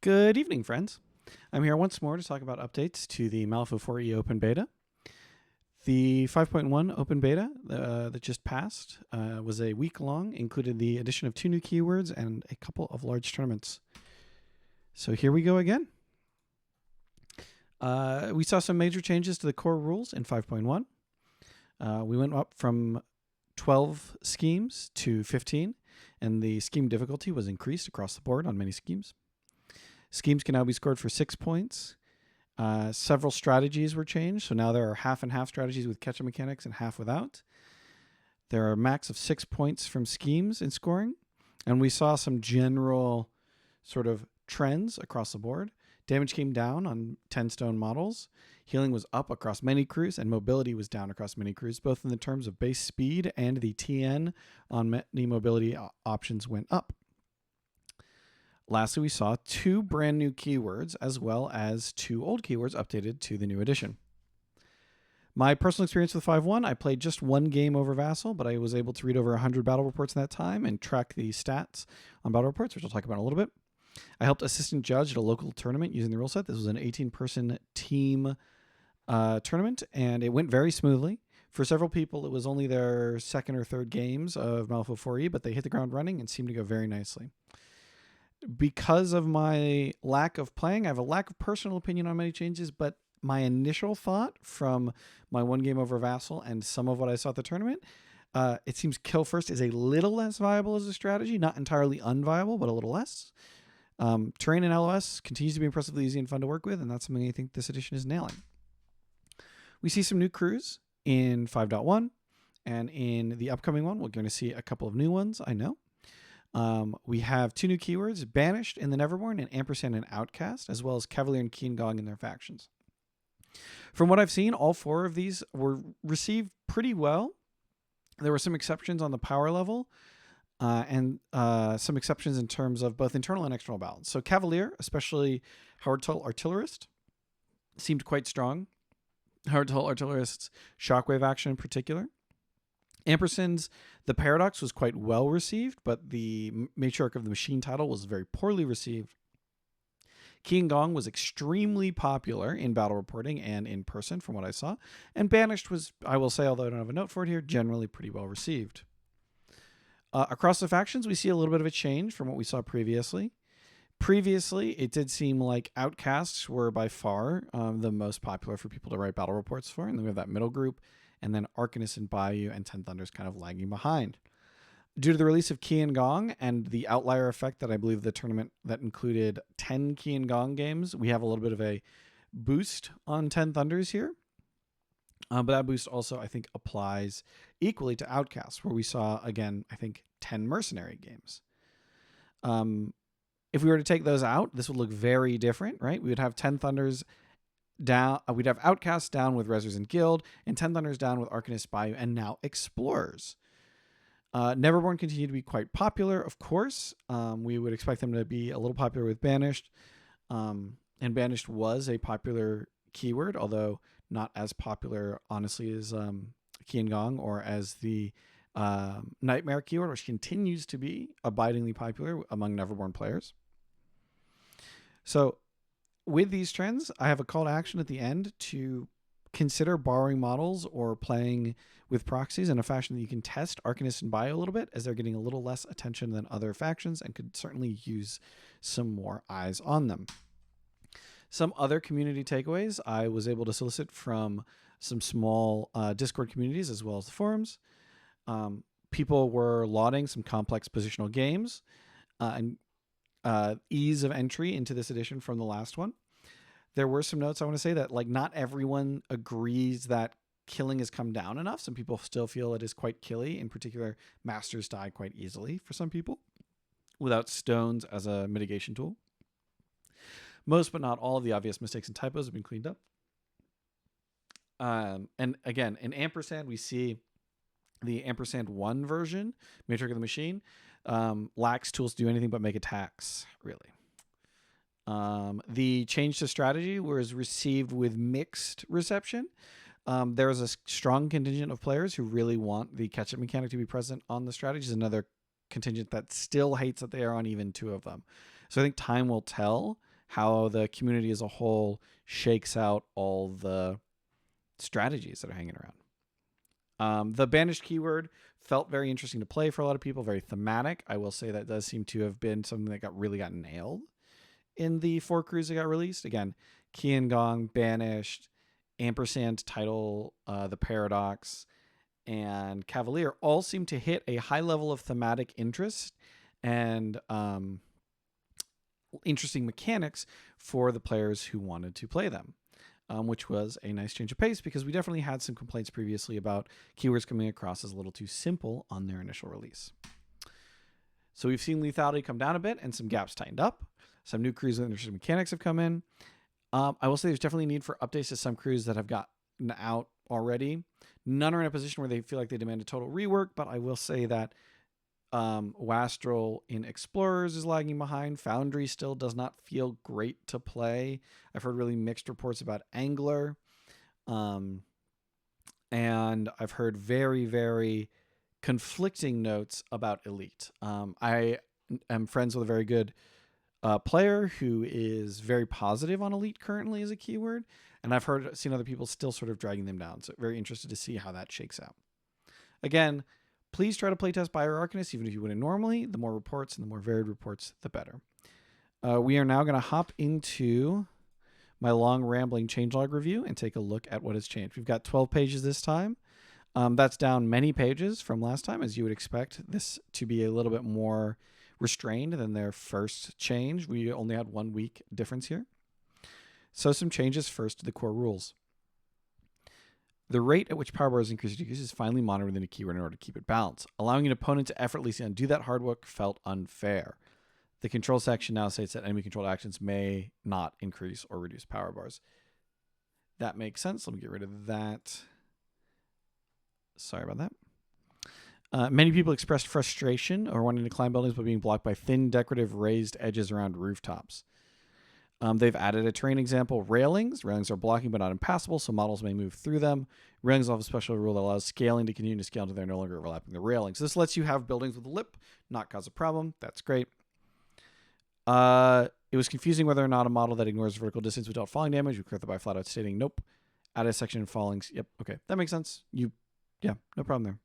Good evening, friends. I'm here once more to talk about updates to the Malifaux 4e Open Beta. The 5.1 Open Beta that just passed was a week long, included the addition of 2 new keywords and a couple of large tournaments. So here we go again. We saw some major changes to the core rules in 5.1. We went up from 12 schemes to 15, and the scheme difficulty was increased across the board on many schemes. Schemes can now be scored for 6 points. Several strategies were changed, so now there are half and half strategies with catch-up mechanics and half without. There are a max of 6 points from schemes in scoring, and we saw some general sort of trends across the board. Damage came down on 10 stone models. Healing was up across many crews, and mobility was down across many crews, both in the terms of base speed and the TN on many mobility options went up. Lastly, we saw 2 brand new keywords as well as 2 old keywords updated to the new edition. My personal experience with 5.1, I played just 1 game over Vassal, but I was able to read over 100 battle reports in that time and track the stats on battle reports, which I'll talk about in a little bit. I helped assistant judge at a local tournament using the rule set. This was an 18-person team tournament, and it went very smoothly. For several people, it was only their second or third games of Malifaux 4e, but they hit the ground running and seemed to go very nicely. Because of my lack of playing, I have a lack of personal opinion on many changes, but my initial thought from my 1 game over Vassal and some of what I saw at the tournament, it seems Kill First is a little less viable as a strategy, not entirely unviable, but a little less. Terrain in LOS continues to be impressively easy and fun to work with, and that's something I think this edition is nailing. We see some new crews in 5.1, and in the upcoming one, we're going to see a couple of new ones, I know. We have 2 new keywords, Banished in the Neverborn and Ampersand and Outcast, as well as Cavalier and Qin-Gong in their factions. From what I've seen, all 4 of these were received pretty well. There were some exceptions on the power level, and some exceptions in terms of both internal and external balance. So Cavalier, especially Howard Tull Artillerist, seemed quite strong. Howard Tull Artillerist's shockwave action in particular. Ampersand's The Paradox was quite well received, but the Matriarch of the Machine title was very poorly received. Qin-Gong was extremely popular in battle reporting and in person from what I saw, and Banished was, I will say, although I don't have a note for it here, generally pretty well received. Across the factions, we see a little bit of a change from what we saw previously. Previously, it did seem like Outcasts were by far the most popular for people to write battle reports for, and then we have that middle group, and then Arcanist and Bayou and Ten Thunders kind of lagging behind. Due to the release of Qin-Gong and the outlier effect that I believe the tournament that included 10 Qin-Gong games, we have a little bit of a boost on Ten Thunders here. But that boost also, I think, applies equally to Outcasts, where we saw, again, I think, 10 Mercenary games. If we were to take those out, this would look very different, right? We would have 10 Thunders down, we'd have Outcasts down with Rezzers and Guild, and 10 Thunders down with Arcanist, Bayou, and now Explorers. Neverborn continue to be quite popular, of course. We would expect them to be a little popular with Banished. And Banished was a popular keyword, although not as popular, honestly, as Qin-Gong or as the Nightmare keyword, which continues to be abidingly popular among Neverborn players. So with these trends, I have a call to action at the end to consider borrowing models or playing with proxies in a fashion that you can test Arcanist and Bayou a little bit, as they're getting a little less attention than other factions and could certainly use some more eyes on them. Some other community takeaways I was able to solicit from some small Discord communities as well as the forums. People were lauding some complex positional games and ease of entry into this edition from the last one. There were some notes I want to say that, like, not everyone agrees that killing has come down enough. Some people still feel it is quite killy. In particular, masters die quite easily for some people without stones as a mitigation tool. Most but not all of the obvious mistakes and typos have been cleaned up. And again, in Ampersand, we see the Ampersand 1 version, Matriarch of the Machine, lacks tools to do anything but make attacks, really. The change to strategy was received with mixed reception. There is a strong contingent of players who really want the catch-up mechanic to be present on the strategies. Another contingent that still hates that they are on even 2 of them. So I think time will tell how the community as a whole shakes out all the strategies that are hanging around. The banished keyword felt very interesting to play for a lot of people, very thematic. I will say that does seem to have been something that got nailed in the 4 crews that got released. Again, Qian Gong, Banished, Ampersand Title, The Paradox, and Cavalier all seem to hit a high level of thematic interest and interesting mechanics for the players who wanted to play them, which was a nice change of pace because we definitely had some complaints previously about keywords coming across as a little too simple on their initial release. So we've seen lethality come down a bit and some gaps tightened up. Some new crews with interesting mechanics have come in. I will say there's definitely a need for updates to some crews that have gotten out already. None are in a position where they feel like they demand a total rework, but I will say that Wastrel in Explorers is lagging behind. Foundry still does not feel great to play. I've heard really mixed reports about Angler. And I've heard very, very conflicting notes about Elite. I am friends with a very good player who is very positive on Elite currently as a keyword, and I've seen other people still sort of dragging them down. So very interested to see how that shakes out. Again, please try to playtest Bioarcanist even if you wouldn't normally. The more reports and the more varied reports, the better. We are now going to hop into my long rambling changelog review and take a look at what has changed. We've got 12 pages this time. That's down many pages from last time, as you would expect this to be a little bit more restrained than their first change. We only had 1 week difference here. So some changes first to the core rules. The rate at which power bars increase or decrease is finally monitored within a keyword in order to keep it balanced. Allowing an opponent to effortlessly undo that hard work felt unfair. The control section now states that enemy controlled actions may not increase or reduce power bars. That makes sense. Let me get rid of that. Sorry about that. Many people expressed frustration or wanting to climb buildings but being blocked by thin, decorative, raised edges around rooftops. They've added a terrain example, railings. Railings are blocking but not impassable, so models may move through them. Railings have a special rule that allows scaling to continue to scale until they're no longer overlapping the railings. This lets you have buildings with a lip, not cause a problem. That's great. It was confusing whether or not a model that ignores vertical distance without falling damage would correct it by flat out stating, nope. Add a section fallings. Yep, okay. That makes sense. Yeah, no problem there.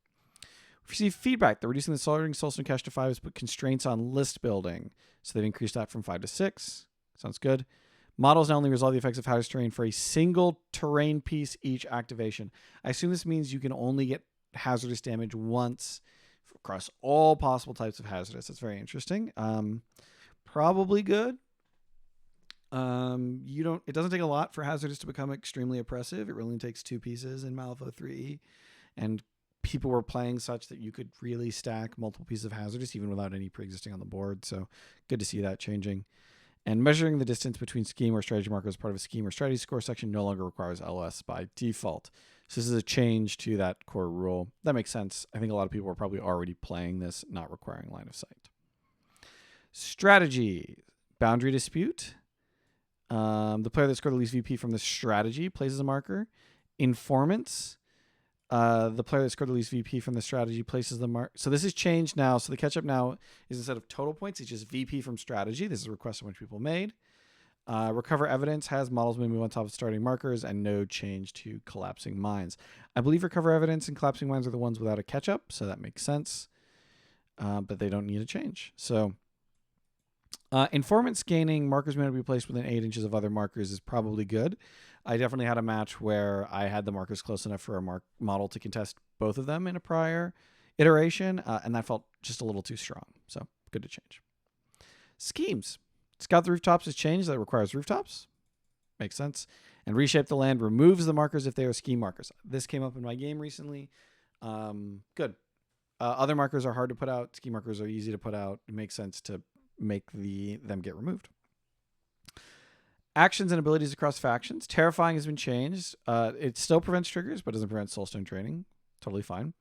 We receive feedback that reducing the starting soulstone cache to 5 has put constraints on list building. So they've increased that from 5 to 6. Sounds good. Models now only resolve the effects of hazardous terrain for a single terrain piece each activation. I assume this means you can only get hazardous damage once across all possible types of hazardous. That's very interesting. Probably good. It doesn't take a lot for hazardous to become extremely oppressive. It really takes 2 pieces in Malifaux 3E, and people were playing such that you could really stack multiple pieces of hazardous even without any pre-existing on the board. So good to see that changing. And measuring the distance between scheme or strategy markers as part of a scheme or strategy score section no longer requires LS by default. So this is a change to that core rule. That makes sense. I think a lot of people are probably already playing this, not requiring line of sight. Strategy. Boundary dispute. The player that scored the least VP from the strategy places a marker. Informants. The player that scored the least VP from the strategy places the mark. So this is changed now. So the catch-up now is instead of total points, it's just VP from strategy. This is a request a bunch of people made. Recover evidence has models may move on top of starting markers and no change to collapsing mines. I believe recover evidence and collapsing mines are the ones without a catch-up, so that makes sense. But they don't need a change. So informants gaining markers may not be placed within 8 inches of other markers is probably good. I definitely had a match where I had the markers close enough for a model to contest both of them in a prior iteration, and that felt just a little too strong. So good to change. Schemes. Scout the rooftops has changed. That requires rooftops. Makes sense. And reshape the land removes the markers if they are scheme markers. This came up in my game recently. Good. Other markers are hard to put out. Scheme markers are easy to put out. It makes sense to make them get removed. Actions and abilities across factions. Terrifying has been changed. It still prevents triggers, but doesn't prevent soulstone training. Totally fine.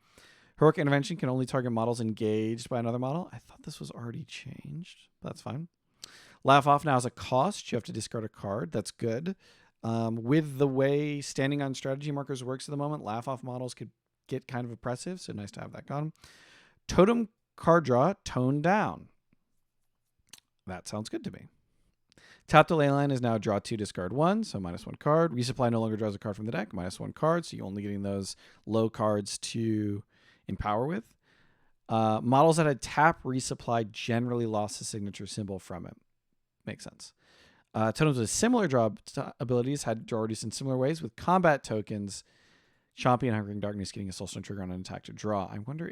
Heroic intervention can only target models engaged by another model. I thought this was already changed, but that's fine. Laugh off now has a cost. You have to discard a card. That's good. With the way standing on strategy markers works at the moment, laugh off models could get kind of oppressive, so nice to have that gone. Totem card draw toned down. That sounds good to me. Tap the ley line is now draw 2, discard 1, so -1 card. Resupply no longer draws a card from the deck, -1 card, so you're only getting those low cards to empower with. Models that had tap resupply generally lost the signature symbol from it. Makes sense. Totems with similar draw abilities had draw reduced in similar ways, with combat tokens, Chompy and Hungering Darkness getting a Soulstone trigger on an attack to draw. I wonder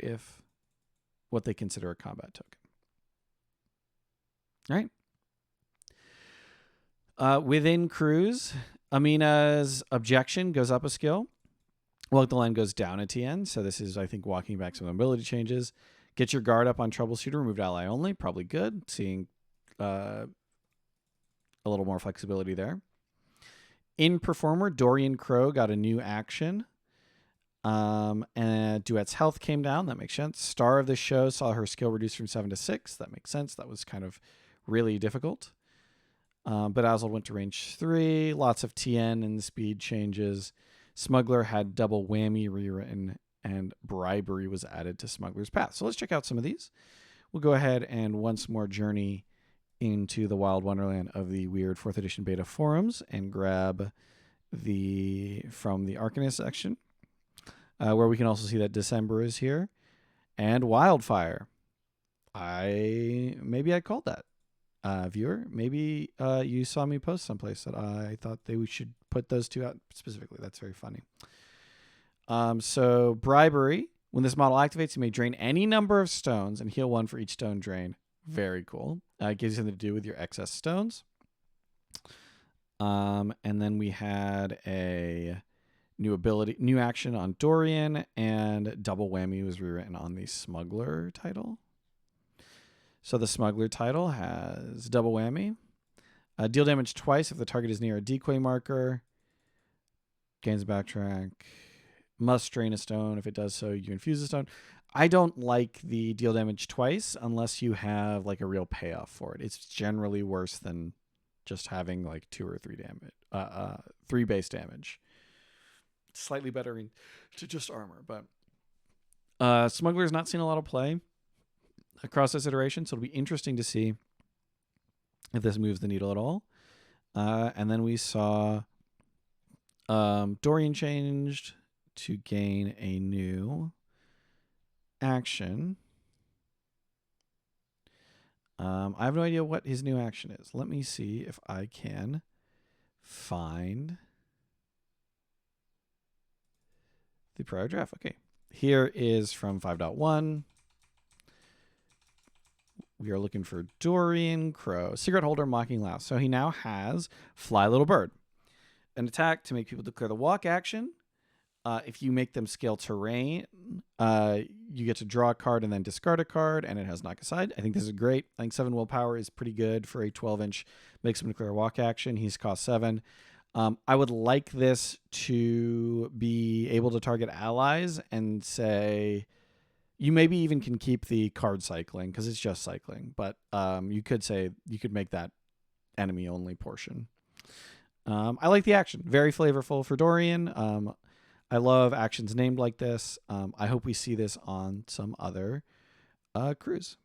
what they consider a combat token. All right. Within crews, Amina's objection goes up a skill. Walk the line goes down a TN. So this is, I think, walking back some ability changes. Get your guard up on Troubleshooter, removed ally only. Probably good. Seeing a little more flexibility there. In Performer, Dorian Crow got a new action. And Duet's health came down. That makes sense. Star of the show saw her skill reduced from 7 to 6. That makes sense. That was kind of really difficult. Bedazzled went to range 3. Lots of TN and speed changes. Smuggler had double whammy rewritten, and bribery was added to Smuggler's Path. So let's check out some of these. We'll go ahead and once more journey into the wild wonderland of the weird 4th edition beta forums and grab from the Arcanist section, where we can also see that December is here, and Wildfire. Maybe I called that. Viewer, maybe you saw me post someplace that I thought we should put those two out specifically. That's very funny. So bribery. When this model activates, you may drain any number of stones and heal 1 for each stone drain. Very cool. It gives you something to do with your excess stones. And then we had a new action on Dorian, and double whammy was rewritten on the Smuggler title. So the Smuggler title has double whammy. Deal damage twice if the target is near a decoy marker. Gains backtrack. Must drain a stone. If it does so, you infuse a stone. I don't like the deal damage twice unless you have like a real payoff for it. It's generally worse than just having like 2 or 3 damage, 3 base damage. Slightly better to just armor, but Smuggler's not seen a lot of play across this iteration, so it'll be interesting to see if this moves the needle at all. And then we saw Dorian changed to gain a new action. I have no idea what his new action is. Let me see if I can find the prior draft. Okay. Here is from 5.1. We are looking for Dorian Crow. Cigarette holder, mocking louse. So he now has Fly Little Bird. An attack to make people declare the walk action. If you make them scale terrain, you get to draw a card and then discard a card, and it has knock aside. I think this is great. I think 7 willpower is pretty good for a 12-inch makes him declare a walk action. He's cost 7. I would like this to be able to target allies and say, you maybe even can keep the card cycling because it's just cycling, but you could make that enemy only portion. I like the action. Very flavorful for Dorian. I love actions named like this. I hope we see this on some other crews.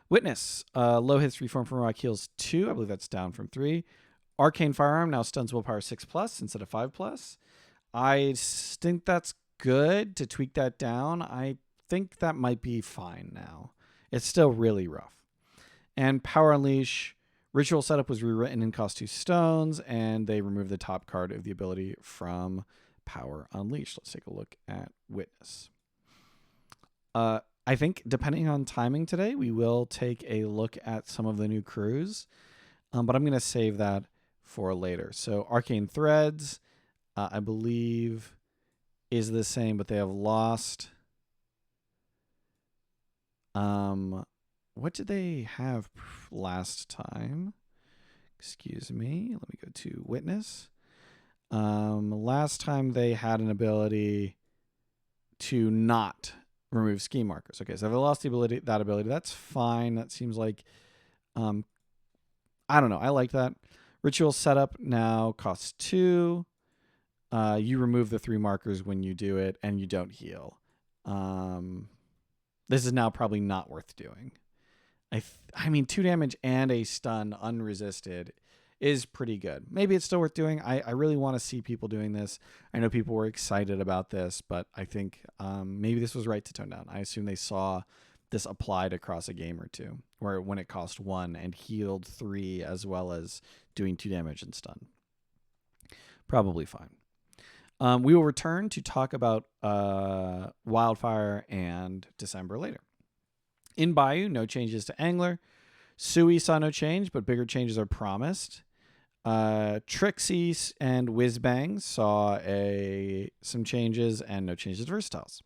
Witness. Low hits reform from rock heals 2. I believe that's down from 3. Arcane Firearm now stuns willpower 6+ instead of 5+. I think that's good to tweak that down. I think that might be fine now. It's still really rough. And Power Unleash. Ritual setup was rewritten and cost 2 stones, and they removed the top card of the ability from Power Unleashed. Let's take a look at Witness. I think depending on timing today, we will take a look at some of the new crews, but I'm going to save that for later. So Arcane Threads, I believe, is the same, but they have lost. What did they have last time? Excuse me. Let me go to Witness. Last time they had an ability to not remove scheme markers. Okay, so if they lost that ability, that's fine. That seems like, I don't know. I like that. Ritual setup now costs 2. You remove the 3 markers when you do it, and you don't heal. This is now probably not worth doing. I mean, 2 damage and a stun unresisted is pretty good. Maybe it's still worth doing. I really want to see people doing this. I know people were excited about this, but I think maybe this was right to tone down. I assume they saw this applied across a game or two, where when it cost 1 and healed 3 as well as doing 2 damage and stun. Probably fine. We will return to talk about Wildfire and December later. In Bayou, no changes to Angler. Sui saw no change, but bigger changes are promised. Trixie and Whizbang saw some changes and no changes to Versatiles.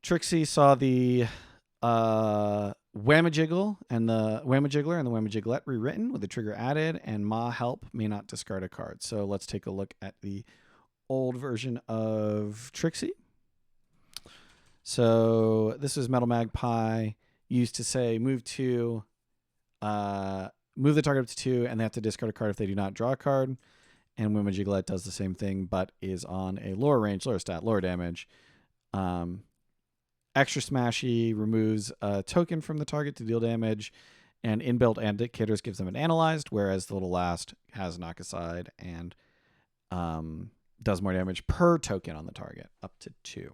Trixie saw the Whammajiggler and the Whammajigglet rewritten with the trigger added, and Ma Help may not discard a card. So let's take a look at the old version of Trixie. So this is Metal Magpie, used to say move the target up to 2, and they have to discard a card if they do not draw a card. And Whammajigglet does the same thing, but is on a lower range, lower stat, lower damage. Extra Smashy removes a token from the target to deal damage, and inbuilt indicators gives them an analyzed, whereas the little last has knock aside and does more damage per token on the target, up to 2.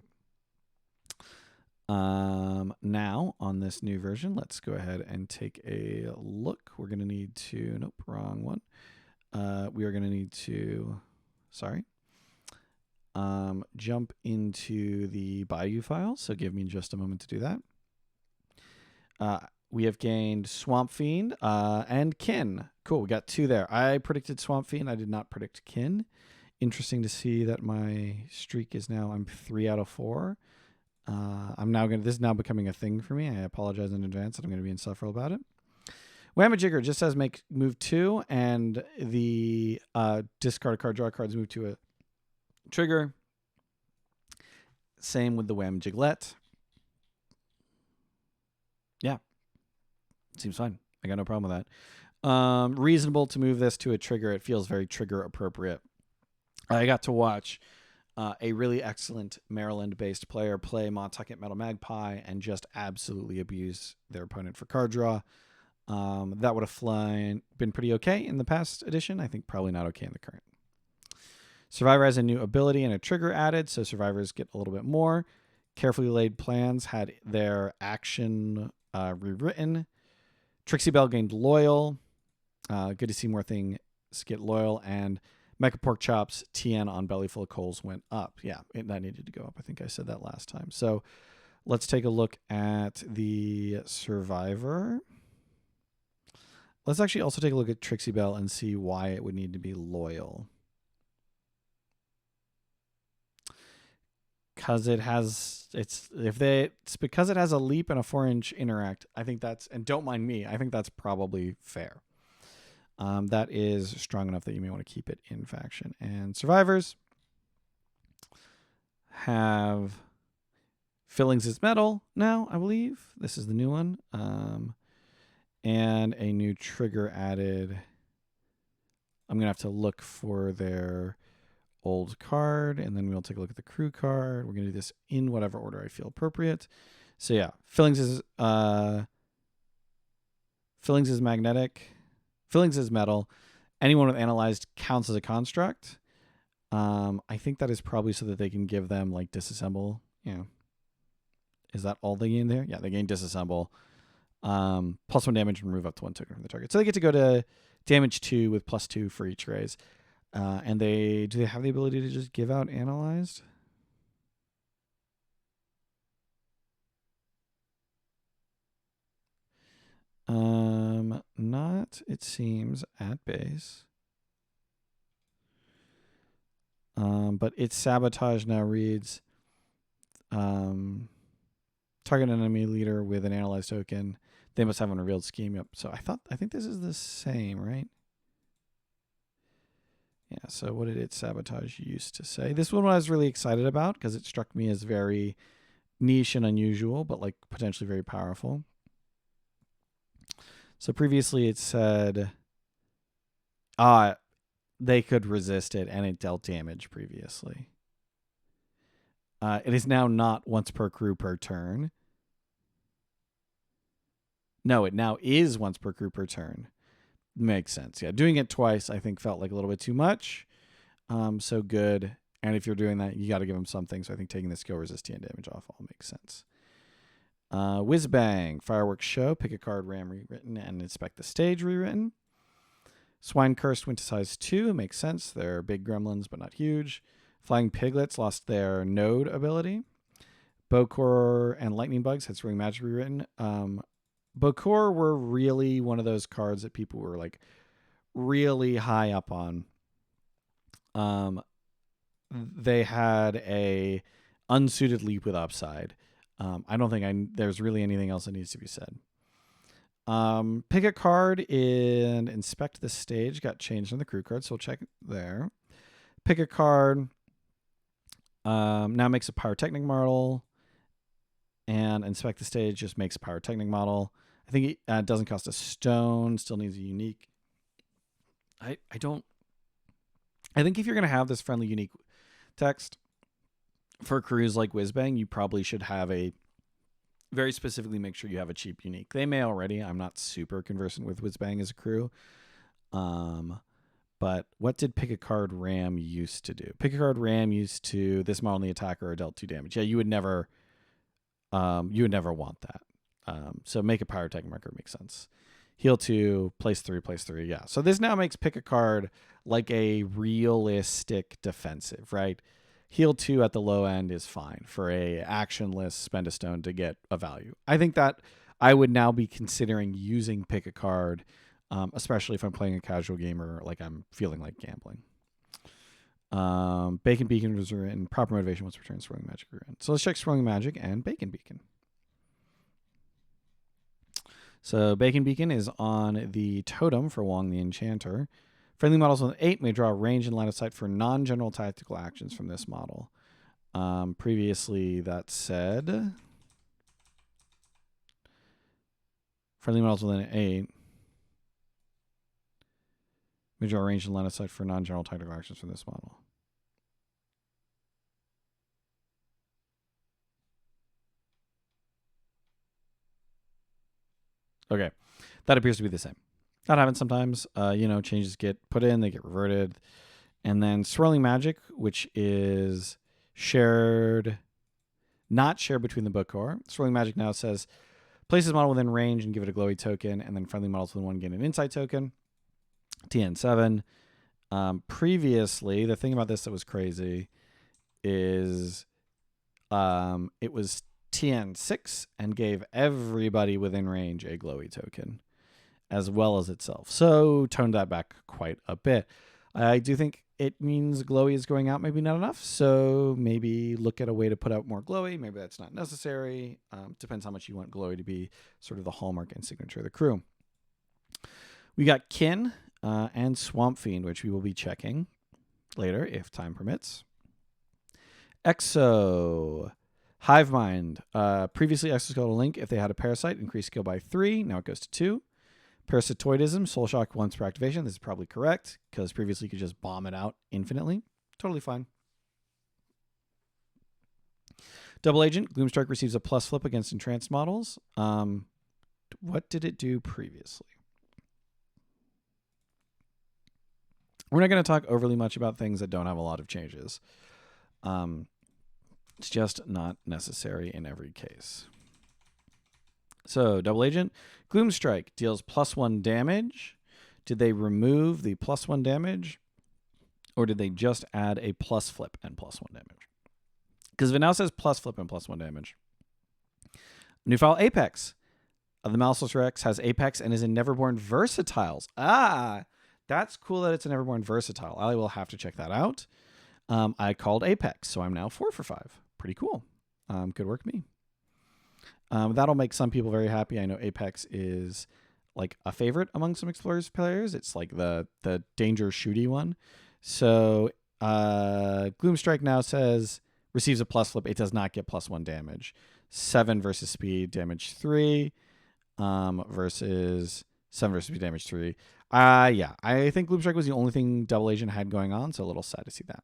Now, on this new version, let's go ahead and take a look. We're going to need to... Nope, wrong one. We are going to need to... Sorry. Jump into the Bayou file, so give me just a moment to do that. We have gained Swamp Fiend and Kin. Cool, we got 2 there. I predicted Swamp Fiend. I did not predict Kin. Interesting to see that my streak is now... I'm 3 out of 4. This is now becoming a thing for me. I apologize in advance that I'm going to be insufferable about it. Whammajigger just says make move 2, and the discard a card, draw cards, move to a trigger. Same with the Whammajigglet. Yeah. Seems fine. I got no problem with that. Reasonable to move this to a trigger. It feels very trigger appropriate. I got to watch a really excellent Maryland-based player play Montucket Metal Magpie and just absolutely abuse their opponent for card draw. That would have been pretty okay in the past edition. I think probably not okay in the current. Survivor has a new ability and a trigger added, so survivors get a little bit more. Carefully Laid Plans had their action rewritten. Trixie Belle gained Loyal. Good to see more things get Loyal. And Mecha Pork Chops, TN on Belly Full of Coals went up. Yeah, that needed to go up. I think I said that last time. So let's take a look at the Survivor. Let's actually also take a look at Trixie Belle and see why it would need to be Loyal. Because it's because it has a leap and a 4-inch interact. I think that's, and don't mind me, I think that's probably fair. That is strong enough that you may want to keep it in faction. And survivors have Fillings is Metal now, I believe. This is the new one. And a new trigger added. I'm going to have to look for their old card, and then we'll take a look at the crew card. We're going to do this in whatever order I feel appropriate. So yeah, Fillings is magnetic. Fillings is metal. Anyone with analyzed counts as a construct. I think that is probably so that they can give them like disassemble. Yeah. Is that all they gain there? Yeah, they gain disassemble. +1 damage and remove up to 1 token from the target. So they get to go to damage 2 with +2 for each raise. And do they have the ability to just give out analyzed? Not, it seems, at base. But its sabotage now reads target enemy leader with an analyzed token. They must have an revealed scheme. Yep. So I think this is the same, right? Yeah, so what did its sabotage used to say? This one I was really excited about because it struck me as very niche and unusual, but like potentially very powerful. So previously it said they could resist it and it dealt damage previously. It is now not once per crew per turn. No, it now is once per crew per turn. Makes sense. Yeah, doing it twice I think felt like a little bit too much. So good. And if you're doing that, you got to give them something. So I think taking the skill resist TN damage off all makes sense. Whiz Bang, Fireworks Show, pick a card, Ram rewritten, and inspect the stage rewritten. Swine Cursed went to size 2, makes sense. They're big gremlins, but not huge. Flying Piglets lost their node ability. Bokor and Lightning Bugs had Swirling Magic rewritten. Bokor were really one of those cards that people were like really high up on. They had a unsuited leap with upside. I don't think there's really anything else that needs to be said. Pick a card and inspect the stage got changed on the crew card, so we'll check there. Pick a card. Now makes a pyrotechnic model, and inspect the stage just makes a pyrotechnic model. I think it doesn't cost a stone. Still needs a unique. I think if you're gonna have this friendly unique text for crews like Whizbang, you probably should have a very specifically make sure you have a cheap unique. They may already. I'm not super conversant with Whizbang as a crew. But what did Pick a Card Ram used to do? Pick a Card Ram used to this model on the attacker or dealt 2 damage. Yeah, you would never want that. So make a pyrotechnic marker makes sense. Heal 2, place 3. Yeah. So this now makes Pick a Card like a realistic defensive, right? Heal 2 at the low end is fine for a actionless spend a stone to get a value. I think that I would now be considering using Pick a Card, especially if I'm playing a casual game or like I'm feeling like gambling. Bacon Beacon was written. Proper motivation once returned. Swirling Magic written. So let's check Swirling Magic and Bacon Beacon. So Bacon Beacon is on the totem for Wong the Enchanter. Friendly models with 8 may draw range and line of sight for non-general tactical actions from this model. Previously, that said, friendly models with an 8 may draw range and line of sight for non-general tactical actions from this model. Okay, that appears to be the same. That happens sometimes. Changes get put in, they get reverted. And then Swirling Magic, which is not shared between the book core. Swirling Magic now says, place this model within range and give it a glowy token, and then friendly models within 1 gain an insight token. TN7. Previously, the thing about this that was crazy is it was TN6 and gave everybody within range a glowy token, as well as itself. So toned that back quite a bit. I do think it means glowy is going out, maybe not enough. So maybe look at a way to put out more glowy. Maybe that's not necessary. Depends how much you want glowy to be sort of the hallmark and signature of the crew. We got Kin and Swamp Fiend, which we will be checking later if time permits. Exo. Hive Mind. Previously, Exoskeletal Link, if they had a Parasite, increased skill by 3. Now it goes to 2. Parasitoidism, Soul Shock once per activation. This is probably correct, because previously you could just bomb it out infinitely. Totally fine. Double Agent, Gloomstrike receives a plus flip against entranced models. What did it do previously? We're not going to talk overly much about things that don't have a lot of changes. It's just not necessary in every case. So, Double Agent, Gloomstrike deals +1 damage. Did they remove the +1 damage? Or did they just add a plus flip and +1 damage? Because if it now says plus flip and +1 damage. New file Apex. The Maliceless Rex has Apex and is in Neverborn Versatiles. That's cool that it's a Neverborn Versatile. I will have to check that out. I called Apex, so I'm now 4 for 5. Pretty cool. Good work, me. That'll make some people very happy. I know Apex is like a favorite among some Explorers players. It's like the danger shooty one. So Gloomstrike now says receives a plus flip. It does not get +1 damage. 7 versus speed, damage 3. Versus 7 versus speed, damage 3. Yeah, I think Gloomstrike was the only thing Double Agent had going on, so a little sad to see that.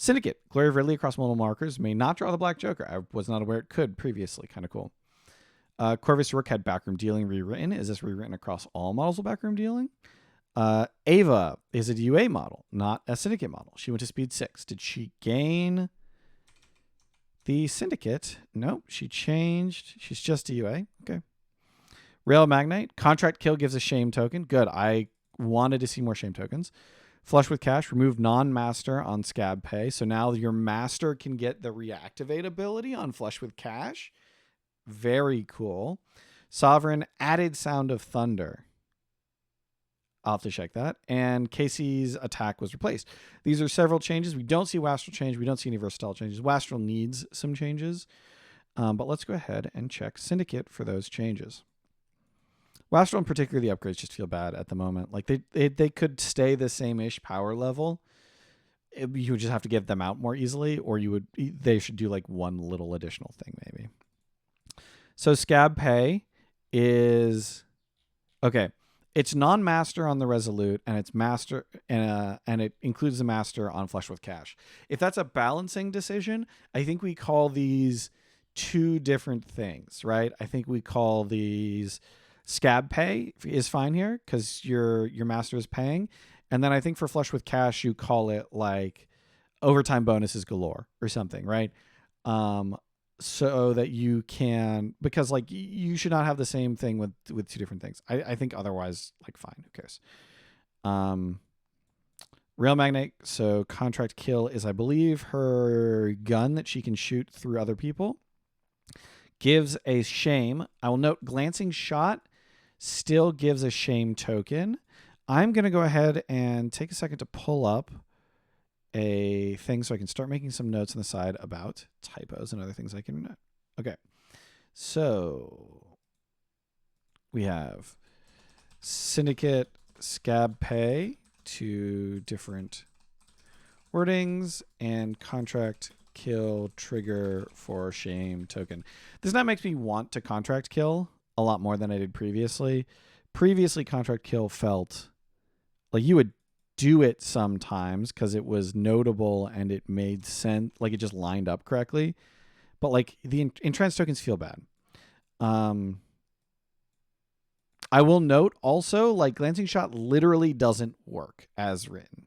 Syndicate, Glory of Ridley across multiple markers may not draw the Black Joker. I was not aware it could previously. Kind of cool. Corvus Rook had backroom dealing rewritten. Is this rewritten across all models of backroom dealing? Ava is a UA model, not a syndicate model. She went to speed 6. Did she gain the syndicate? Nope, she changed. She's just a UA. Okay. Rail Magnite. Contract kill gives a shame token. Good. I wanted to see more shame tokens. Flush with cash. Remove non-master on scab pay. So now your master can get the reactivate ability on flush with cash. Very cool. Sovereign added Sound of Thunder. I'll have to check that. And Casey's attack was replaced. These are several changes. We don't see Wastrel change. We don't see any versatile changes. Wastrel needs some changes. But let's go ahead and check Syndicate for those changes. Wastrel in particular, the upgrades just feel bad at the moment. Like they could stay the same-ish power level. You would just have to get them out more easily, or they should do like one little additional thing maybe. So Scab Pay is okay. It's non-master on the Resolute, and it's master, and it includes the master on Flush with Cash. If that's a balancing decision, I think we call these two different things, right? I think we call these Scab Pay is fine here because your master is paying, and then I think for Flush with Cash you call it like overtime bonuses galore or something, right? So that you can, because like you should not have the same thing with two different things. I think otherwise, like, fine, who cares? Rail Magnate. So contract kill is, I believe, her gun that she can shoot through other people. Gives a shame. I will note glancing shot still gives a shame token. I'm going to go ahead and take a second to pull up a thing so I can start making some notes on the side about typos and other things I can note. Okay. So we have Syndicate, Scab Pay, two different wordings, and contract kill trigger for shame token. This now makes me want to contract kill a lot more than I did previously. Previously, contract kill felt like you would do it sometimes because it was notable and it made sense, like it just lined up correctly. But like the entranced tokens feel bad. I will note also, like, glancing shot literally doesn't work as written.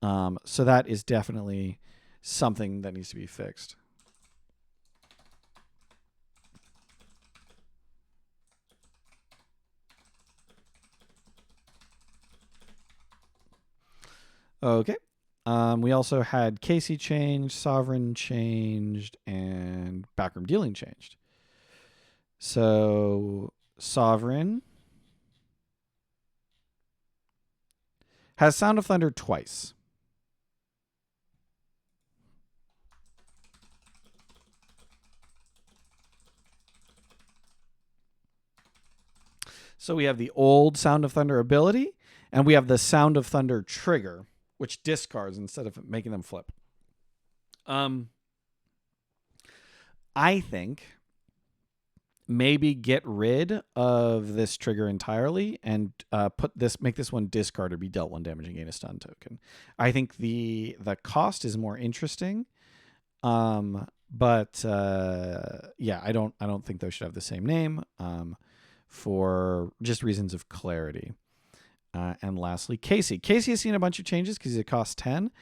So that is definitely something that needs to be fixed. Okay. We also had Casey changed, Sovereign changed, and backroom dealing changed. So Sovereign has Sound of Thunder twice. So we have the old Sound of Thunder ability, and we have the Sound of Thunder trigger, which discards instead of making them flip. I think maybe get rid of this trigger entirely and make this one discard or be dealt 1 damage and gain a stun token. I think the cost is more interesting. But yeah, I don't think those should have the same name for just reasons of clarity. And lastly, Casey. Casey has seen a bunch of changes because it costs 10.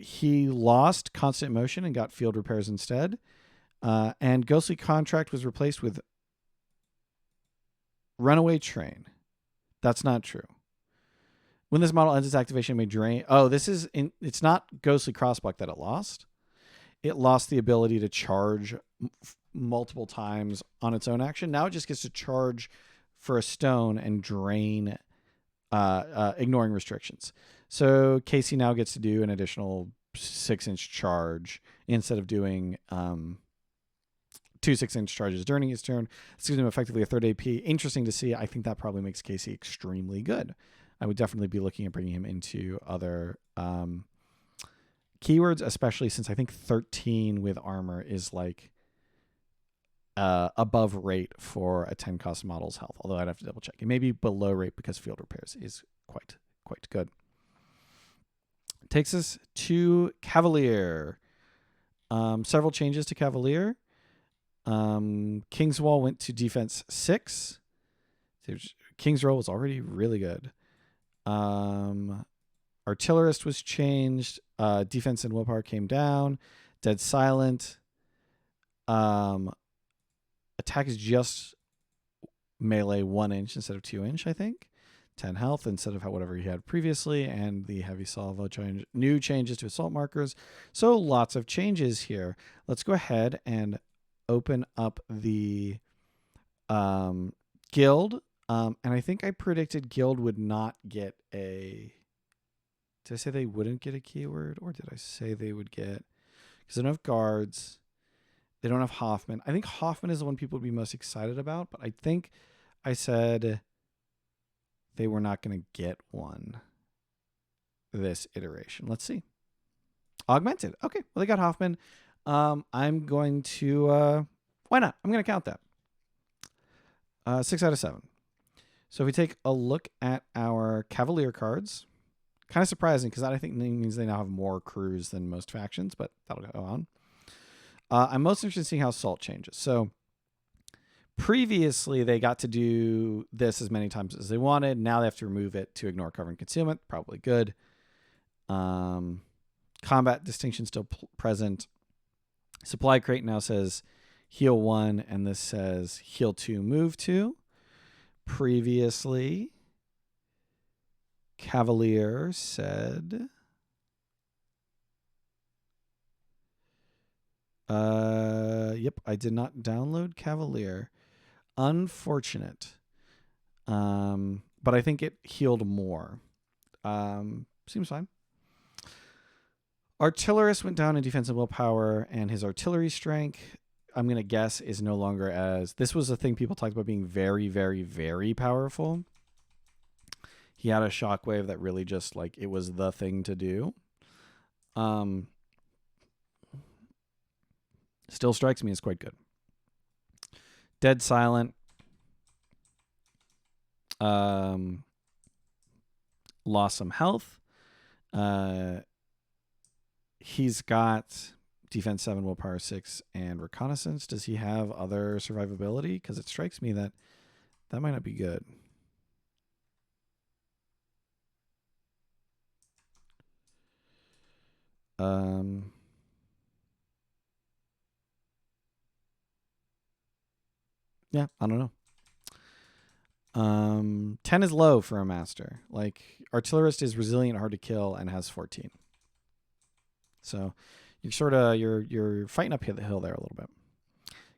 He lost constant motion and got field repairs instead. And Ghostly Contract was replaced with Runaway Train. That's not true. When this model ends its activation, it may drain. Oh, it's not Ghostly Crossbuck that it lost. It lost the ability to charge multiple times on its own action. Now it just gets to charge for a stone and drain, ignoring restrictions. So Casey now gets to do an additional 6-inch charge instead of doing 2 6-inch charges during his turn. This gives him effectively a 3rd AP. Interesting to see. I think that probably makes Casey extremely good. I would definitely be looking at bringing him into other keywords, especially since I think 13 with armor is like above rate for a 10 cost model's health, although I'd have to double check. It may be below rate because field repairs is quite good. Takes us to Cavalier. Several changes to Cavalier. King's Wall went to defense 6. King's Roll was already really good. Artillerist was changed. Defense and willpower came down. Dead Silent. Attack is just melee 1 inch instead of 2 inch, I think. 10 health instead of whatever he had previously. And the heavy salvo change, new changes to assault markers. So lots of changes here. Let's go ahead and open up the guild. And I think I predicted guild would not get a... Did I say they wouldn't get a keyword? Or did I say they would get... Because they don't have guards. They don't have Hoffman. I think Hoffman is the one people would be most excited about. But I think I said they were not going to get one this iteration. Let's see. Augmented. Okay. Well, they got Hoffman. I'm going to... why not? I'm going to count that. 6 out of 7. So if we take a look at our Cavalier cards, kind of surprising because that I think means they now have more crews than most factions, but that'll go on. I'm most interested in seeing how Salt changes. So previously they got to do this as many times as they wanted. Now they have to remove it to ignore cover and concealment. Probably good. Combat distinction still present. Supply crate now says heal 1, and this says heal 2, move 2. Previously, Cavalier said... Yep, I did not download Cavalier. Unfortunate. But I think it healed more. Seems fine. Artillerist went down in defensive willpower, and his artillery strength, I'm going to guess, is no longer as... This was a thing people talked about being very, very, very powerful. He had a shockwave that really just, like, it was the thing to do. Still strikes me as quite good. Dead Silent. Lost some health. He's got defense 7, willpower 6, and reconnaissance. Does he have other survivability? Because it strikes me that that might not be good. Yeah, I don't know. 10 is low for a master. Like, artillerist is resilient, hard to kill, and has 14. So you're sort of you're fighting up the hill there a little bit.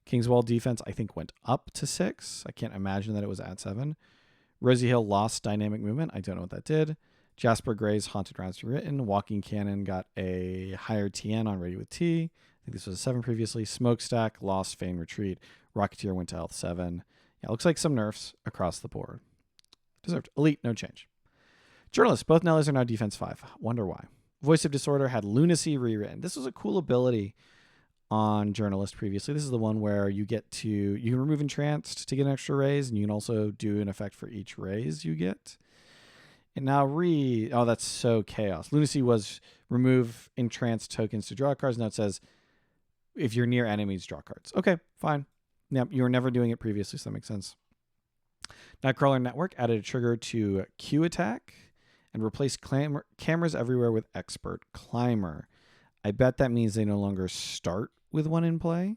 King's Wall defense, I think, went up to 6. I can't imagine that it was at 7. Rosie Hill lost dynamic movement. I don't know what that did. Jasper Gray's Haunted Rounds Written. Walking Cannon got a higher TN on Ready with T. I think this was a 7 previously. Smokestack lost Feign Retreat. Rocketeer went to health 7. Yeah, looks like some nerfs across the board. Deserved. Elite, no change. Journalist, both Nellies are now defense 5. Wonder why. Voice of Disorder had Lunacy rewritten. This was a cool ability on Journalist previously. This is the one where you can remove Entranced to get an extra raise, and you can also do an effect for each raise you get. And now oh, that's so chaos. Lunacy was remove Entranced tokens to draw cards. Now it says if you're near enemies, draw cards. Okay, fine. Yep, you were never doing it previously, so that makes sense. Nightcrawler Network added a trigger to Q attack and replaced cameras everywhere with Expert Climber. I bet that means they no longer start with 1 in play.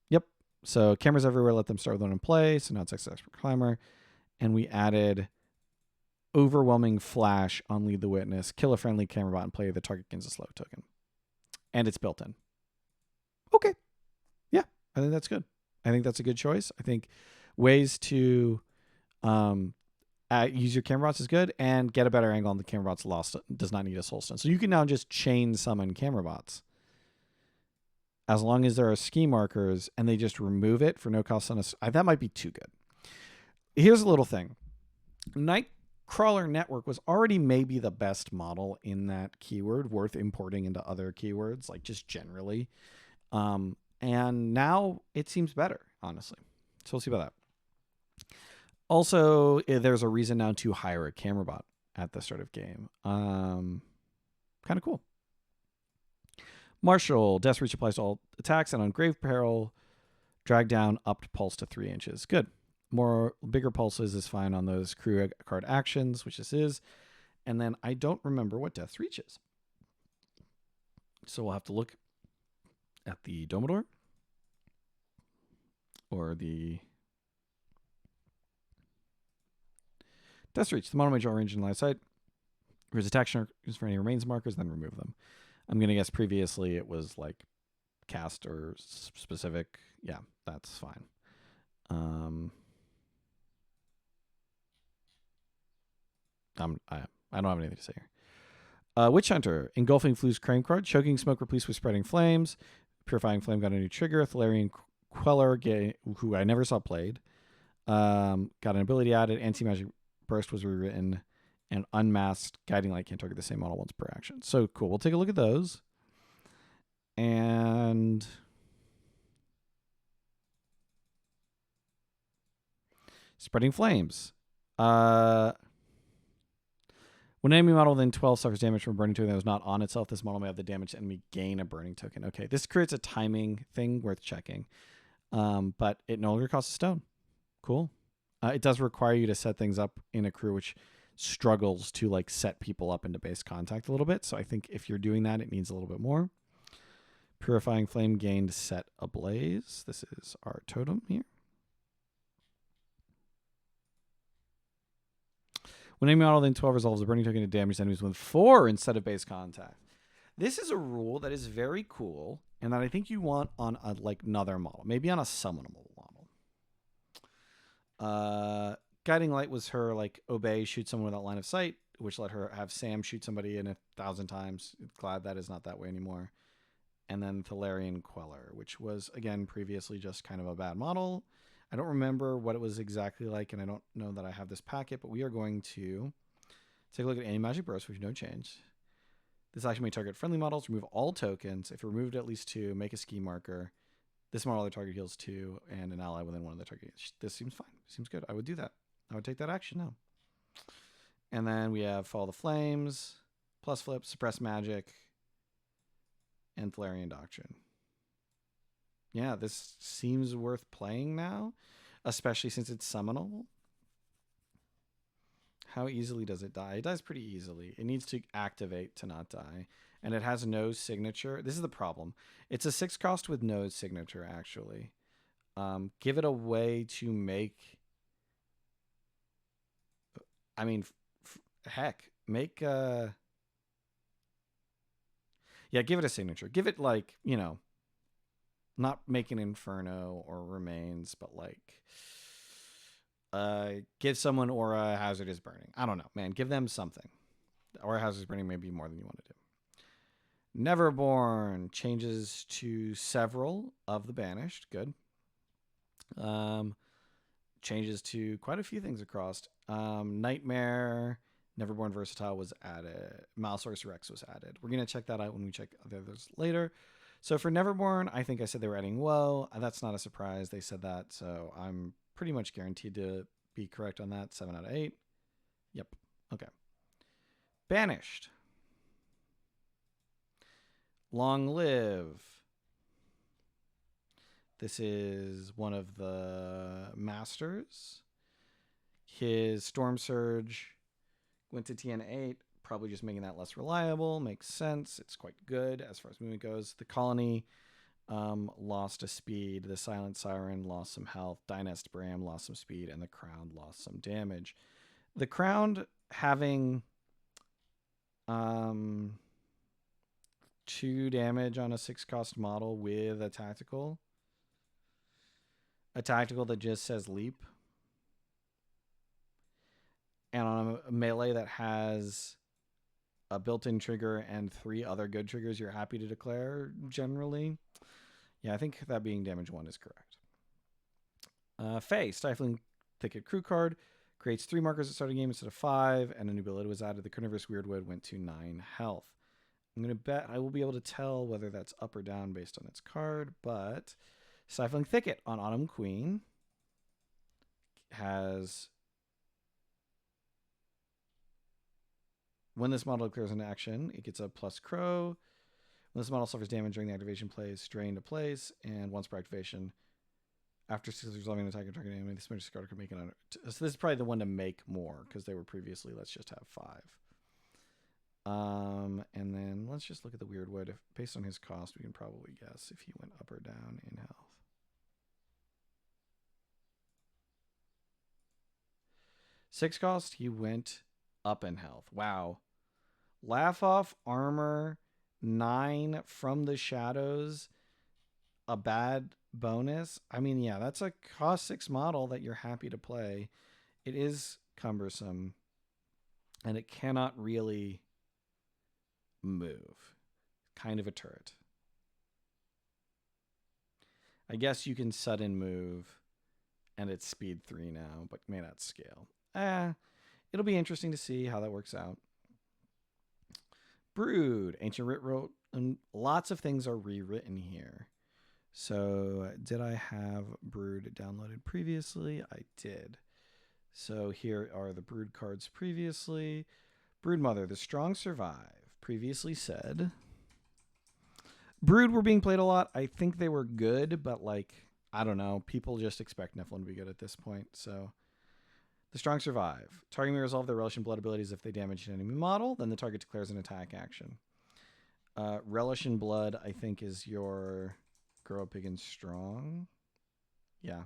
Yep. So cameras everywhere, let them start with 1 in play. So now it's Expert Climber. And we added overwhelming flash on Lead the Witness. Kill a friendly camera bot and play the target gains a slow token. And it's built in. Okay. Yeah, I think that's good. I think that's a good choice. I think ways to use your camera bots is good, and get a better angle on the camera bots lost does not need a soul stone. So you can now just chain summon camera bots. As long as there are ski markers and they just remove it for no cost on us. That might be too good. Here's a little thing. Nightcrawler Network was already maybe the best model in that keyword, worth importing into other keywords, like just generally. And now it seems better, honestly. So we'll see about that. Also, there's a reason now to hire a camera bot at the start of game. Kind of cool. Marshall, Death Reach applies to all attacks, and on Grave Peril, drag down upped pulse to 3 inches. Good. More bigger pulses is fine on those crew card actions, which this is. And then I don't remember what Death Reach is. So we'll have to look at the Domador or the Death Reach. The model may draw range in line of sight. His attack is for any remains markers, then remove them. I'm going to guess previously it was like cast or specific. Yeah, that's fine. I don't have anything to say here. Witch Hunter, Engulfing Flue's Crane card, Choking Smoke replaced with Spreading Flames, Purifying Flame got a new trigger, Thalarian Queller, who I never saw played, got an ability added, Anti-Magic Burst was rewritten, and Unmasked Guiding Light can't target the same model once per action. So cool. We'll take a look at those. And Spreading Flames. When an enemy model within 12 suffers damage from a burning token that was not on itself, this model may have the damaged enemy gain a burning token. Okay, this creates a timing thing worth checking. But it no longer costs a stone. Cool. It does require you to set things up in a crew which struggles to like set people up into base contact a little bit. So I think if you're doing that, it needs a little bit more. Purifying Flame gained set ablaze. This is our totem here. When enemy model within 12 resolves, the burning token to damage enemies with 4 instead of base contact. This is a rule that is very cool and that I think you want on a, like another model, maybe on a summonable model. Guiding Light was her like obey, shoot someone without line of sight, which let her have Sam shoot somebody in 1,000 times. Glad that is not that way anymore. And then Thalarian Queller, which was again previously just kind of a bad model. I don't remember what it was exactly like, and I don't know that I have this packet, but we are going to take a look at Anti-Magic Burst, which no change. This action may target friendly models, remove all tokens. If removed at least 2, make a ski marker. This model, the target heals 2, and an ally within one of the target. This seems fine. Seems good. I would do that. I would take that action now. And then we have Follow the Flames, Plus Flip, Suppress Magic, and Thalarian Doctrine. Yeah, this seems worth playing now, especially since it's summonable. How easily does it die? It dies pretty easily. It needs to activate to not die. And it has no signature. This is the problem. It's a 6 cost with no signature, actually. Give it a way to make... I mean, heck, make... Yeah, give it a signature. Give it, like, you know... Not make an Inferno or Remains, but like give someone Aura Hazard is Burning. I don't know, man. Give them something. Aura Hazard is Burning may be more than you want to do. Neverborn changes to several of the banished. Good. Changes to quite a few things across. Nightmare, Neverborn Versatile was added. Malosaurus Rex was added. We're going to check that out when we check the others later. So for Neverborn, I think I said they were adding Woe. That's not a surprise. They said that, so I'm pretty much guaranteed to be correct on that. 7 out of 8. Yep. Okay. Banished. Long Live. This is one of the masters. His Storm Surge went to TN8. Probably just making that less reliable. Makes sense. It's quite good as far as movement goes. The Colony lost a speed. The Silent Siren lost some health. Dynast Bram lost some speed. And the Crown lost some damage. The Crown having 2 damage on a 6 cost model with a tactical. A tactical that just says leap. And on a melee that has a built-in trigger and 3 other good triggers you're happy to declare generally. Yeah, I think that being damage 1 is correct. Faye, Stifling Thicket crew card. Creates 3 markers at start of game instead of 5, and a new ability was added. The Carnivorous Weirdwood went to 9 health. I'm going to bet I will be able to tell whether that's up or down based on its card, but Stifling Thicket on Autumn Queen has... When this model declares an action, it gets a plus crow. When this model suffers damage during the activation plays strain to place, and once per activation, after resolving an attack and target enemy, this magic card could make it on. So this is probably the one to make more because they were previously. Let's just have 5. And then let's just look at the weird wood. If based on his cost, we can probably guess if he went up or down in health. 6 cost, he went up in health. Wow. Laugh off armor 9 from the shadows. A bad bonus. I mean, yeah, that's a cost 6 model that you're happy to play. It is cumbersome, and it cannot really move. Kind of a turret. I guess you can sudden move, and it's speed 3 now, but may not scale. It'll be interesting to see how that works out. Brood. Ancient Writ wrote, and lots of things are rewritten here. So did I have Brood downloaded previously? I did. So here are the Brood cards previously. Brood Mother, the strong survive. Previously said. Brood were being played a lot. I think they were good, but like, I don't know. People just expect Nephilim to be good at this point. So the strong survive. Target may resolve their Relish in Blood abilities if they damage an enemy model. Then the target declares an attack action. Relish in Blood, I think, is your grow up big and strong. Yeah.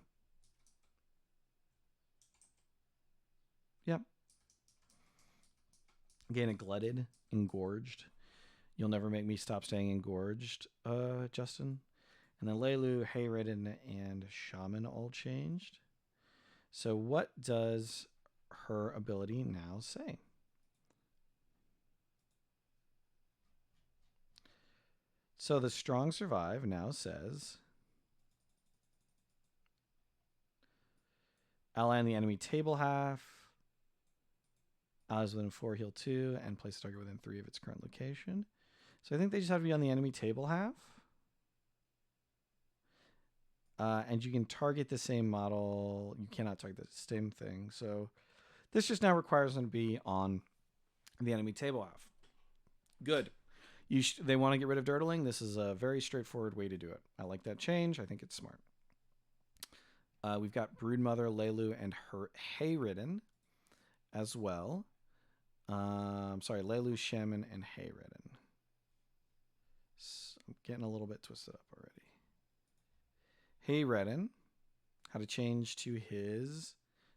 Yep. Gain a glutted, engorged. You'll never make me stop staying engorged, Justin. And then Leilu, Hayridden, and Shaman all changed. So what does her ability now say? So the strong survive now says ally in the enemy table half. Allies within 4 heal 2 and place a target within 3 of its current location. So I think they just have to be on the enemy table half. And you can target the same model. You cannot target the same thing. So this just now requires them to be on the enemy table half. Good. They want to get rid of Dirtling. This is a very straightforward way to do it. I like that change. I think it's smart. We've got Broodmother, Leilu, and her Hayridden as well. Sorry, Leilu, Shaman, and Hayridden. So I'm getting a little bit twisted up already. Hayridden had a change to his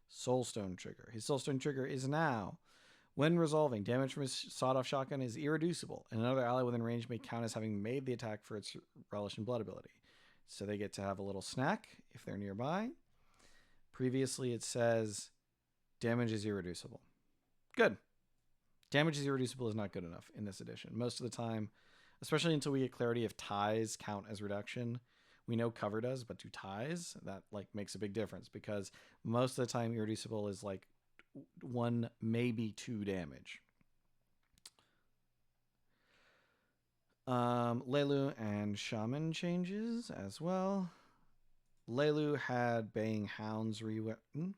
Soulstone trigger. His Soulstone trigger is now, when resolving, damage from his sawed-off shotgun is irreducible, and another ally within range may count as having made the attack for its Relish in Blood ability. So they get to have a little snack if they're nearby. Previously, it says damage is irreducible. Good. Damage is irreducible is not good enough in this edition. Most of the time, especially until we get clarity if ties count as reduction. We know cover does, but do ties, that like makes a big difference because most of the time irreducible is like 1, maybe 2 damage. Leilu and Shaman changes as well. Leilu had Baying Hounds rewritten,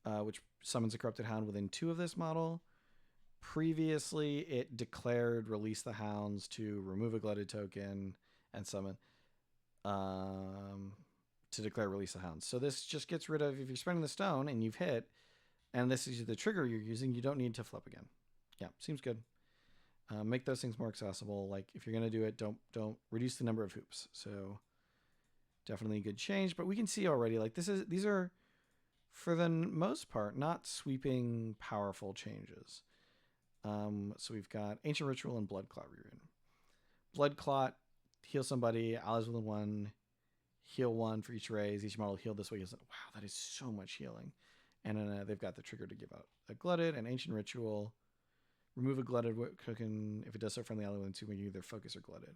which summons a corrupted hound within 2 of this model. Previously, it declared release the hounds to remove a glutted token and summon to declare release the hounds. So this just gets rid of, if you're spending the stone and you've hit, and this is the trigger you're using, you don't need to flip again. Yeah, seems good. Make those things more accessible. Like if you're gonna do it, don't reduce the number of hoops. So definitely a good change. But we can see already, like these are for the most part not sweeping powerful changes. So we've got Ancient Ritual and Blood Clot rerun. Blood Clot, heal somebody, allies within 1, heal 1 for each raise. Each model healed this way. Wow, that is so much healing. And then they've got the trigger to give out a Glutted and Ancient Ritual. Remove a Glutted token if it does so friendly ally within 2 when you either focus or Glutted.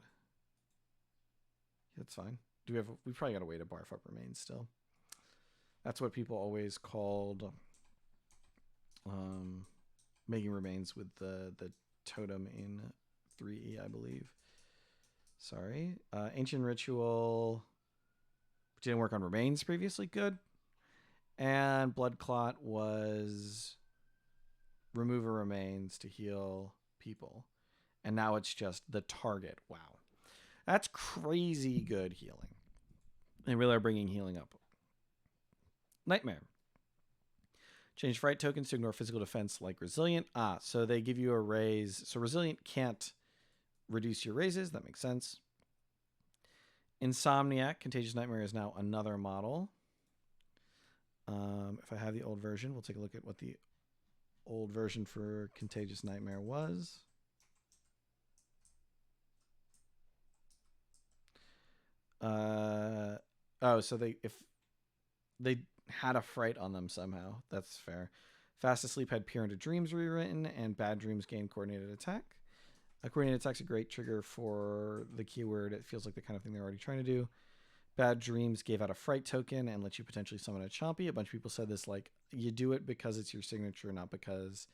Yeah, that's fine. We probably got to wait to barf up remains still. That's what people always called making remains with the totem in 3E, I believe. Sorry. Ancient Ritual didn't work on remains previously. Good. And Blood Clot was remove a remains to heal people. And now it's just the target. Wow. That's crazy good healing. They really are bringing healing up. Nightmare. Change fright tokens to ignore physical defense like resilient. So they give you a raise. So resilient can't reduce your raises. That makes sense. Insomniac. Contagious Nightmare is now another model. If I have the old version, we'll take a look at what the old version for Contagious Nightmare was. So if they had a fright on them somehow, that's fair. Fast Asleep had Peer into Dreams rewritten, and Bad Dreams gained Coordinated Attack. Coordinated Attack's a great trigger for the keyword. It feels like the kind of thing they're already trying to do. Bad Dreams gave out a fright token and lets you potentially summon a Chompy. A bunch of people said this, like, you do it because it's your signature, not because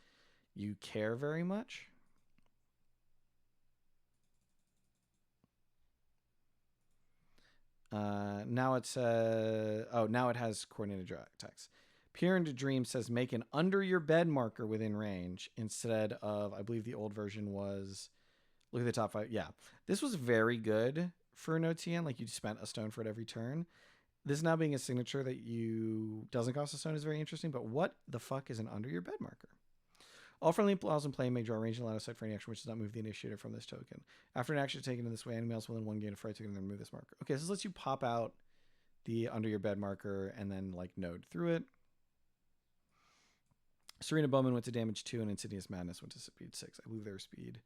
you care very much. Now it says, now it has coordinated attacks. Peer into Dream says make an under your bed marker within range instead of, I believe the old version was, look at the top 5. Yeah, this was very good for an OTN. Like, you spent a stone for it every turn. This now being a signature that you doesn't cost a stone is very interesting. But what the fuck is an under your bed marker? All friendly allows in play may draw range and line of sight for any action which does not move the initiator from this token. After an action is taken in this way, enemy else within one gain a fright token and then remove this marker. Okay, so this lets you pop out the under your bed marker and then like node through it. Serena Bowman went to damage 2 and Insidious Madness went to speed 6. I believe they were speed.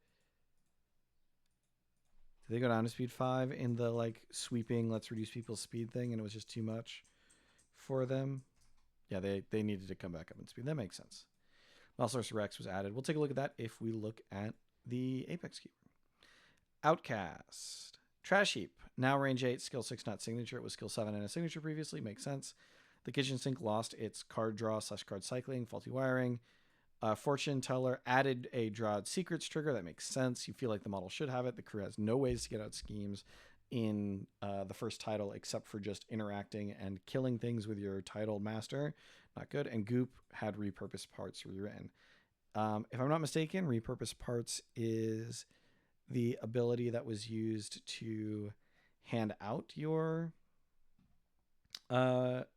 Did they go down to speed 5 in the like sweeping let's reduce people's speed thing and it was just too much for them? Yeah, they needed to come back up in speed. That makes sense. Malsorcer Rex was added. We'll take a look at that if we look at the Apex keyword. Outcast. Trash Heap. Now range 8, skill 6, not signature. It was skill 7 and a signature previously. Makes sense. The Kitchen Sink lost its card draw / card cycling, faulty wiring. Fortune Teller added a Drawed Secrets trigger. That makes sense. You feel like the model should have it. The crew has no ways to get out schemes in the first title except for just interacting and killing things with your titled master. Not good. And Goop had repurposed parts rewritten. If I'm not mistaken, repurposed parts is the ability that was used to hand out your part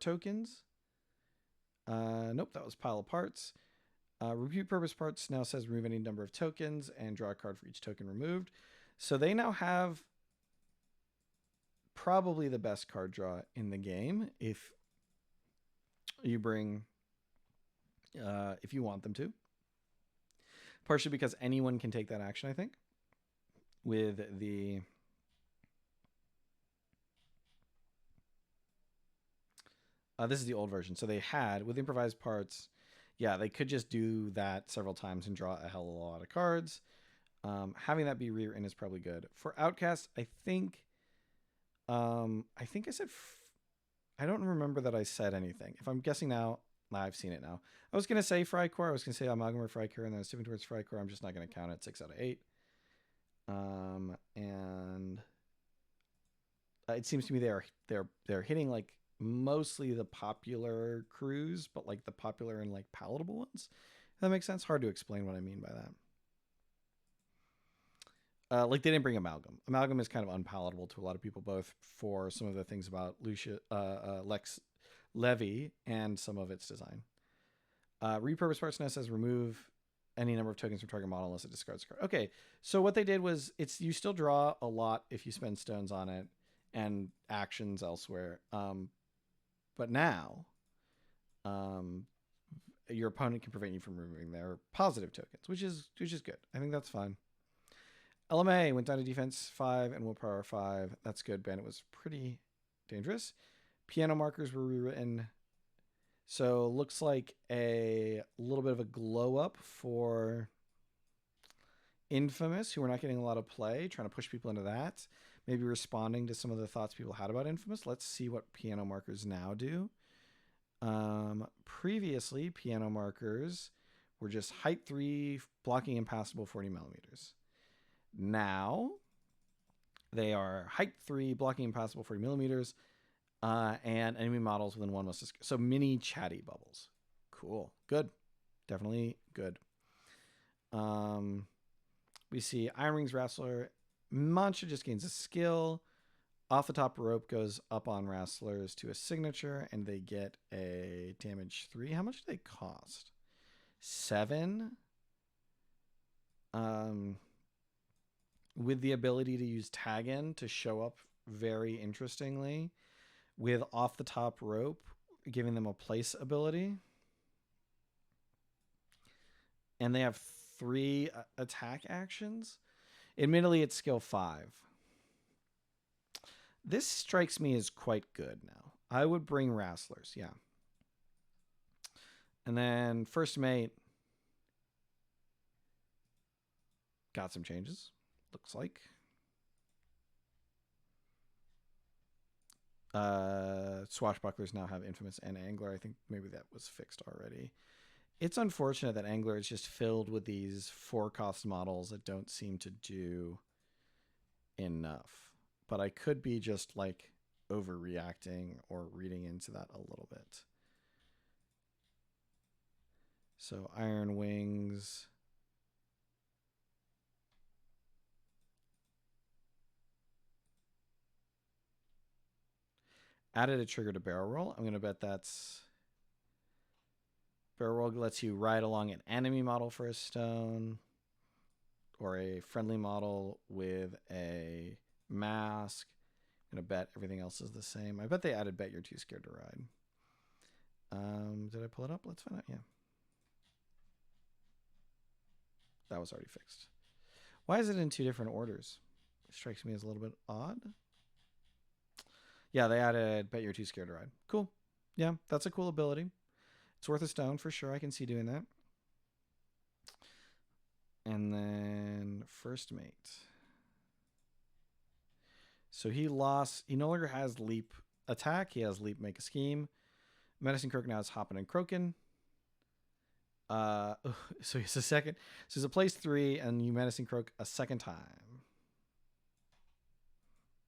tokens. Nope, that was pile of parts. Repeat purpose parts now says remove any number of tokens and draw a card for each token removed. So they now have probably the best card draw in the game if you bring, if you want them to. Partially because anyone can take that action, I think. With the... this is the old version. So they had, with improvised parts, yeah, they could just do that several times and draw a hell of a lot of cards. Having that be rewritten is probably good. For Outcast, I think I said... I don't remember that I said anything. If I'm guessing now, I've seen it now. I was going to say Frycore. I was going to say Amalgam or Frycore, and then I was tipping towards Frycore. I'm just not going to count it. 6 out of 8. And it seems to me they're hitting like mostly the popular crews, but like the popular and like palatable ones. If that makes sense. Hard to explain what I mean by that. Like they didn't bring Amalgam. Amalgam is kind of unpalatable to a lot of people, both for some of the things about Lex Levy and some of its design. Repurpose parts now says remove any number of tokens from target model unless it discards a card. Okay, so what they did was you still draw a lot if you spend stones on it and actions elsewhere. But now your opponent can prevent you from removing their positive tokens, which is good. I think that's fine. LMA went down to defense 5 and willpower 5. That's good. Bandit was pretty dangerous. Piano markers were rewritten. So looks like a little bit of a glow up for Infamous, who are not getting a lot of play, trying to push people into that. Maybe responding to some of the thoughts people had about Infamous. Let's see what piano markers now do. Previously, piano markers were just height 3, blocking impassable 40 millimeters. Now, they are height 3, blocking impassable 40 millimeters, and enemy models within 1 must... So mini chatty bubbles. Cool. Good. Definitely good. We see Iron Wings Wrestler. Monster just gains a skill. Off the top rope goes up on Wrestlers to a signature, and they get a damage 3. How much do they cost? 7. With the ability to use tag in to show up very interestingly, with off the top rope giving them a place ability. And they have 3 attack actions. Admittedly, it's skill 5. This strikes me as quite good now. I would bring Wrestlers, yeah. And then First Mate got some changes, looks like. Swashbucklers now have Infamous and Angler. I think maybe that was fixed already. It's unfortunate that Angler is just filled with these 4-cost models that don't seem to do enough. But I could be just like overreacting or reading into that a little bit. So Iron Wings. Added a trigger to barrel roll. I'm going to bet that's... Barrel roll lets you ride along an enemy model for a stone, or a friendly model with a mask. I'm going to bet everything else is the same. I bet they added bet you're too scared to ride. Did I pull it up? Let's find out. Yeah. That was already fixed. Why is it in 2 different orders? It strikes me as a little bit odd. Yeah, they added bet you're too scared to ride. Cool. Yeah, that's a cool ability. It's worth a stone for sure. I can see doing that. And then First Mate. So he lost. He no longer has Leap Attack. He has Leap Make a Scheme. Menacing Croak now is Hoppin' and Croakin'. So he's a second. So he's a place 3, and you Menacing Croak a second time.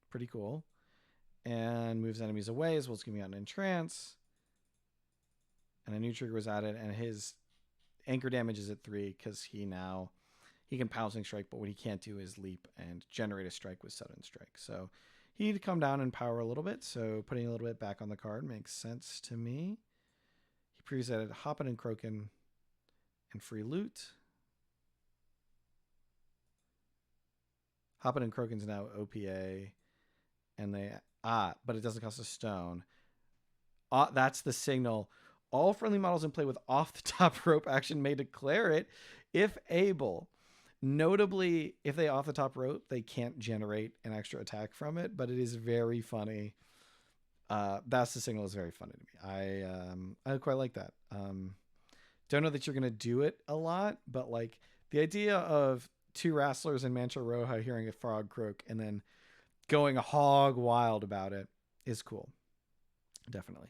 Pretty cool. And moves enemies away as well as giving out an entrance. And a new trigger was added, and his anchor damage is at 3 because he can pouncing strike, but what he can't do is leap and generate a strike with sudden strike. So he'd come down in power a little bit, so putting a little bit back on the card makes sense to me. He previously added Hoppin' and Croakin' and free loot. Hoppin' and Croakin's now OPA, and but it doesn't cost a stone. That's the signal. All friendly models in play with off-the-top rope action may declare it if able. Notably, if they off-the-top rope, they can't generate an extra attack from it, but it is very funny. That's the signal is very funny to me. I quite like that. Don't know that you're going to do it a lot, but like the idea of 2 Wrestlers in Mancha Roja hearing a frog croak and then going hog wild about it is cool. Definitely.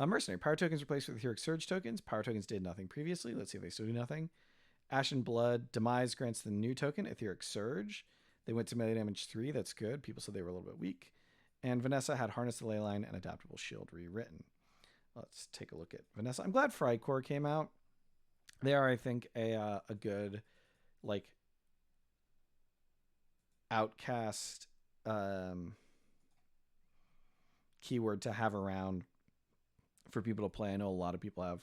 Mercenary. Power tokens replaced with Etheric Surge tokens. Power tokens did nothing previously. Let's see if they still do nothing. Ashen Blood. Demise grants the new token, Etheric Surge. They went to melee damage 3. That's good. People said they were a little bit weak. And Vanessa had Harness the Leyline and Adaptable Shield rewritten. Let's take a look at Vanessa. I'm glad Frycore came out. They are, I think, a good, like, outcast keyword to have around for people to play. I know a lot of people have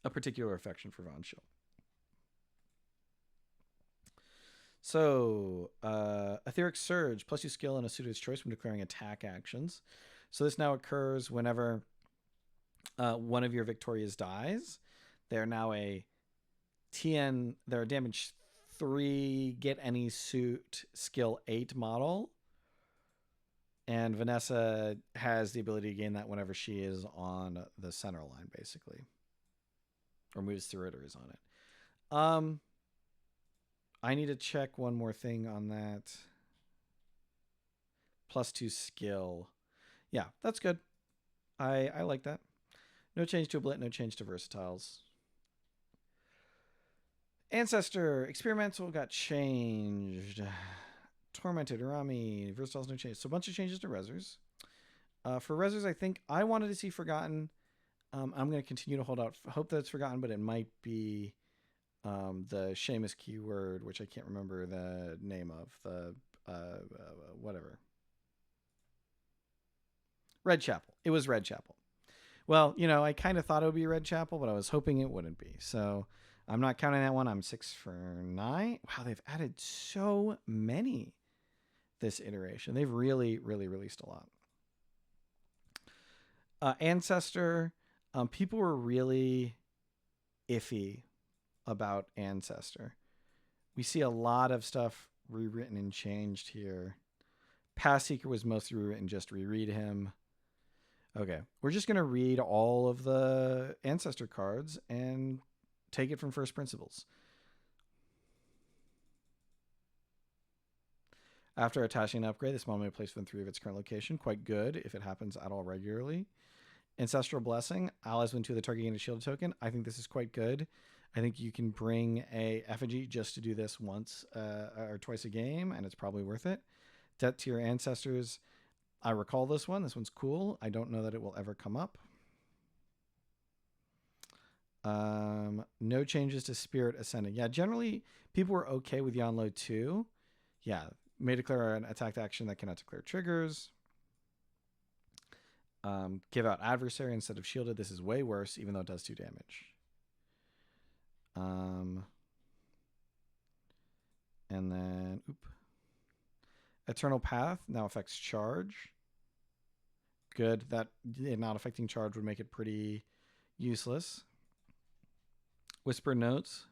a particular affection for Von Schill. So, Etheric Surge, plus you skill and a suit of its choice when declaring attack actions. So this now occurs whenever one of your Victorias dies. They're now a TN, they're a damage 3, get any suit, skill 8 model. And Vanessa has the ability to gain that whenever she is on the center line, basically. Or moves through it or is on it. I need to check one more thing on that. +2 skill. Yeah, that's good. I like that. No change to Oblit, no change to Versatiles. Ancestor, Experimental got changed. Tormented, Urami, Versatiles, no change. So a bunch of changes to Rezzers. For Rezzers, I think I wanted to see Forgotten. I'm going to continue to hold out hope that it's Forgotten, but it might be the Seamus keyword, which I can't remember the name of, the whatever. Red Chapel. It was Red Chapel. Well, I kind of thought it would be Red Chapel, but I was hoping it wouldn't be. So I'm not counting that one. I'm 6 for 9. Wow, they've added so many this iteration. They've really, really released a lot. Ancestor. People were really iffy about Ancestor. We see a lot of stuff rewritten and changed here. Path Seeker was mostly rewritten, just reread him. Okay, we're just going to read all of the Ancestor cards and take it from first principles. After attaching an upgrade, this model may be placed within 3 of its current location. Quite good if it happens at all regularly. Ancestral Blessing. Allies win 2 of the target gain a shielded token. I think this is quite good. I think you can bring a effigy just to do this once or twice a game, and it's probably worth it. Debt to your ancestors. I recall this one. This one's cool. I don't know that it will ever come up. No changes to Spirit Ascending. Yeah, generally people were okay with Yanlo 2. Yeah, may declare an attacked action that cannot declare triggers. Give out Adversary instead of Shielded. This is way worse, even though it does 2 damage. And then, Eternal Path now affects charge. Good. That not affecting charge would make it pretty useless. Whisper Notes.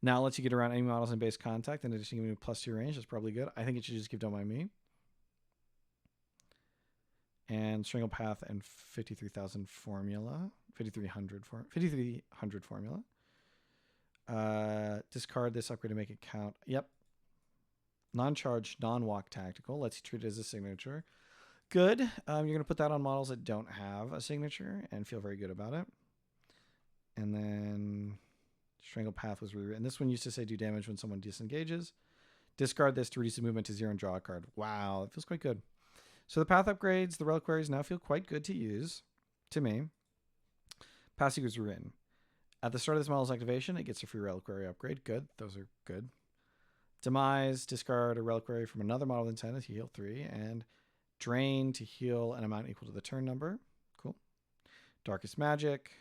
Now lets you get around any models in base contact. In addition to giving you +2 range. That's probably good. I think it should just give Don't Mind Me. And Strangle Path and 53,000 formula. 5300 formula. Discard this upgrade to make it count. Yep. Non-charge, non-walk tactical. Lets you treat it as a signature. Good. You're going to put that on models that don't have a signature and feel very good about it. And then Strangle Path was rewritten. This one used to say do damage when someone disengages. Discard this to reduce the movement to 0 and draw a card. Wow, it feels quite good. So the path upgrades, the reliquaries now feel quite good to use, to me. Path Seekers rewritten. At the start of this model's activation, it gets a free reliquary upgrade. Good. Those are good. Demise, discard a reliquary from another model than 10 to heal 3. And drain to heal an amount equal to the turn number. Cool. Darkest Magic.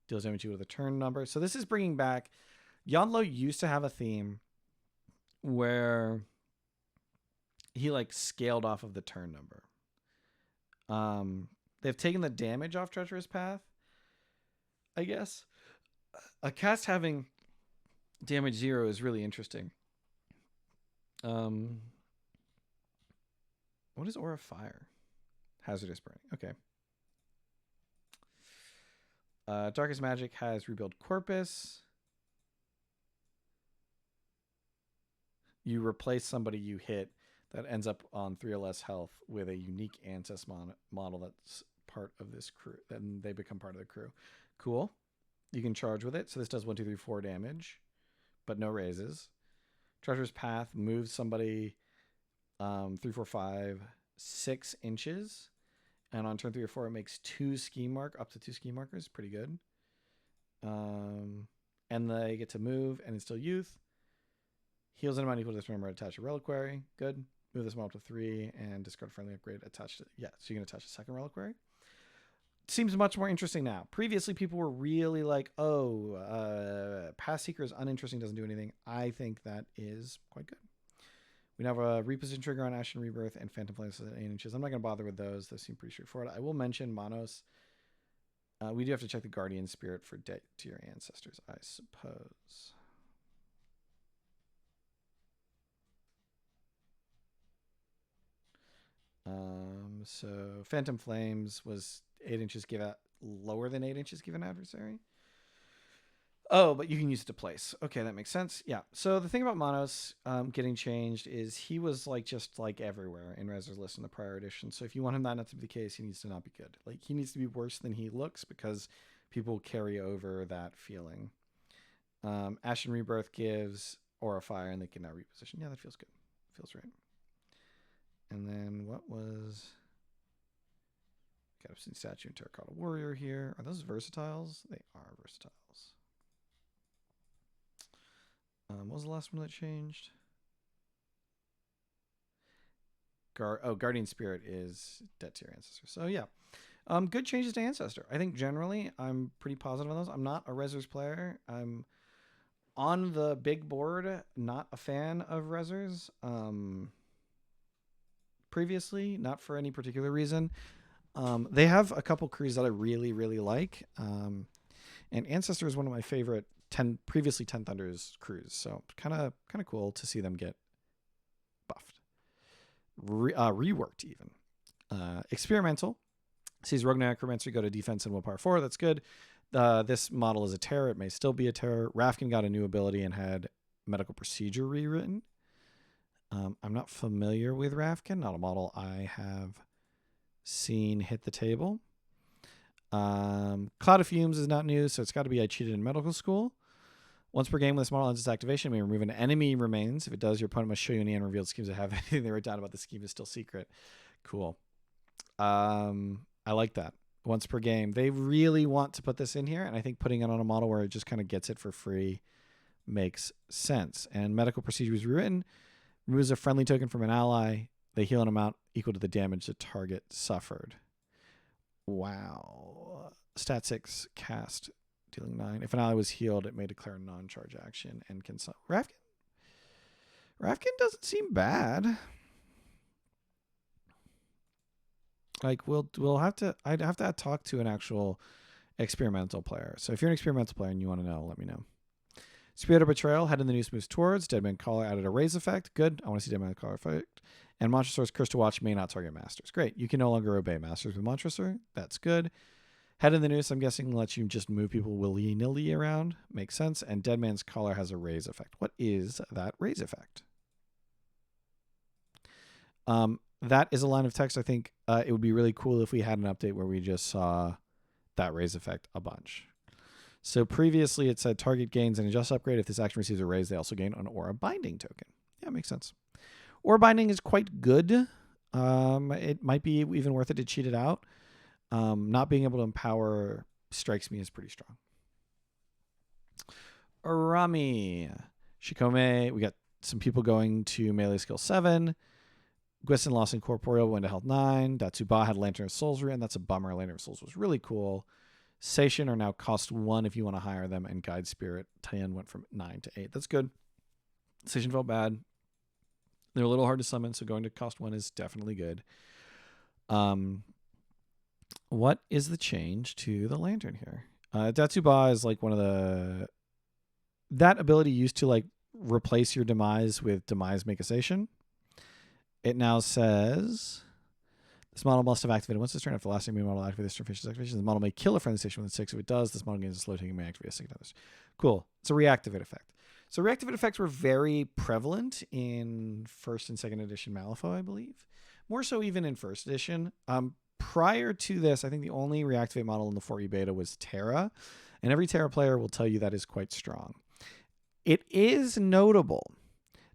Deals damage equal to the turn number. So this is bringing back... Yanlo used to have a theme where he scaled off of the turn number. They've taken the damage off Treacherous Path, I guess. A cast having damage 0 is really interesting. What is Aura Fire? Hazardous Burning. Okay. Darkest Magic has Rebuild Corpus. You replace somebody you hit that ends up on 3 or less health with a unique Ancest model that's part of this crew. Then they become part of the crew. Cool. You can charge with it. So this does 1, 2, 3, 4 damage, but no raises. Treacherous Path moves somebody 3, 4, 5, 6 inches. And on turn 3 or 4, it makes up to 2 scheme markers. Pretty good. And they get to move, and it's still youth. Heals an amount equal to this number, attach a reliquary. Good. Move this one up to 3 and discard friendly upgrade attached to it. Yeah, so you can attach a second reliquary. Seems much more interesting now. Previously, people were really like, Path Seeker is uninteresting, doesn't do anything. I think that is quite good. We now have a reposition trigger on Ashen Rebirth and Phantom Flames at 8 inches. I'm not going to bother with those. Those seem pretty straightforward. I will mention Monos. We do have to check the Guardian Spirit for debt to your ancestors, I suppose. So Phantom Flames was 8 inches give out lower than 8 inches give an adversary. Oh, but you can use it to place. Okay, that makes sense. Yeah. So the thing about Monos getting changed is he was just everywhere in Rez's list in the prior edition. So if you want him not to be the case, he needs to not be good. He needs to be worse than he looks because people carry over that feeling. Ashen Rebirth gives Aura Fire and they can now reposition. Yeah, that feels good. Feels right. And then what was... Got a statue and terracotta warrior here. Are those versatiles? They are versatiles. What was the last one that changed? Guardian Spirit is debt to your ancestor. So yeah, good changes to ancestor. I think generally I'm pretty positive on those. I'm not a Rezzers player. I'm on the big board, not a fan of Rezzers. Previously, not for any particular reason. They have a couple crews that I really, really like. And Ancestor is one of my favorite previously 10 Thunders crews. So kind of cool to see them get buffed. Reworked even. Experimental. Sees Rogue Necromancer go to defense and willpower 4. That's good. This model is a terror. It may still be a terror. Rafkin got a new ability and had medical procedure rewritten. I'm not familiar with Rafkin. Not a model I have seen hit the table. Cloud of Fumes is not new, so it's got to be I cheated in medical school. Once per game when this model ends its activation, it may remove an enemy remains. If it does, your opponent must show you any unrevealed schemes that have anything they wrote down about the scheme is still secret. Cool. I like that. Once per game. They really want to put this in here, and I think putting it on a model where it just kind of gets it for free makes sense. And medical procedure is rewritten. Removes a friendly token from an ally. They heal an amount equal to the damage the target suffered. Wow. Stat 6 cast dealing 9. If an ally was healed, it may declare a non-charge action and can Rafkin doesn't seem bad. Like I'd have to talk to an actual experimental player. So if you're an experimental player and you want to know, let me know. Spirit of Betrayal, head in the news moves towards. Deadman Caller added a raise effect. Good. I want to see Deadman Caller effect. And Monstrous Curse to Watch may not target masters. Great. You can no longer obey masters with Monstrous. That's good. Head in the news, I'm guessing, lets you just move people willy-nilly around. Makes sense. And Deadman's Caller has a raise effect. What is that raise effect? That is a line of text. I think it would be really cool if we had an update where we just saw that raise effect a bunch. So previously it said target gains an adjust upgrade. If this action receives a raise, they also gain an Aura Binding token. Yeah, makes sense. Aura Binding is quite good. It might be even worth it to cheat it out. Not being able to empower strikes me as pretty strong. Arami. Shikome. We got some people going to melee skill 7. Gwisten lost Incorporeal, went to health 9. Datsuba had Lantern of Souls written. That's a bummer. Lantern of Souls was really cool. Seishin are now cost 1 if you want to hire them, and Guide Spirit 10 went from 9 to 8. That's good. Seishin felt bad. They're a little hard to summon, so going to cost 1 is definitely good. What is the change to the Lantern here? Datsuba is like one of the... That ability used to like replace your Demise with Demise Make a Seishin. It now says... This model must have activated once this turn. After the last enemy model activates this turn finishes activation, the model may kill a friendly station within 6. If it does, this model gains a slow taking and may activate a 6 others. Cool. It's a reactivate effect. So reactivate effects were very prevalent in 1st and 2nd edition Malifaux, I believe. More so even in 1st edition. Prior to this, I think the only reactivate model in the 4E beta was Terra. And every Terra player will tell you that is quite strong. It is notable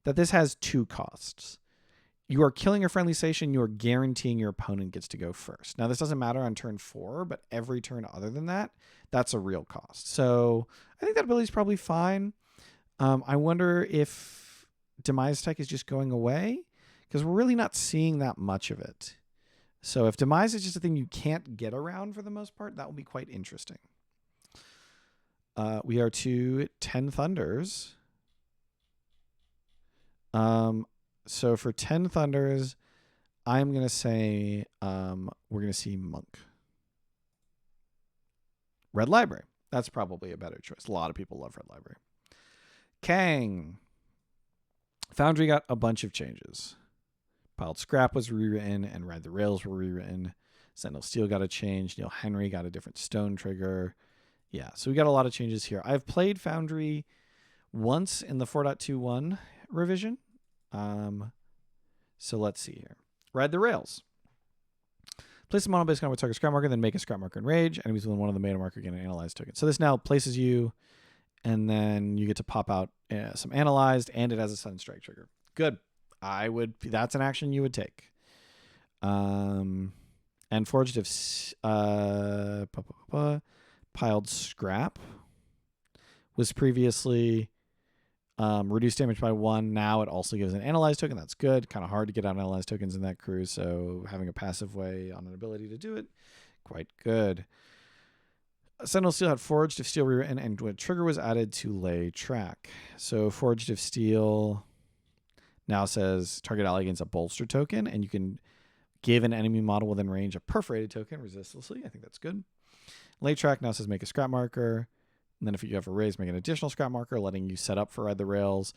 that this has 2 costs. You are killing a friendly station, you are guaranteeing your opponent gets to go first. Now, this doesn't matter on turn 4, but every turn other than that, that's a real cost. So I think that ability is probably fine. I wonder if Demise Tech is just going away, because we're really not seeing that much of it. So if Demise is just a thing you can't get around for the most part, that will be quite interesting. We are to 10 Thunders. So for 10 Thunders, I'm going to say we're going to see Monk. Red Library. That's probably a better choice. A lot of people love Red Library. Kang. Foundry got a bunch of changes. Piled Scrap was rewritten and Ride the Rails were rewritten. Sentinel Steel got a change. Neil Henry got a different stone trigger. Yeah, so we got a lot of changes here. I've played Foundry once in the 4.21 revision. So let's see here. Ride the Rails. Place a mono based on with target scrap marker, then make a scrap marker in rage. Enemies within one of the meta marker get an analyzed token. So this now places you, and then you get to pop out some analyzed, and it has a sudden strike trigger. Good. That's an action you would take. And And forged of piled scrap was previously reduced damage by 1. Now it also gives an analyze token. That's good. Kind of hard to get out analyze tokens in that crew, so having a passive way on an ability to do it, quite good. Sentinel Steel had Forged of Steel rewritten, and when trigger was added to lay track. So Forged of Steel now says target ally gains a bolster token, and you can give an enemy model within range a perforated token resistlessly. I think that's good. Lay track now says make a scrap marker. And then if you have a raise, make an additional scrap marker, letting you set up for Ride the Rails.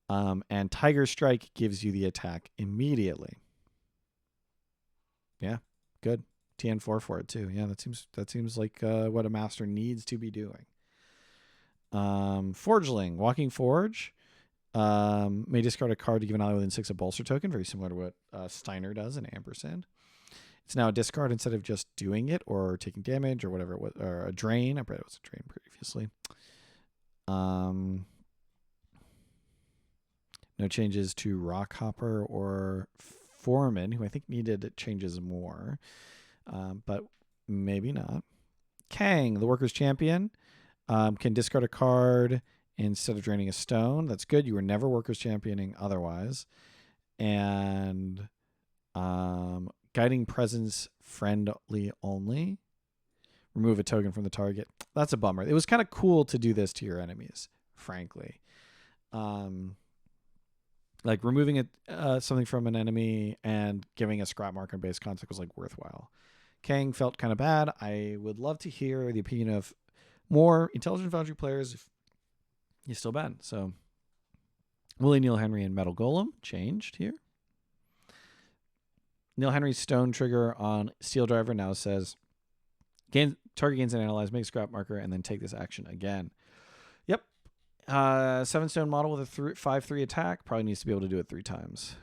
And Tiger Strike gives you the attack immediately. Yeah, good. TN4 for it too. Yeah, that seems like what a master needs to be doing. Forgeling, Walking Forge. May discard a card to give an ally within 6 a bolster token, very similar to what Steiner does in Ampersand. It's now a discard instead of just doing it or taking damage or whatever it was, or a drain. I bet it was a drain previously. No changes to Rockhopper or Foreman, who I think needed changes more, but maybe not. Kang, the Workers' Champion, can discard a card instead of draining a stone. That's good. You were never Workers' Championing otherwise. And Guiding Presence, friendly only. Remove a token from the target. That's a bummer. It was kind of cool to do this to your enemies, frankly. Like removing something from an enemy and giving a scrap marker based concept was like worthwhile. Kang felt kind of bad. I would love to hear the opinion of more Intelligent Foundry players if he's still bad. So Willie Neil Henry and Metal Golem changed here. Neil Henry's stone trigger on Steel Driver now says target gains an analyze, make a scrap marker, and then take this action again. Yep. 7 stone model with a 5/3 attack probably needs to be able to do it 3 times.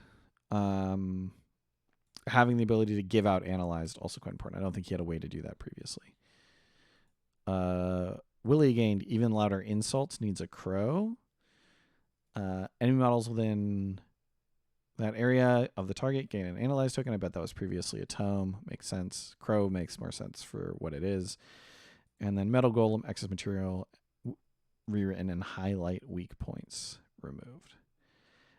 Having the ability to give out analyzed also quite important. I don't think he had a way to do that previously. Willie gained even louder insults, needs a crow. Enemy models within that area of the target gain an analyze token. I bet that was previously a tome. Makes sense. Crow makes more sense for what it is. And then Metal Golem, excess material rewritten, and highlight weak points removed.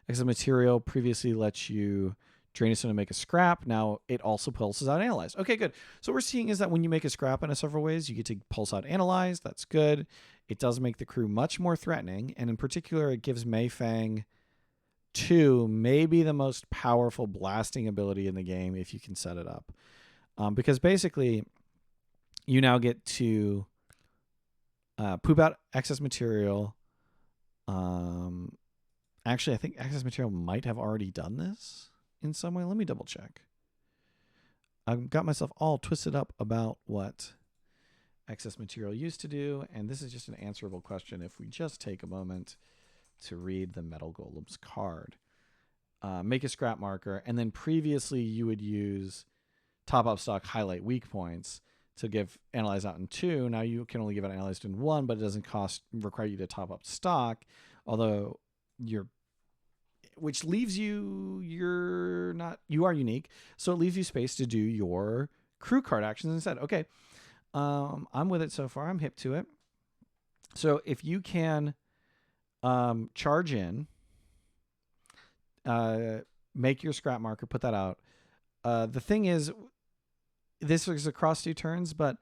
Excess material previously lets you drain a stone to make a scrap. Now it also pulses out analyze. Okay, good. So what we're seeing is that when you make a scrap in several ways, you get to pulse out analyze. That's good. It does make the crew much more threatening. And in particular, it gives Mei Fang 2 maybe the most powerful blasting ability in the game if you can set it up. Because basically, you now get to poop out excess material. Actually, I think excess material might have already done this in some way. Let me double check. I've got myself all twisted up about what excess material used to do, and this is just an answerable question if we just take a moment to read the Metal Golem's card. Make a scrap marker, and then previously you would use top up stock highlight weak points to give analyze out in 2. Now you can only give it analyzed in 1, but it doesn't require you to top up stock, although which leaves you are unique, so it leaves you space to do your crew card actions instead. Okay, I'm with it so far. I'm hip to it. So if you can charge in, make your scrap marker, put that out. The thing is, this is across 2 turns, but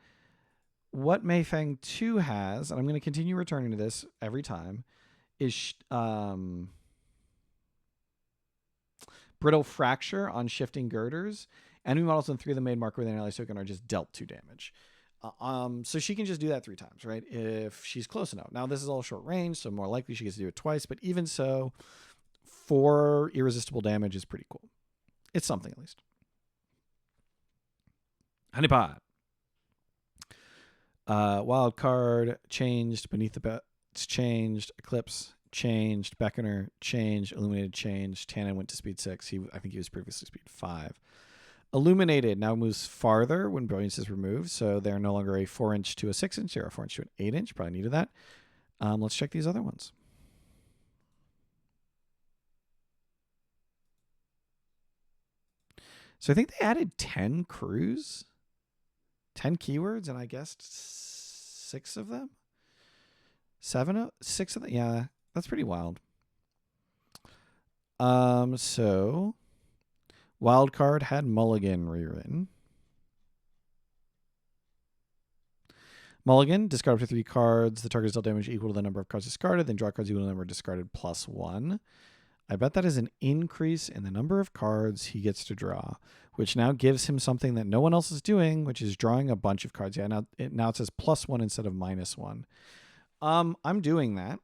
what Mei Fang 2 has, and I'm going to continue returning to this every time, is Brittle Fracture on shifting girders. Enemy models in 3 of the made marker with an analyze token are just dealt 2 damage. So she can just do that 3 times, right? If she's close enough. Now, this is all short range, so more likely she gets to do it twice, but even so, 4 irresistible damage is pretty cool. It's something, at least. Honeypot. Wild card changed. Beneath the Bets changed. Eclipse changed. Beckoner changed. Illuminated changed. Tannen went to speed 6. I think he was previously speed 5. Illuminated now moves farther when brilliance is removed, so they're no longer a 4-inch to a 6-inch. They're a 4-inch to an 8-inch. Probably needed that. Let's check these other ones. So I think they added 10 crews 10 keywords, and I guessed 6 of them? 6 of them? Yeah, that's pretty wild. So Wildcard had Mulligan rewritten. Mulligan, discard up to 3 cards. The target is dealt damage equal to the number of cards discarded. Then draw cards equal to the number discarded plus 1. I bet that is an increase in the number of cards he gets to draw, which now gives him something that no one else is doing, which is drawing a bunch of cards. Yeah, now it says plus 1 instead of minus 1. I'm doing that.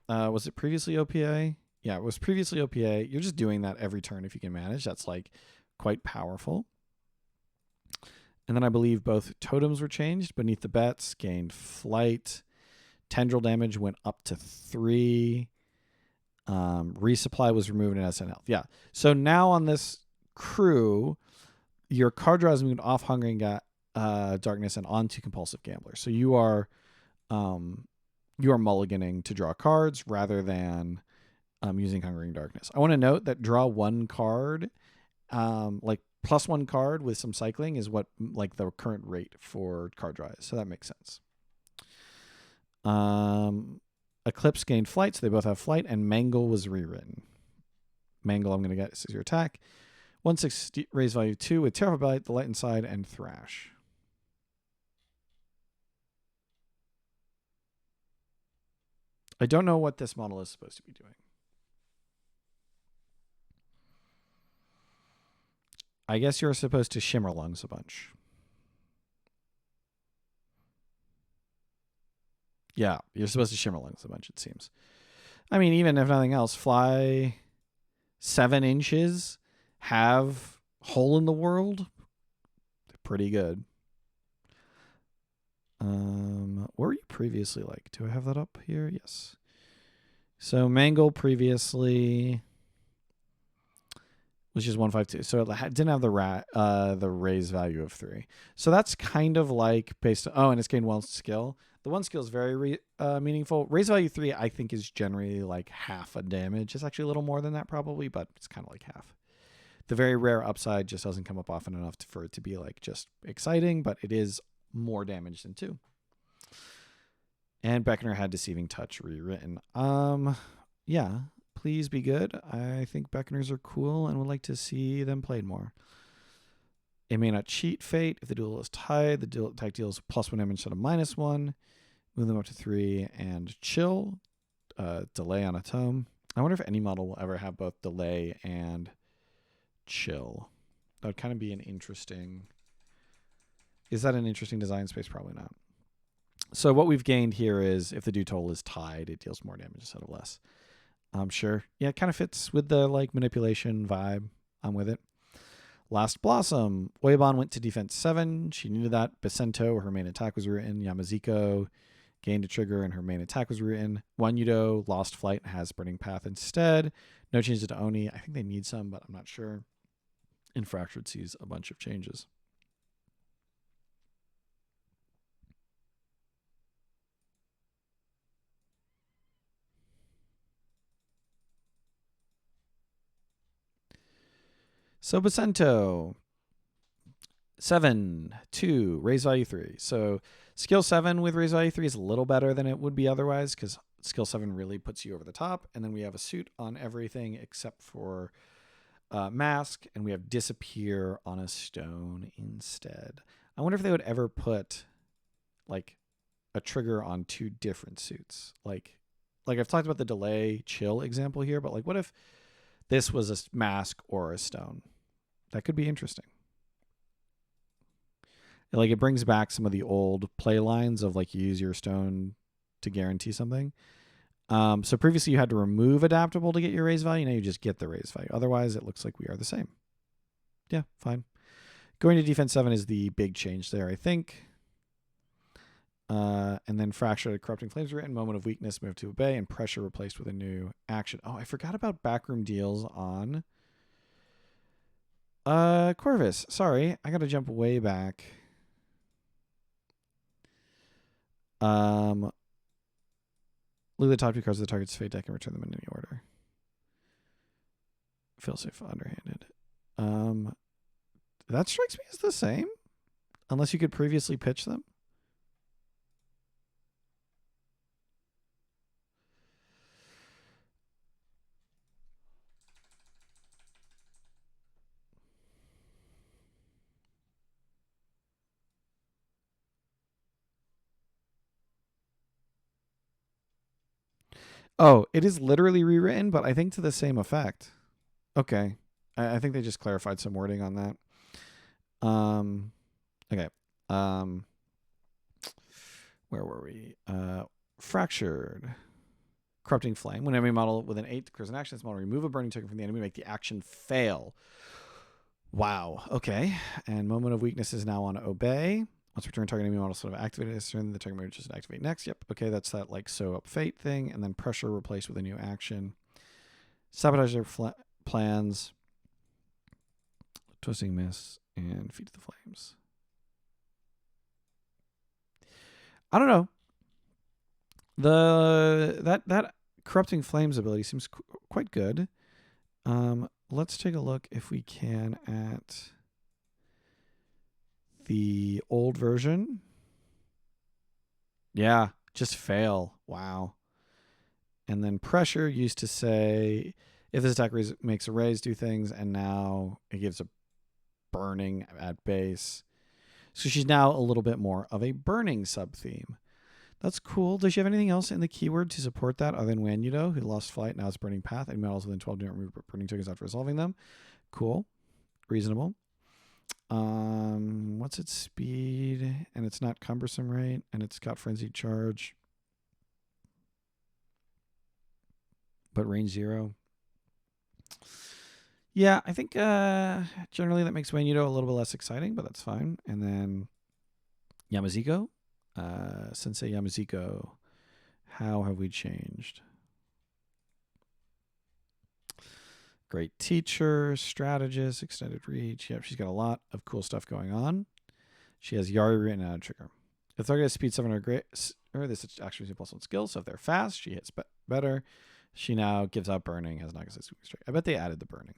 Was it previously OPA? Yeah, it was previously OPA. You're just doing that every turn if you can manage. That's like quite powerful. And then I believe both totems were changed. Beneath the Bets gained flight. Tendril damage went up to 3. Resupply was removed in SN health. Yeah. So now on this crew, your card draw is moved off Hungering Darkness and onto Compulsive Gambler. So you are mulliganing to draw cards rather than using Hungering Darkness. I want to note that draw 1 card, like plus 1 card with some cycling is what like the current rate for card draw is. So that makes sense. Eclipse gained flight, so they both have flight, and Mangle was rewritten. Mangle, I'm going to get 6 your attack. 1/6 raise value 2 with Terrible Bite, the Light Inside, and Thrash. I don't know what this model is supposed to be doing. I guess you're supposed to Shimmer Lungs a bunch. Yeah, you're supposed to Shimmer Lungs a bunch, it seems. I mean, even if nothing else, fly 7 inches, have Hole in the World. They're pretty good. What were you previously like? Do I have that up here? Yes. So Mangle previously was just 152. So it didn't have the raise value of 3. So that's kind of like based on, and it's gained 1 skill. The 1 skill is very meaningful. Raise value 3, I think, is generally like half a damage. It's actually a little more than that probably, but it's kind of like half. The very rare upside just doesn't come up often enough for it to be like just exciting, but it is more damage than 2. And Beckoner had Deceiving Touch rewritten. Yeah, please be good. I think Beckoners are cool and would like to see them played more. It may not cheat Fate. If the duel is tied, the attack deals +1 damage instead of -1. Move them up to 3 and chill. Delay on a tome. I wonder if any model will ever have both delay and chill. That would kind of be an interesting... Is that an interesting design space? Probably not. So what we've gained here is if the due total is tied, it deals more damage instead of less. Sure. Yeah, it kind of fits with the like manipulation vibe. I'm with it. Last Blossom. Oyaban went to defense 7. She needed that. Becento, her main attack was written. Yamaziko gained a trigger and her main attack was written. Wanyudo lost flight and has Burning Path instead. No changes to Oni. I think they need some, but I'm not sure. And Fractured sees a bunch of changes. So Becento, 7, 2, raise value 3. So skill 7 with raise value 3 is a little better than it would be otherwise because skill 7 really puts you over the top. And then we have a suit on everything except for mask, and we have disappear on a stone instead. I wonder if they would ever put like a trigger on 2 different suits. Like I've talked about the delay chill example here, but like what if this was a mask or a stone? That could be interesting. Like it brings back some of the old play lines of like you use your stone to guarantee something. So previously you had to remove adaptable to get your raise value. Now you just get the raise value. Otherwise it looks like we are the same. Yeah, fine. Going to defense 7 is the big change there, I think. And then Fractured Corrupting Flames written. Moment of Weakness moved to Obey, and Pressure replaced with a new action. Oh, I forgot about backroom deals on Corvus. Sorry, I gotta jump way back. Look at the top 2 cards of the target's fate deck and return them in any order. Feel safe underhanded. That strikes me as the same. unless you could previously pitch them. Oh, it is literally rewritten, but I think to the same effect. Okay. I think they just clarified some wording on that. Okay. Where were we? Fractured. Corrupting Flame. When enemy model with an 8 declares an action, this model remove a burning token from the enemy, make the action fail. Wow. Okay. And Moment of Weakness is now on Obey. Once return target enemy model sort of activated, the target may just activate next. Yep. Okay, that's that like sew up fate thing. And then Pressure replaced with a new action. Sabotage their plans. Twisting Miss and Feed to the Flames. I don't know. That Corrupting Flames ability seems quite good. Let's take a look if we can at the old version. Yeah, just fail. Wow. And then Pressure used to say if this attack makes a raise, do things, and now it gives a burning at base. So she's now a little bit more of a burning sub-theme. That's cool. Does she have anything else in the keyword to support that other than Wanudo, who lost flight, now it's Burning Path, and models within 12 do not remove burning tokens after resolving them? Cool. Reasonable. What's its speed? And it's not cumbersome, right? And it's got Frenzied Charge. But range 0. Yeah, I think generally that makes Wanudo a little bit less exciting, but that's fine. And then Yamaziko. Sensei Yamaziko, how have we changed? Great teacher, strategist, extended reach. Yep, she's got a lot of cool stuff going on. She has Yari written out of trigger. If target has speed 7 or greater, this is actually a +1 skill, so if they're fast, she hits better. She now gives out burning, has not straight. I bet they added the burning.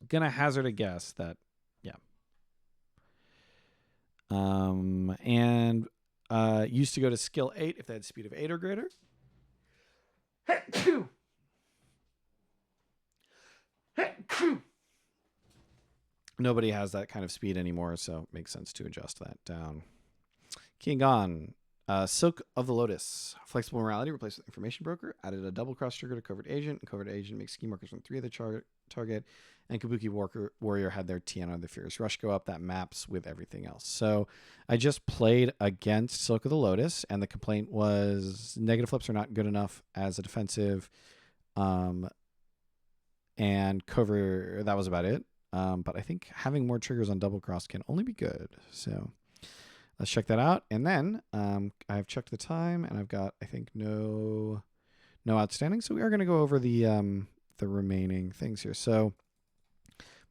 Gonna hazard a guess that, yeah. And used to go to skill 8 if they had speed of 8 or greater. Nobody has that kind of speed anymore, so it makes sense to adjust that down. Kingon, Silk of the Lotus. Flexible morality replaced with Information Broker. Added a double cross trigger to Covert Agent. And Covert Agent makes ski markers from 3 of the target. And Kabuki Warrior had their Tiana the Fierce Rush go up. That maps with everything else. So I just played against Silk of the Lotus, and the complaint was negative flips are not good enough as a defensive. And cover, that was about it. But I think having more triggers on double cross can only be good. So let's check that out. And then I've checked the time, and I've got, I think, no outstanding. So we are going to go over the remaining things here. So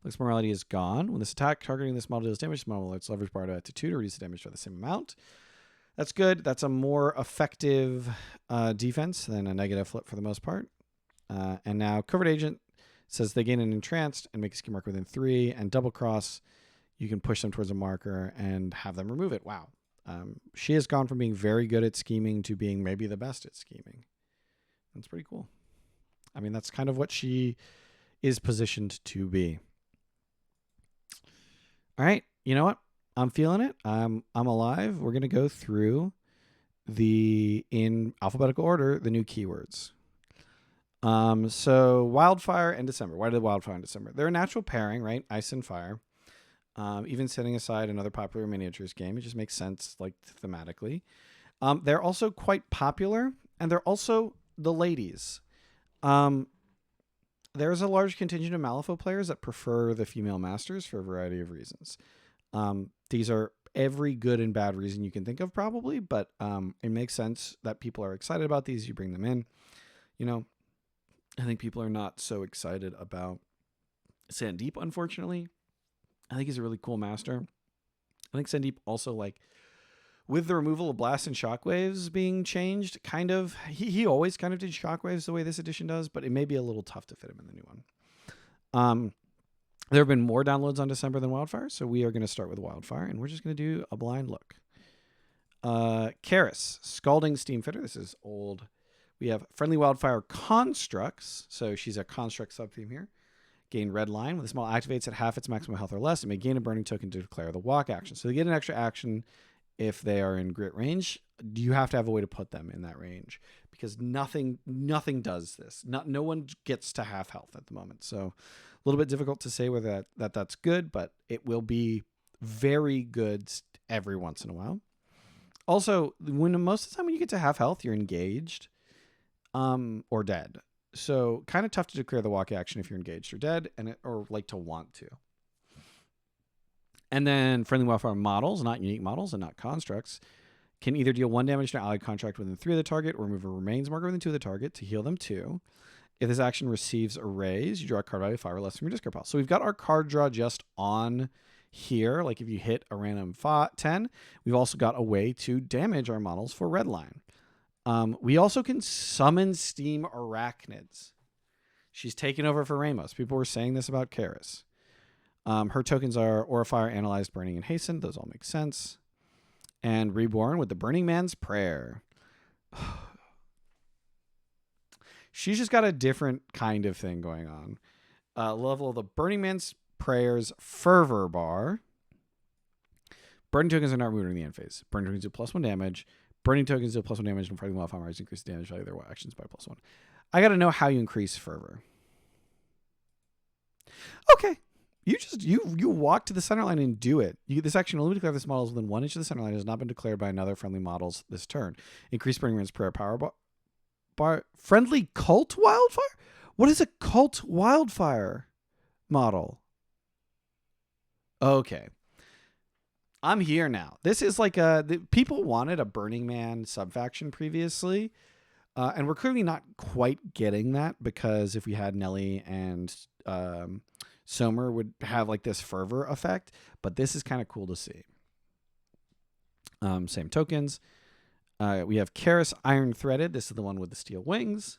Flex Morality is gone. When this attack targeting this model deals damage, this model alerts leverage bar to 2 to reduce the damage by the same amount. That's good. That's a more effective defense than a negative flip for the most part. And now Covert Agent says they gain an Entranced and make a ski marker within 3, and double cross, you can push them towards a marker and have them remove it. Wow. She has gone from being very good at scheming to being maybe the best at scheming. That's pretty cool. I mean, that's kind of what she is positioned to be. All right. You know what? I'm feeling it. I'm alive. We're going to go through in alphabetical order, the new keywords. So Wildfire and December. Why did Wildfire and December? They're a natural pairing, right? Ice and fire. Even setting aside another popular miniatures game, it just makes sense, like thematically. They're also quite popular, and they're also the ladies. There's a large contingent of Malifaux players that prefer the female masters for a variety of reasons. These are every good and bad reason you can think of, probably, but it makes sense that people are excited about these. You bring them in. You know, I think people are not so excited about Sandeep, unfortunately. I think he's a really cool master. I think Sandeep also, like, with the removal of blast and shockwaves being changed, kind of, he always kind of did shockwaves the way this edition does, but it may be a little tough to fit him in the new one. There have been more downloads on December than Wildfire, so we are going to start with Wildfire, and we're just going to do a blind look. Karis, Scalding Steam Fitter. This is old. We have Friendly Wildfire Constructs. So she's a construct subtheme here. Gain red line. When the small activates at half its maximum health or less, it may gain a burning token to declare the walk action. So they get an extra action if they are in grit range. You have to have a way to put them in that range because nothing does this. No one gets to half health at the moment. So a little bit difficult to say whether that's good, but it will be very good every once in a while. Also, when most of the time when you get to half health, you're engaged or dead. So kind of tough to declare the walk action if you're engaged or dead, or like to want to. And then Friendly Wildfire models, not unique models and not constructs, can either deal 1 damage to an allied contract within 3 of the target or remove a remains marker within 2 of the target to heal them 2. If this action receives a raise, you draw a card value 5 or less from your discard pile. So we've got our card draw just on here. Like if you hit a random 10, we've also got a way to damage our models for red line. We also can summon Steam Arachnids. She's taken over for Ramos. People were saying this about Karis. Her tokens are Aura Fire, Analyzed, Burning, and Hastened. Those all make sense. And Reborn with the Burning Man's Prayer. She's just got a different kind of thing going on. Level of the Burning Man's Prayer's Fervor bar. Burning tokens are not removed in the end phase. Burning tokens do +1 damage. Burning tokens do +1 damage, and Fighting Wildfire increase the damage value of their actions by +1. I got to know how you increase fervor. Okay. You walk to the center line and do it. This action only declare this model is within 1 inch of the center line. Has not been declared by another friendly models this turn. Increase Burning Man's Prayer power bar. Friendly Cult Wildfire? What is a Cult Wildfire model? Okay. I'm here now. This is like people wanted a Burning Man subfaction previously, and we're clearly not quite getting that because if we had Nelly and Somer would have like this fervor effect, but this is kind of cool to see. Same tokens. We have Karis Iron Threaded. This is the one with the steel wings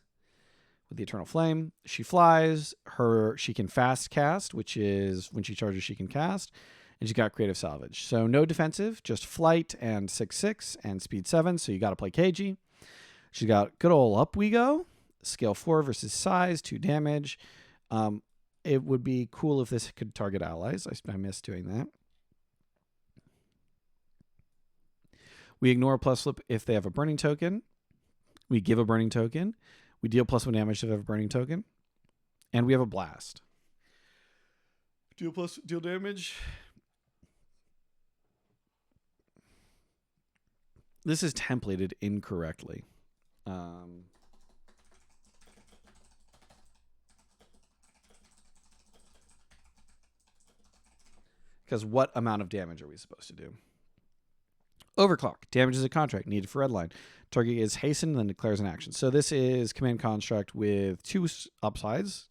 with the Eternal Flame. She flies. She can fast cast, which is when she charges, she can cast. And she's got Creative Salvage. So no defensive, just flight and 6/6 and speed 7. So you got to play KG. She's got good old Up We Go. Scale 4 versus size, 2 damage. It would be cool if this could target allies. I miss doing that. We ignore a plus flip if they have a burning token. We give a burning token. We deal +1 damage if they have a burning token. And we have a blast. Deal damage. This is templated incorrectly. Because what amount of damage are we supposed to do? Overclock. Damages a contract needed for red line. Target is hastened and then declares an action. So this is command construct with 2 upsides.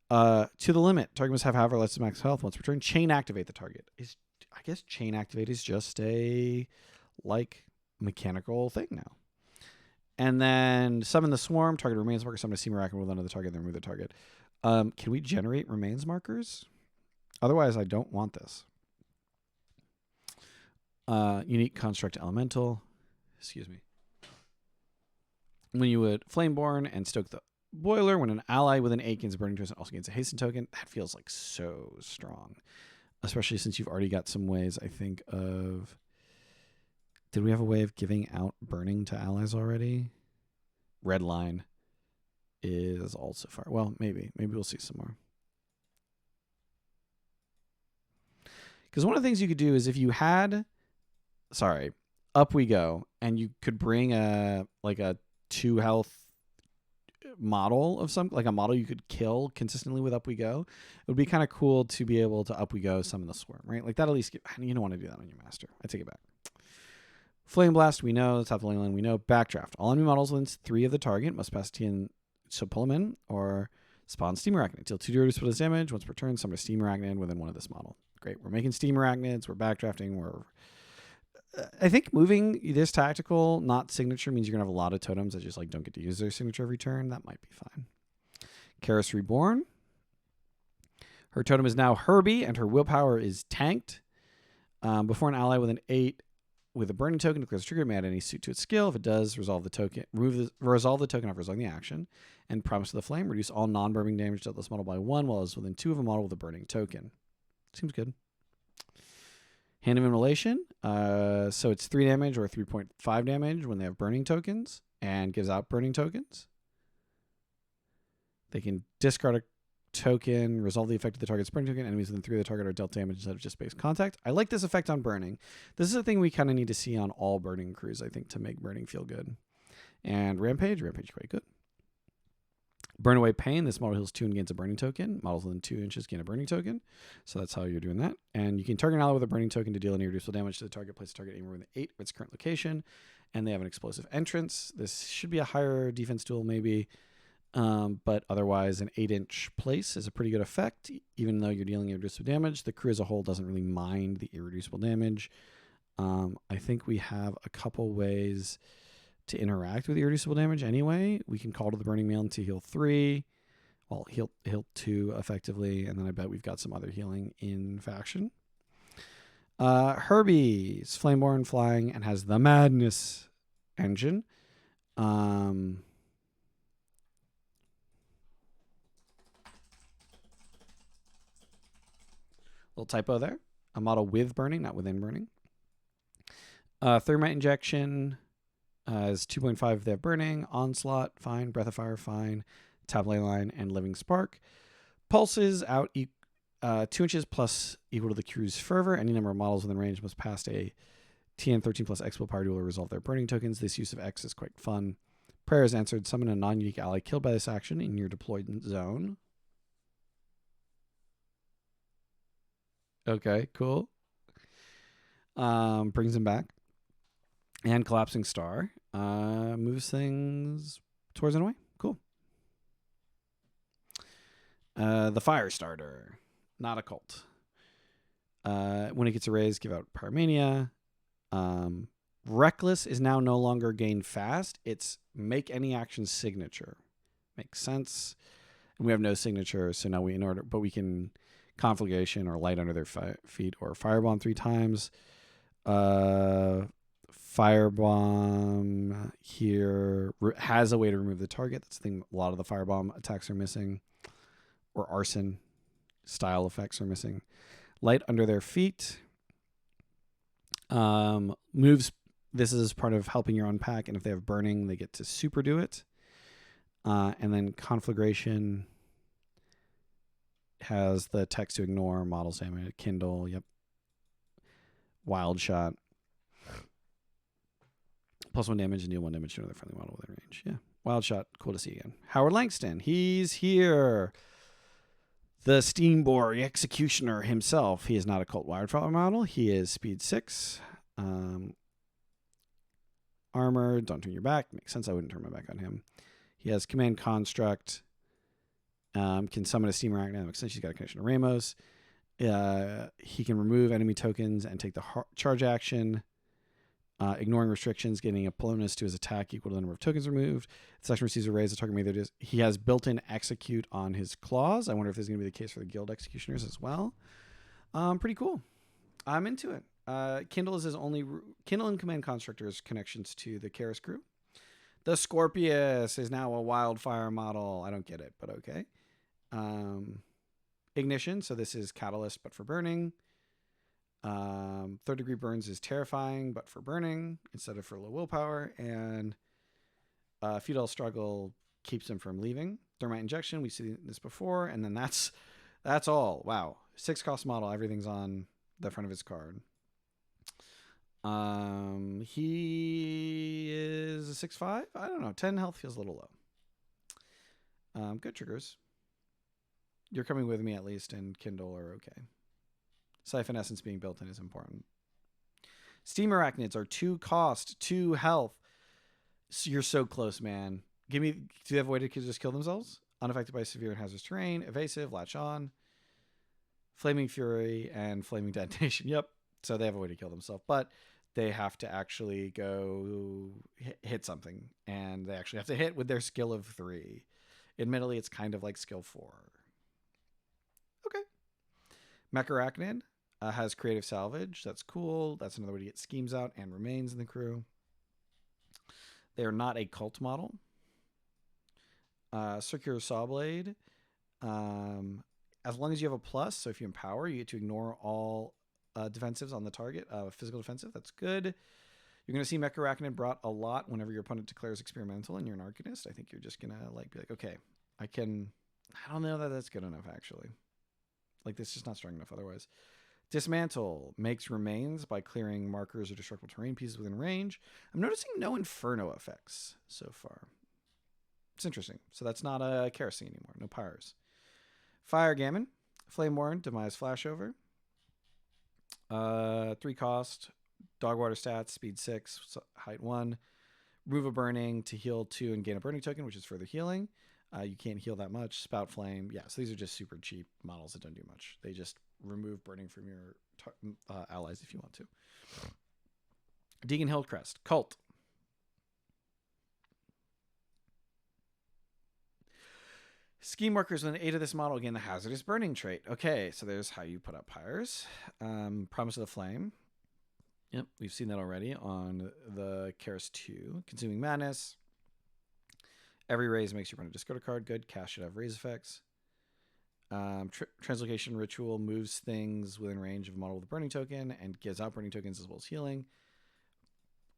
To the limit. Target must have however less max health once per turn. Chain activate the target. I guess chain activate is just a mechanical thing now. And then summon the swarm. Target remains marker. Summon a Steam Arachnid with another target. Then remove the target. Can we generate remains markers? Otherwise, I don't want this. Unique construct elemental. Excuse me. When you would Flameborn and stoke the boiler, when an ally with an 8 gains a burning token, also gains a hasten token. That feels like so strong. Especially since you've already got some ways, I think, of... Did we have a way of giving out burning to allies already? Red line is also far. Well, maybe. Maybe we'll see some more. Because one of the things you could do is if you had... Sorry. Up We Go. And you could bring a 2 health model of some... Like a model you could kill consistently with Up We Go. It would be kind of cool to be able to Up We Go summon the swarm, right? Like that at least... You don't want to do that on your master. I take it back. Flame Blast, we know. Top lane line, we know. Backdraft. All enemy models within 3 of the target must pass T in, so pull them in, or spawn Steam Arachnid. Deal 2 to split his damage. Once per turn, summon a Steam Arachnid within one of this model. Great. We're making Steam Arachnids. We're backdrafting. I think moving this tactical, not signature, means you're going to have a lot of totems that just don't get to use their signature every turn. That might be fine. Karis Reborn. Her totem is now Herbie, and her willpower is tanked. Before an ally with an 8 with a burning token declares a trigger, it may add any suit to its skill. If it does, resolve the token after resolving the action, and Promise to the Flame. Reduce all non-burning damage to this model by 1 while it's within 2 of a model with a burning token. Seems good. Hand of Immolation. So it's 3 damage or 3.5 damage when they have burning tokens, and gives out burning tokens. They can discard a token, resolve the effect of the target's burning token. Enemies within 3 of the target are dealt damage instead of just base contact. I like this effect on burning. This is a thing we kind of need to see on all burning crews, I think, to make burning feel good. And Rampage is quite good. Burn Away Pain. This model heals 2 and gains a burning token. Models within 2 inches gain a burning token. So that's how you're doing that. And you can target an ally with a burning token to deal any reducible damage to the target. Place the target anywhere within 8 of its current location. And they have an explosive entrance. This should be a higher defense tool, maybe. But otherwise, an 8-inch place is a pretty good effect. Even though you're dealing irreducible damage, the crew as a whole doesn't really mind the irreducible damage. I think we have a couple ways to interact with irreducible damage anyway. We can call to the Burning Mail to heal 3. Well, heal 2 effectively. And then I bet we've got some other healing in faction. Herbie's Flameborn, flying, and has the Madness engine. Little typo there. A model with burning, not within burning. Thermite Injection is 2.5 if they have burning. Onslaught, fine. Breath of Fire, fine. Tablet Line and Living Spark. Pulses out 2 inches plus equal to the crew's fervor. Any number of models within range must pass a TN 13 plus X willpower to resolve their burning tokens. This use of X is quite fun. Prayer is answered. Summon a non-unique ally killed by this action in your deployed zone. Okay, cool. Brings him back. And Collapsing Star moves things towards and away. Cool. The Fire Starter. Not a cult. When it gets erased, give out Pyromania. Reckless is now no longer gain fast. It's make any action signature. Makes sense. And we have no signature, so now we can Conflagration or Light Under Their Feet or Firebomb 3 times. Firebomb here has a way to remove the target. That's the thing a lot of the Firebomb attacks are missing. Or Arson style effects are missing. Light Under Their Feet. Moves. This is part of helping your unpack, and if they have burning, they get to super do it. And then Conflagration has the text to ignore, models damage, Kindle, yep. Wild Shot. +1 damage and deal 1 damage to another friendly model within range. Yeah. Wild Shot, cool to see again. Howard Langston, he's here. The Steamboar Executioner himself. He is not a Cult Wildfire model. He is speed 6. Armor, don't turn your back. Makes sense. I wouldn't turn my back on him. He has Command Construct. Can summon a Steam Arachnid. Makes sense. She's got a connection to Ramos. He can remove enemy tokens and take the charge action. Ignoring restrictions, getting a bonus to his attack equal to the number of tokens removed. The section receives a raise. The target may either he has built-in execute on his claws. I wonder if this is going to be the case for the guild executioners as well. Pretty cool. I'm into it. Kindle is his only Kindle and Command Constructor's connections to the Karis crew. The Scorpius is now a wildfire model. I don't get it, but okay. Ignition. So this is Catalyst, but for burning. 3rd degree burns is terrifying, but for burning instead of for low willpower. And Feudal Struggle keeps him from leaving. Thermite Injection, we've seen this before. And then that's all. Wow. 6 cost model. Everything's on the front of his card. He is a 6/5. I don't know. 10 health feels a little low. Good triggers. You're coming with me at least, and Kindle are okay. Siphon Essence being built in is important. Steam Arachnids are 2 cost, 2 health. So you're so close, man. Do they have a way to just kill themselves? Unaffected by severe and hazardous terrain, evasive, latch on, Flaming Fury, and Flaming Detonation. Yep. So they have a way to kill themselves, but they have to actually go hit something, and they actually have to hit with their skill of 3. Admittedly, it's kind of like skill 4. Okay. Mecharachnid has creative salvage. That's cool. That's another way to get schemes out and remains in the crew. They are not a cult model. Circular Sawblade. As long as you have a plus, so if you empower, you get to ignore all defensives on the target. Physical defensive, that's good. You're going to see Mecharachnid brought a lot whenever your opponent declares experimental and you're an Arcanist. I think you're just going to be like, okay, I don't know that that's good enough, actually. Like, this is just not strong enough otherwise. Dismantle makes remains by clearing markers or destructible terrain pieces within range. I'm noticing no Inferno effects so far. It's interesting. So that's not a Kerosene anymore. No Pyres. Fire Gammon. Flameborn. Demise Flashover. 3 cost. Dogwater stats. Speed 6. Height 1. Remove a burning to heal 2 and gain a burning token, which is further healing. You can't heal that much. Spout Flame. Yeah, so these are just super cheap models that don't do much. They just remove burning from your allies if you want to. Deegan Hildcrest. Cult. Scheme workers with an 8 of this model gain the hazardous burning trait. Okay, so there's how you put up Pyres. Promise of the Flame. Yep, we've seen that already on the Karis 2. Consuming Madness. Every raise makes you run a discard card. Good. Cast should have raise effects. Translocation Ritual moves things within range of a model with a burning token and gives out burning tokens as well as healing.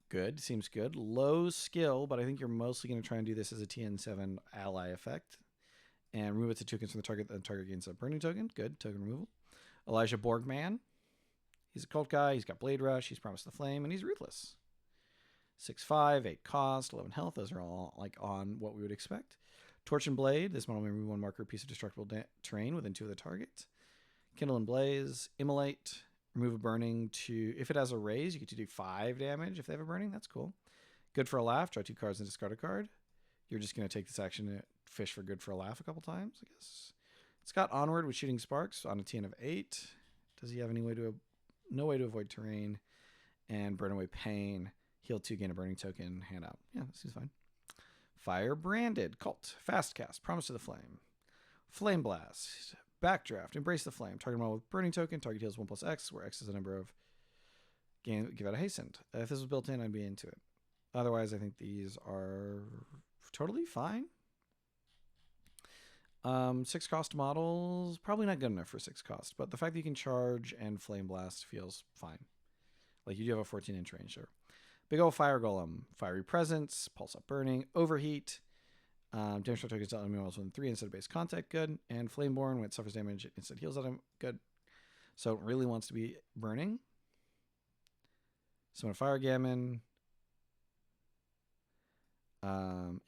Good. Seems good. Low skill, but I think you're mostly going to try and do this as a TN7 ally effect. And remove it to tokens from the target. The target gains a burning token. Good. Token removal. Elijah Borgman. He's a cult guy. He's got Blade Rush. He's Promised the Flame. And he's ruthless. 6/5, 8 cost, 11 health. Those are all like on what we would expect. Torch and Blade. This model may remove 1 marker piece of destructible terrain within 2 of the target. Kindle and Blaze. Immolate. Remove a burning to... If it has a raise, you get to do 5 damage if they have a burning. That's cool. Good for a laugh. Draw 2 cards and discard a card. You're just going to take this action to fish for good for a laugh a couple times, I guess. It's got Onward with Shooting Sparks on a TN of 8. Does he have any way to... No way to avoid terrain. And Burn Away Pain. Heal 2, gain a burning token, hand out. Yeah, this is fine. Fire Branded. Cult. Fast Cast. Promise to the Flame. Flame Blast. Backdraft. Embrace the Flame. Target model with burning token. Target heals 1+X, where X is the number of... Give out a hastened. If this was built in, I'd be into it. Otherwise, I think these are totally fine. 6 cost models. Probably not good enough for 6 cost, but the fact that you can charge and Flame Blast feels fine. Like, you do have a 14-inch range there. Big ol' Fire Golem. Fiery Presence. Pulse Up Burning. Overheat. Damage for tokens dealt enemy models within 3 instead of base contact. Good. And Flameborn, when it suffers damage, it instead heals at him. Good. So it really wants to be burning. Summon a Fire Gammon.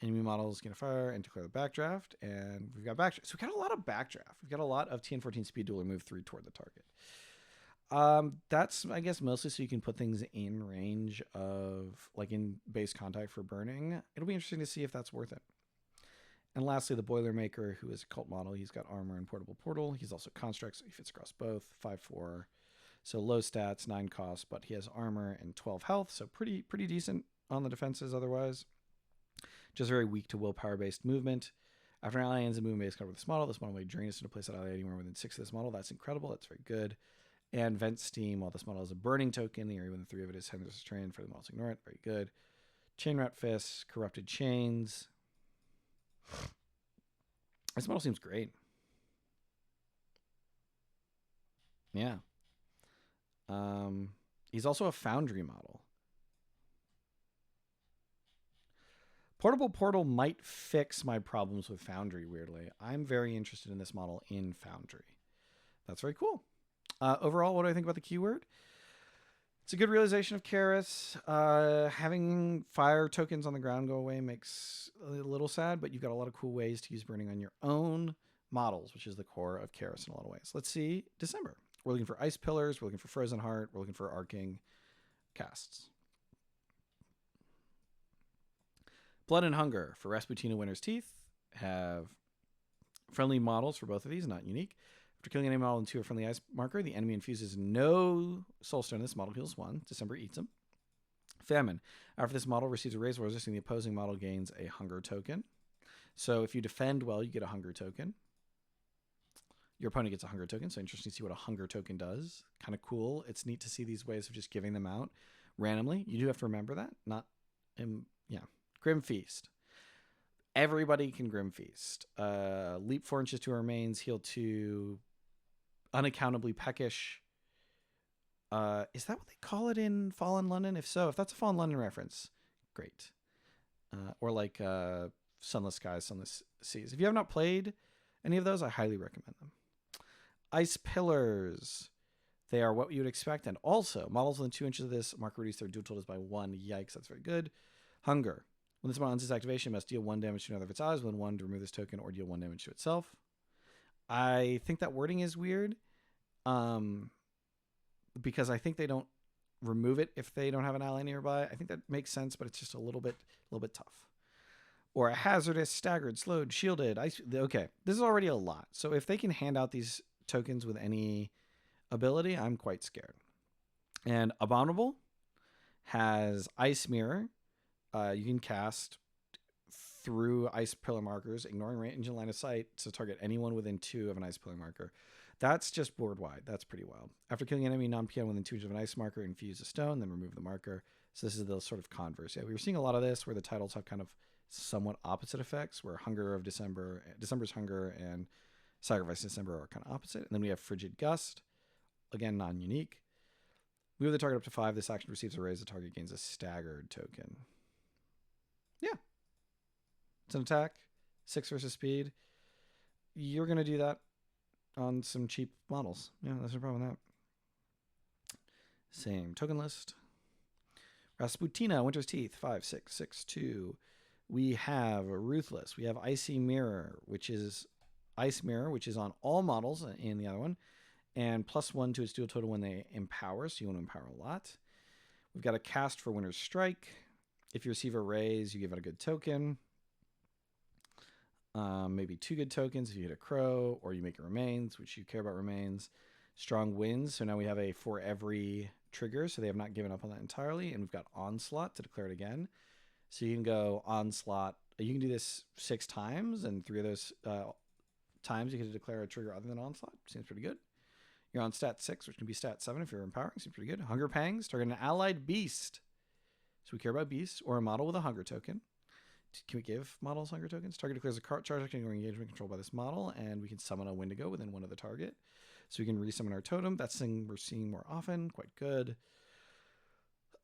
Enemy models gain a fire and declare the backdraft. And we've got backdraft. So we've got a lot of backdraft. We've got a lot of TN14 speed dueler move 3 toward the target. That's, I guess, mostly so you can put things in range of, like, in base contact for burning. It'll be interesting to see if that's worth it. And lastly, the Boilermaker, who is a cult model. He's got armor and portable portal. He's also construct, so he fits across both. 5/4. So low stats, 9 cost, but he has armor and 12 health. So pretty decent on the defenses otherwise. Just very weak to willpower-based movement. After an ally ends a movement-based cover with this model may drain us into place that ally anywhere within 6 of this model. That's incredible. That's very good. And Vent Steam, while this model has a burning token, the area within 3 of it is Hender's Train. For the models, ignore it. Very good. Chain Rat Fists, Corrupted Chains. This model seems great. Yeah. He's also a Foundry model. Portable Portal might fix my problems with Foundry, weirdly. I'm very interested in this model in Foundry. That's very cool. Overall, what do I think about the keyword? It's a good realization of Karis. Having fire tokens on the ground go away makes a little sad, but you've got a lot of cool ways to use burning on your own models, which is the core of Karis in a lot of ways. Let's see December. We're looking for Ice Pillars. We're looking for Frozen Heart. We're looking for Arcing casts. Blood and Hunger for Rasputina Winter's Teeth. Have friendly models for both of these, not unique. After killing an enemy model into a friendly ice marker, the enemy infuses no soulstone. This model heals 1. December eats them. Famine. After this model receives a raise while resisting, the opposing model gains a hunger token. So if you defend well, you get a hunger token. Your opponent gets a hunger token, so interesting to see what a hunger token does. Kind of cool. It's neat to see these ways of just giving them out randomly. You do have to remember that. Not, yeah. Grim Feast. Everybody can Grim Feast. Leap 4 inches to our remains, heal 2, unaccountably peckish. Is that what they call it in Fallen London? If so, if that's a Fallen London reference, great. Or like Sunless Skies, Sunless Seas. If you have not played any of those, I highly recommend them. Ice Pillars. They are what you would expect. And also, models within 2 inches of this marker reduce their dual totals by 1. Yikes, that's very good. Hunger. When this model ends its activation, it must deal 1 damage to another of its allies, within 1 to remove this token, or deal 1 damage to itself. I think that wording is weird. Because I think they don't remove it if they don't have an ally nearby. I think that makes sense, but it's just a little bit tough. Or a hazardous, staggered, slowed, shielded. Okay, this is already a lot. So if they can hand out these tokens with any ability, I'm quite scared. And Abominable has Ice Mirror. You can cast through ice pillar markers, ignoring range and line of sight to target anyone within 2 of an ice pillar marker. That's just board wide. That's pretty wild. After killing an enemy non-PN within 2 inches of an ice marker, infuse a stone, then remove the marker. So this is the sort of converse. Yeah, we were seeing a lot of this where the titles have kind of somewhat opposite effects, where Hunger of December's Hunger, and Sacrifice December are kind of opposite. And then we have Frigid Gust, again non-unique. Move the target up to 5. This action receives a raise. The target gains a staggered token. Yeah, it's an attack. 6 versus speed. You're gonna do that on some cheap models. Yeah, that's no problem with that. Same token list. Rasputina, Winter's Teeth, 5, 6, 6, 2. We have Ruthless. We have Icy Mirror, which is Ice Mirror, which is on all models in the other one, and +1 to its dual total when they empower, so you want to empower a lot. We've got a cast for Winter's Strike. If you receive a raise, you give it a good token. Maybe 2 good tokens if you hit a crow, or you make it remains, which you care about remains. Strong Winds. So now we have a for every trigger, so they have not given up on that entirely. And we've got Onslaught to declare it again. So you can go Onslaught. You can do this 6 times, and 3 of those times you can declare a trigger other than Onslaught. Seems pretty good. You're on stat 6, which can be stat 7 if you're empowering. Seems pretty good. Hunger Pangs. Target an allied beast. So we care about beasts, or a model with a hunger token. Can we give models hunger tokens? Target declares a charge action or engagement controlled by this model, and we can summon a Wendigo within 1 of the target. So we can resummon our totem. That's the thing we're seeing more often. Quite good.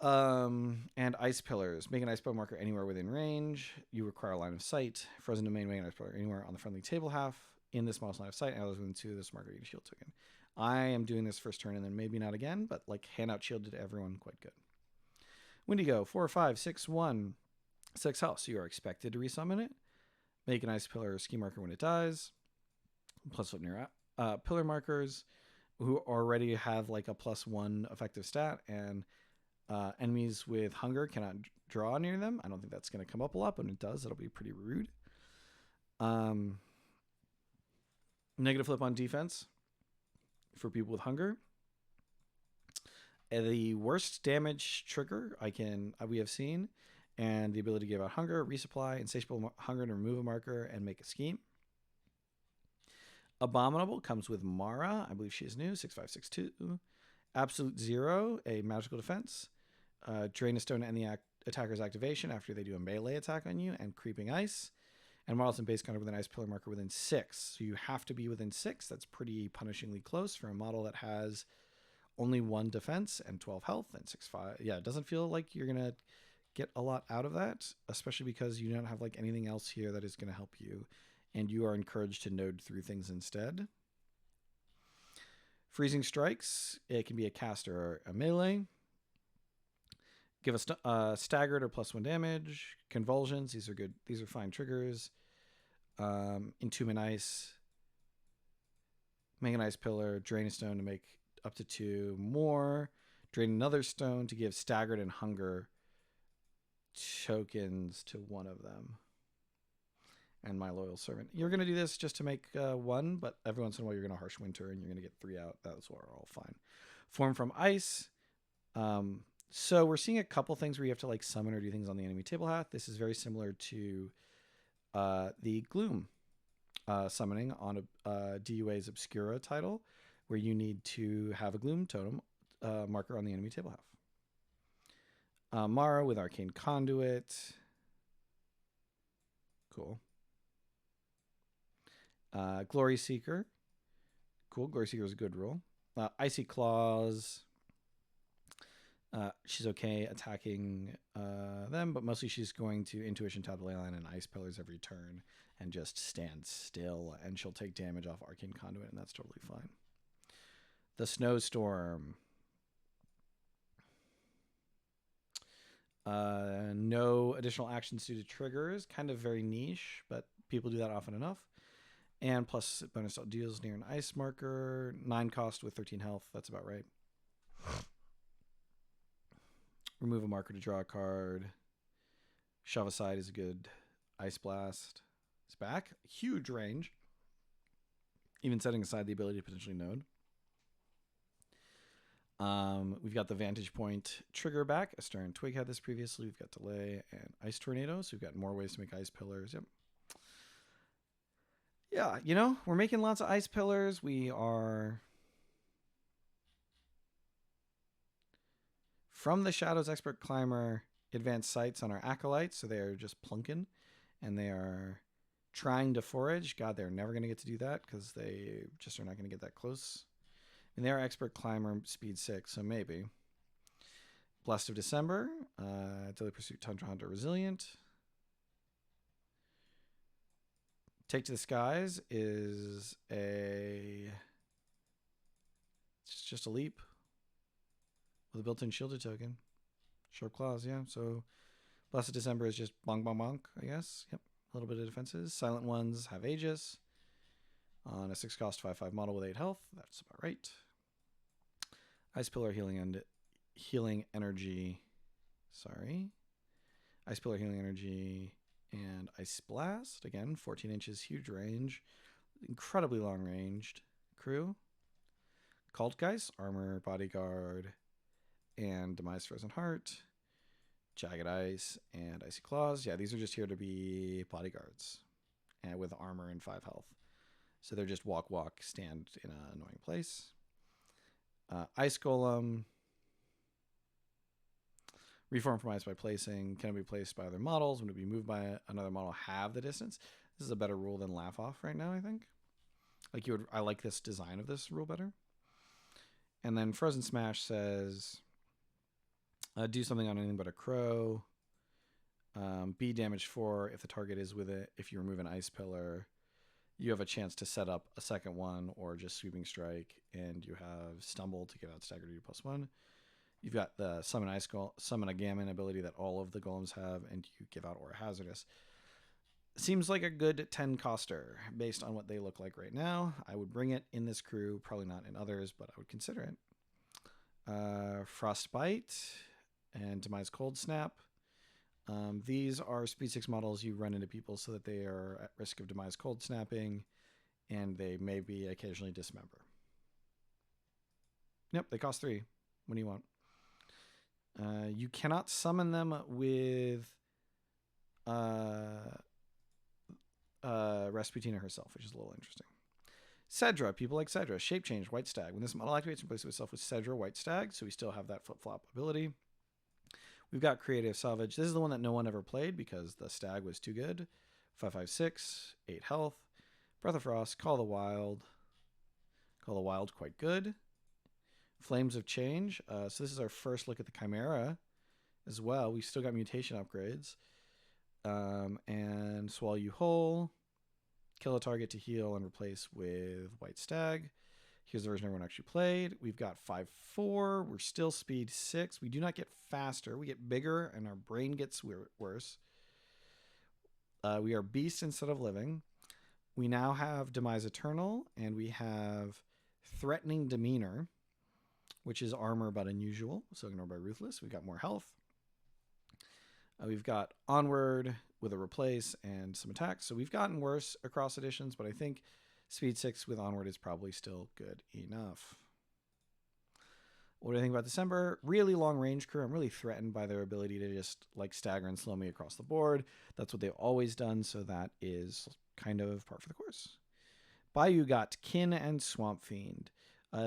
And Ice Pillars. Make an ice pillar marker anywhere within range. You require a line of sight. Frozen Domain, make an ice pillar anywhere on the friendly table half in this model's line of sight. And others within 2 of this marker, you get a shield token. I am doing this first turn and then maybe not again, but like hand out shield to everyone. Quite good. Wendigo, 4, 5, 6, 1. 6 health, so you are expected to resummon it. Make an ice pillar ski marker when it dies. +1 near pillar markers who already have like a +1 effective stat, and enemies with hunger cannot draw near them. I don't think that's going to come up a lot, but when it does, it'll be pretty rude. Negative flip on defense for people with hunger. The worst damage trigger we have seen, and the ability to give out hunger, resupply, insatiable hunger to remove a marker and make a scheme. Abominable comes with Mara. I believe she is new. 6562. Absolute Zero, a magical defense. Drain a stone to end the attacker's activation after they do a melee attack on you, and Creeping Ice. And models in base counter with an ice pillar marker within 6. So you have to be within 6. That's pretty punishingly close for a model that has only 1 defense and 12 health and 6/5. Yeah, it doesn't feel like you're going to get a lot out of that, especially because you don't have like anything else here that is going to help you, and you are encouraged to node through things instead. Freezing Strikes. It can be a cast or a melee. Give a staggered or +1 damage. Convulsions. These are good. These are fine triggers. Entombment Ice. Make an ice pillar. Drain a stone to make up to 2 more. Drain another stone to give staggered and hunger tokens to one of them. And My Loyal Servant. You're going to do this just to make 1, but every once in a while you're going to Harsh Winter and you're going to get 3 out. That's all fine. Form from Ice. So we're seeing a couple things where you have to like summon or do things on the enemy table hat. This is very similar to the Gloom summoning on a DUA's Obscura title, where you need to have a Gloom Totem marker on the enemy table half. Mara with Arcane Conduit. Cool. Glory Seeker. Cool. Glory Seeker is a good rule. Icy Claws. She's okay attacking them, but mostly she's going to Intuition, tap the Leyline, and Ice Pillars every turn and just stand still, and she'll take damage off Arcane Conduit, and that's totally fine. The Snowstorm. No additional actions due to triggers. Kind of very niche, but people do that often enough. And plus bonus deals near an ice marker. 9 cost with 13 health. That's about right. Remove a marker to draw a card. Shove aside is a good Ice Blast. It's back. Huge range. Even setting aside the ability to potentially node. We've got the Vantage Point trigger back. Astar and Twig had this previously. We've got Delay and Ice Tornado. So we've got more ways to make Ice Pillars. Yep. Yeah, you know, we're making lots of Ice Pillars. We are... From the Shadows Expert Climber, advanced sights on our Acolytes, so they are just plunking, and they are trying to forage. God, they're never going to get to do that, because they just are not going to get that close. And they're Expert Climber, speed 6, so maybe. Blast of December, Daily Pursuit, Tundra Hunter, Resilient. Take to the Skies is a... It's just a leap. With a built-in shielded token. Sharp Claws, yeah. So Blessed December is just bonk, bonk, bonk, I guess. Yep. A little bit of defenses. Silent Ones have Aegis. On a 6 cost 5/5 model with 8 health. That's about right. Ice Pillar healing energy. Sorry. Ice Pillar healing energy and Ice Blast. Again, 14 inches, huge range. Incredibly long ranged crew. Cult Geist, Armor, Bodyguard, and Demise Frozen Heart, Jagged Ice, and Icy Claws. Yeah, these are just here to be bodyguards and with armor and 5 health. So they're just walk, stand in an annoying place. Ice Golem. Reform from ice by placing. Can it be placed by other models? When it be moved by another model, have the distance. This is a better rule than Laugh Off right now, I think. I like this design of this rule better. And then Frozen Smash says... do something on anything but a crow. Be damage 4 if the target is with it. If you remove an Ice Pillar, you have a chance to set up a second one or just Sweeping Strike, and you have Stumble to give out Stagger to +1. You've got the Summon a Gammon ability that all of the golems have, and you give out Aura Hazardous. Seems like a good 10 coster based on what they look like right now. I would bring it in this crew, probably not in others, but I would consider it. Frostbite and Demise Cold Snap. These are speed 6 models you run into people so that they are at risk of Demise Cold Snapping, and they may be occasionally dismember. Yep, they cost 3. What do you want? You cannot summon them with Rasputina herself, which is a little interesting. Cedra, people like Cedra. Shape Change, White Stag. When this model activates, replace itself with Cedra, White Stag, so we still have that flip-flop ability. We've got Creative Salvage. This is the one that no one ever played because the Stag was too good. 5/5/6, 8 health. Breath of Frost, Call the Wild. Call the Wild, quite good. Flames of Change. So this is our first look at the Chimera as well. We've still got mutation upgrades. And Swallow You Whole. Kill a target to heal and replace with White Stag. Here's the version everyone actually played. We've got 5/4. We're still speed 6. We do not get faster. We get bigger, and our brain gets worse. We are Beast instead of Living. We now have Demise Eternal, and we have Threatening Demeanor, which is armor but unusual, so ignored by Ruthless. We've got more health. We've got Onward with a replace and some attacks. So we've gotten worse across editions, but I think speed 6 with Onward is probably still good enough. What do I think about December? Really long range crew. I'm really threatened by their ability to just like stagger and slow me across the board. That's what they've always done, so that is kind of par for the course. Bayou got Kin and Swamp Fiend.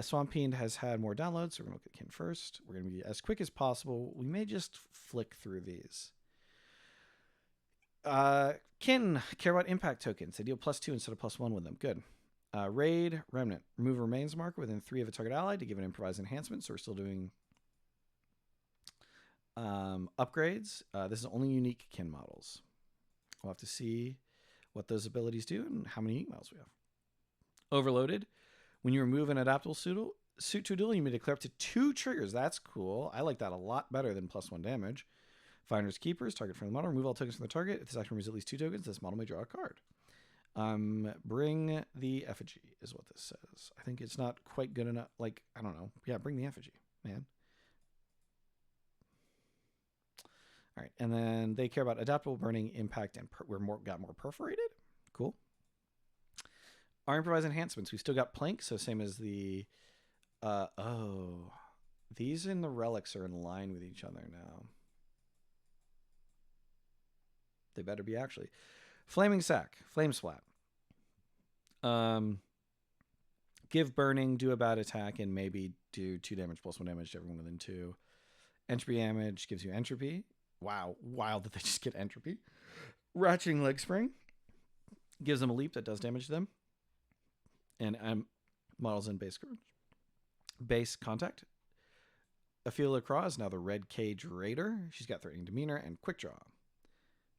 Swamp Fiend has had more downloads, so we're going to look at Kin first. We're going to be as quick as possible. We may just flick through these. Kin care about impact tokens. They deal +2 instead of +1 with them. Good. Raid, Remnant. Remove a remains marker within 3 of a target ally to give an improvised enhancement. So we're still doing upgrades. This is only unique Kin models. We'll have to see what those abilities do and how many unique models we have. Overloaded. When you remove an adaptable suit to a duel, you may declare up to 2 triggers. That's cool. I like that a lot better than +1 damage. Finders Keepers. Target friendly model. Remove all tokens from the target. If this action removes at least 2 tokens, this model may draw a card. Bring the effigy is what this says. I think it's not quite good enough. Like, I don't know. Yeah, bring the effigy, man. All right, and then they care about adaptable, burning, impact, and got more perforated. Cool. Our improvised enhancements. We still got plank, so same as the. These in the relics are in line with each other now. They better be actually. Flaming Sack, Flame Splat. Give burning, do a bad attack, and maybe do 2 damage +1 damage to everyone within 2. Entropy damage gives you entropy. Wow, wild that they just get entropy. Ratcheting Leg Spring gives them a leap that does damage to them. And models in base contact. Ophelia Craw is now the Red Cage Raider. She's got threatening demeanor and quick draw.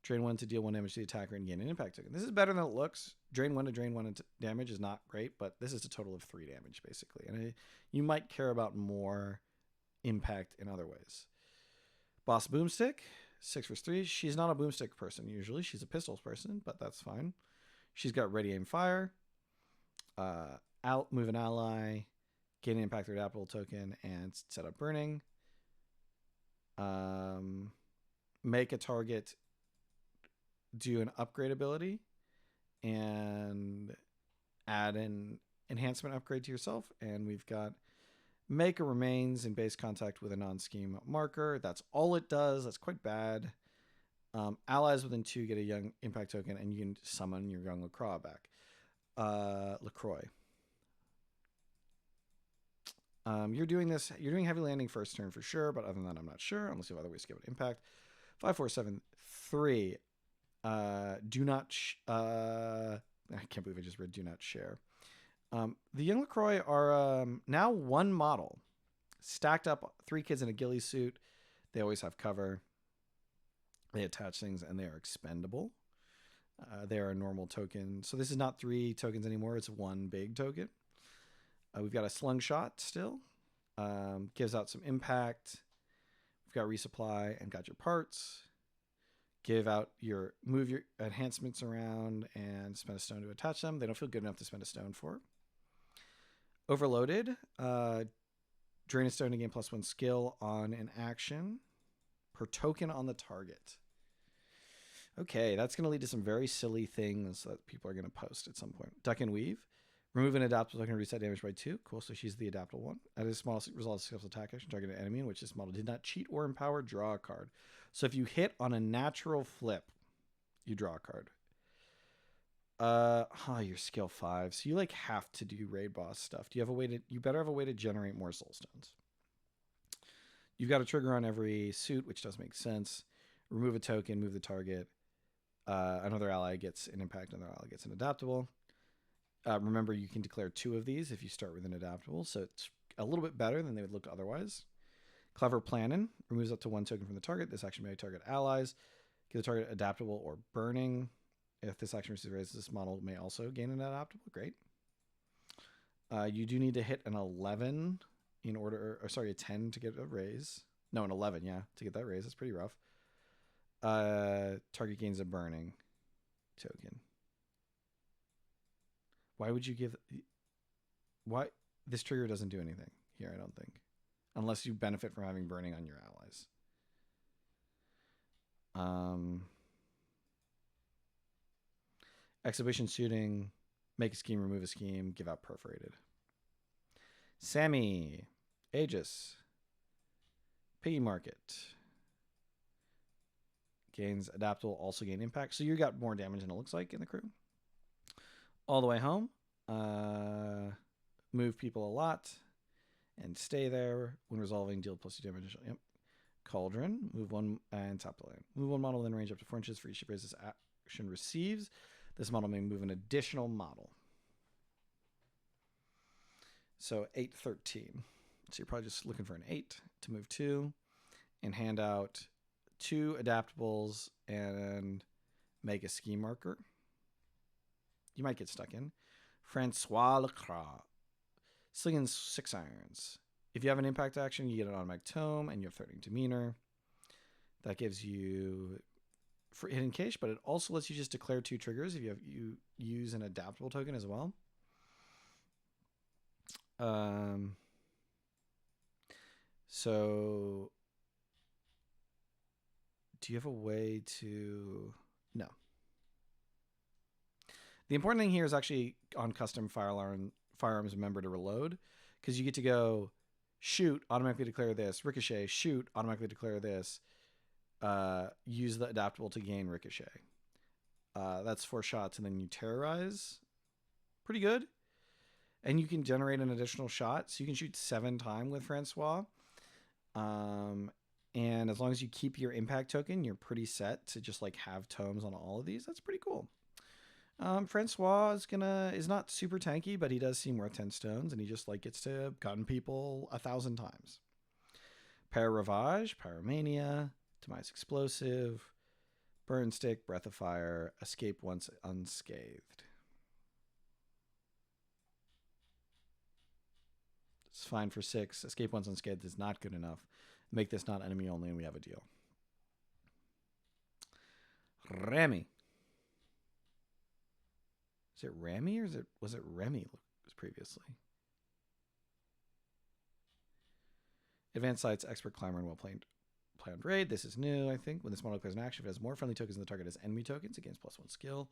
Drain 1 to deal 1 damage to the attacker and gain an impact token. This is better than it looks. Drain 1 to drain 1 damage is not great, but this is a total of 3 damage, basically. And you might care about more impact in other ways. Boss Boomstick, 6/3. She's not a boomstick person usually. She's a pistols person, but that's fine. She's got ready aim fire. Move an ally, gain an impact or adaptable token, and set up burning. Make a target do an upgrade ability and add an enhancement upgrade to yourself. And we've got make a remains in base contact with a non-scheme marker. That's all it does. That's quite bad. Allies within 2 get a young impact token, and you can summon your young LaCroix back. LaCroix. You're doing heavy landing first turn for sure, but other than that, I'm not sure, unless you have other ways to give it impact. 5, 4, 7, 3. Do not. I can't believe I just read do not share. The young LaCroix are now 1 model. Stacked up 3 kids in a ghillie suit. They always have cover. They attach things, and they are expendable. They are a normal token. So this is not 3 tokens anymore. It's 1 big token. We've got a slingshot still. Gives out some impact. We've got resupply and got your parts. Move your enhancements around and spend a stone to attach them. They don't feel good enough to spend a stone for. Overloaded. Drain a stone to gain +1 skill on an action per token on the target. Okay, that's going to lead to some very silly things that people are going to post at some point. Duck and Weave. Remove an adaptable token to reset damage by 2. Cool, so she's the adaptable one. At a small result, successful attack action, target an enemy in which this model did not cheat or empower, draw a card. So if you hit on a natural flip, you draw a card. You're skill 5, so you have to do raid boss stuff. You better have a way to generate more soul stones. You've got a trigger on every suit, which does make sense. Remove a token, move the target. Another ally gets an impact, another ally gets an adaptable. Remember, you can declare 2 of these if you start with an adaptable, so it's a little bit better than they would look otherwise. Clever Planning removes up to 1 token from the target. This action may target allies. Give the target adaptable or burning. If this action receives raises, this model may also gain an adaptable. Great. You do need to hit an 11 a 10 to get a raise. No, an 11, yeah, to get that raise. That's pretty rough. Target gains a burning token. Why would you give... Why? This trigger doesn't do anything here, I don't think. Unless you benefit from having burning on your allies. Exhibition shooting. Make a scheme, remove a scheme. Give out perforated. Sammy. Aegis. Piggy Market. Gains adaptable, also gain impact. So you got more damage than it looks like in the crew. all the way home. Move people a lot and stay there. When resolving, deal +2 damage. Yep. Cauldron, move one and top the lane. Move one model within range up to 4 inches for each appraise this action receives. This model may move an additional model. So 8, 13. So you're probably just looking for an 8 to move 2 and hand out 2 adaptables and make a ski marker. You might get stuck in. Francois Lecras. Slinging 6 irons. If you have an impact action, you get an automatic tome and you have threatening demeanor. That gives you for hidden cache, but it also lets you just declare 2 triggers if you use an adaptable token as well. So do you have a way to... No. The important thing here is actually on custom firearms member to reload, because you get to go shoot, automatically declare this, ricochet, shoot, automatically declare this, use the adaptable to gain ricochet. That's 4 shots, and then you terrorize. Pretty good. And you can generate an additional shot, so you can shoot 7 times with Francois. And as long as you keep your impact token, you're pretty set to just like have tomes on all of these. That's pretty cool. Francois is not super tanky, but he does seem worth 10 stones, and he just like gets to gun people 1,000 times. Para-Ravage, Pyromania, Demise Explosive, Burn Stick, Breath of Fire, Escape Once Unscathed. It's fine for 6. Escape Once Unscathed is not good enough. Make this not enemy only, and we have a deal. Remy. Is it Remy or was it Remy previously? Advanced Sights, Expert Climber, and Well-Planned Raid. This is new, I think. When this model declares an action, if it has more friendly tokens than the target has enemy tokens, it gains +1 skill.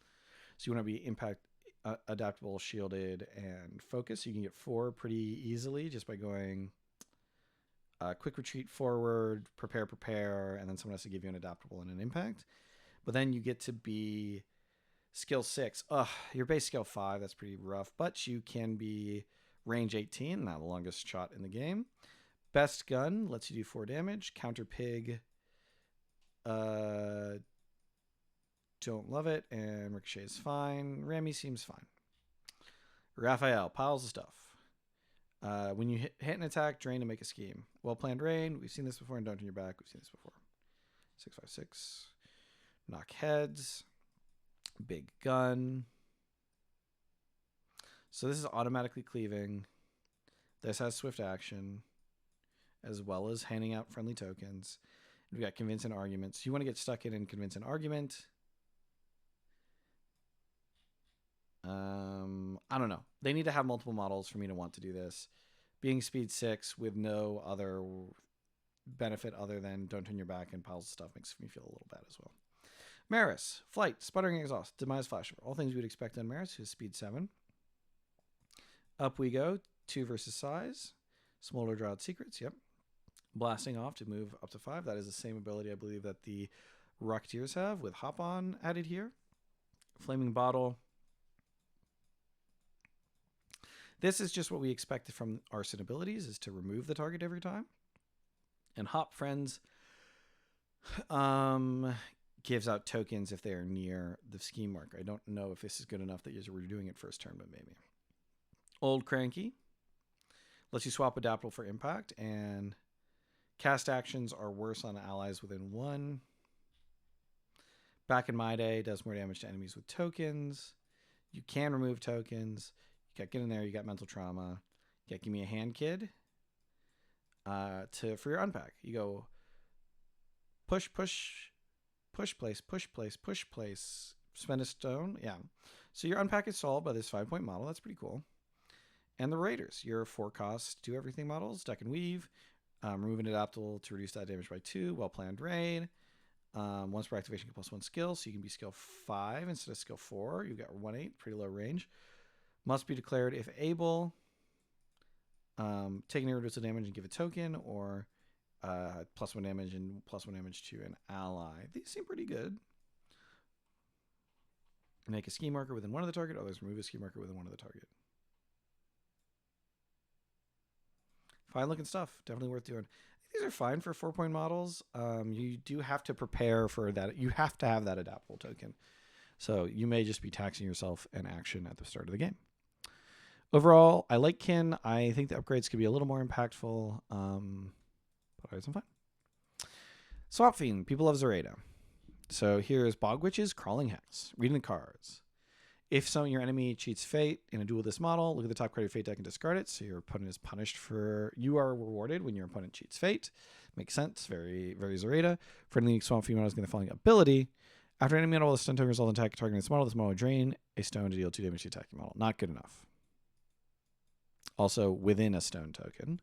So you want to be impact, adaptable, shielded, and focus. So you can get 4 pretty easily just by going quick retreat forward, prepare, and then someone has to give you an adaptable and an impact. But then you get to be skill 6. Your base skill 5, that's pretty rough, but you can be range 18, now the longest shot in the game. Best gun lets you do 4 damage. Counter pig, don't love it, and ricochet is fine. Remy seems fine. Raphael, piles of stuff. When you hit an attack, drain to make a scheme. Well-Planned Raid, we've seen this before, and Don't Turn Your Back, we've seen this before. 656. Knock heads. Big gun. So this is automatically cleaving. This has swift action, as well as handing out friendly tokens. We've got Convince and Argument. So you want to get stuck in and Convince and Argument. I don't know. They need to have multiple models for me to want to do this. Being speed 6 with no other benefit other than Don't Turn Your Back and piles of stuff makes me feel a little bad as well. Maris, Flight, Sputtering Exhaust, Demise Flashover. All things we'd expect on Maris, who's speed 7. Up we go. 2 versus size. Smolder Drought Secrets, yep. Blasting Off to move up to 5. That is the same ability, I believe, that the Rocketeers have with Hop On added here. Flaming Bottle. This is just what we expected from Arson abilities, is to remove the target every time. And Hop Friends gives out tokens if they are near the scheme mark. I don't know if this is good enough that you're doing it first turn, but maybe. Old Cranky lets you swap adaptable for impact, and cast actions are worse on allies within 1. Back in My Day does more damage to enemies with tokens. You can remove tokens. You got Get In There, you got Mental Trauma. You got Give Me a Hand Kid. For your unpack, you go push, place, spend a stone. Yeah. So your unpack is solved by this 5-point model. That's pretty cool. And the Raiders, your 4-cost do everything models, Duck and Weave, remove an adaptable to reduce that damage by 2, Well-Planned Raid. Once per activation, get +1 skill, so you can be skill 5 instead of skill 4. You've got 1/8, pretty low range. Must be declared if able. Take any reducible damage and give a token, or +1 damage and +1 damage to an ally. These seem pretty good. Make a ski marker within one of the target. Others remove a ski marker within one of the target. Fine looking stuff. Definitely worth doing. These are fine for 4-point models. You do have to prepare for that. You have to have that adaptable token. So you may just be taxing yourself an action at the start of the game. Overall, I like Kin. I think the upgrades could be a little more impactful, but I had some fun. Swamp Fiend. People love Zoraida. So here's Bog Witch's Crawling House. Reading the cards. If your enemy cheats fate in a duel with this model, look at the top card of your fate deck and discard it. So your opponent is punished for... You are rewarded when your opponent cheats fate. Makes sense. Very, very Zoraida. Friendly Swamp Fiend model is getting the following ability. After an enemy model with a stun token result in attack targeting this model will drain a stone to deal 2 damage to the attacking model. Not good enough. Also, within a stone token.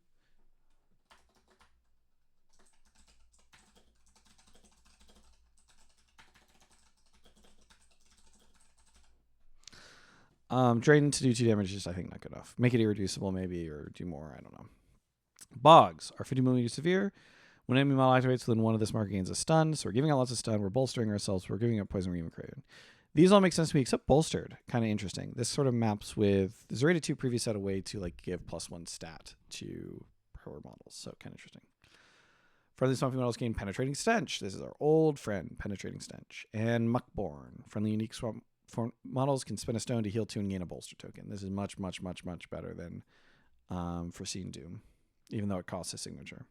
Drain to do 2 damage is, I think, not good enough. Make it irreducible, maybe, or do more. I don't know. Bogs are 50mm severe. When enemy model activates within one of this marker gains a stun. So we're giving out lots of stun. We're bolstering ourselves. We're giving up poison, or even craven. These all make sense to me, except bolstered. Kind of interesting. This sort of maps with Zoraida 2 previous had a way to like give +1 stat to her models. So kind of interesting. Friendly Swampy models gain Penetrating Stench. This is our old friend, Penetrating Stench. And Muckborn. Friendly unique swamp models can spend a stone to heal 2 and gain a bolster token. This is much, much, much, much better than Foreseen Doom, even though it costs a signature.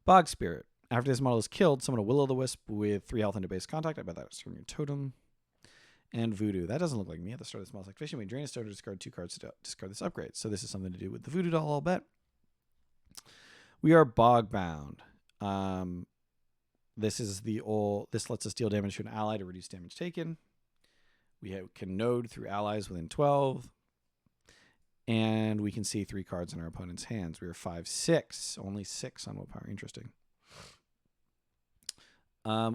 Bog Spirit. After this model is killed, summon a Will-o'-the-Wisp with 3 health into base contact. I bet that's from your totem. And Voodoo. That doesn't look like me at the start of this model's activation. We drain a stone to discard 2 cards to discard this upgrade. So this is something to do with the Voodoo doll, I'll bet. We are Bog Bound. This is the old. This lets us deal damage to an ally to reduce damage taken. We can node through allies within 12. And we can see 3 cards in our opponent's hands. We are 5/6. Only 6 on willpower. Interesting.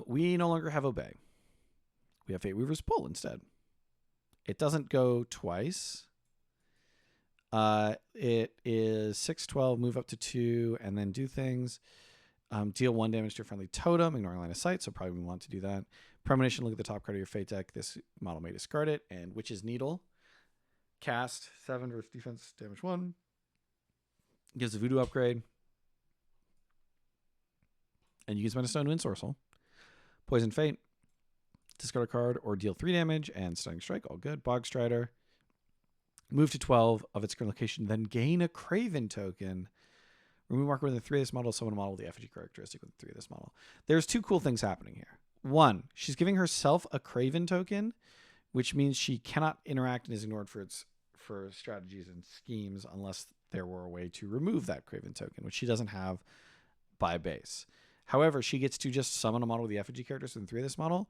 We no longer have Obey. We have Fate Weaver's Pull instead. It doesn't go twice. It is 6/12, move up to 2, and then do things. Deal 1 damage to a friendly totem, ignoring line of sight, so probably we want to do that. Premonition, look at the top card of your Fate deck. This model may discard it. And Witch's Needle. Cast 7 versus defense, damage 1. Gives a Voodoo upgrade. And you can spend a stone to ensorcel. Poison Fate. Discard a card or deal 3 damage and Stunning Strike. All good. Bog Strider. Move to 12 of its current location. Then gain a Craven token. Remove marker within 3 of this model. Summon a model with the effigy characteristic with 3 of this model. There's 2 cool things happening here. 1, she's giving herself a Craven token, which means she cannot interact and is ignored for strategies and schemes unless there were a way to remove that Craven token, which she doesn't have by base. However, she gets to just summon a model with the effigy characters within 3 of this model.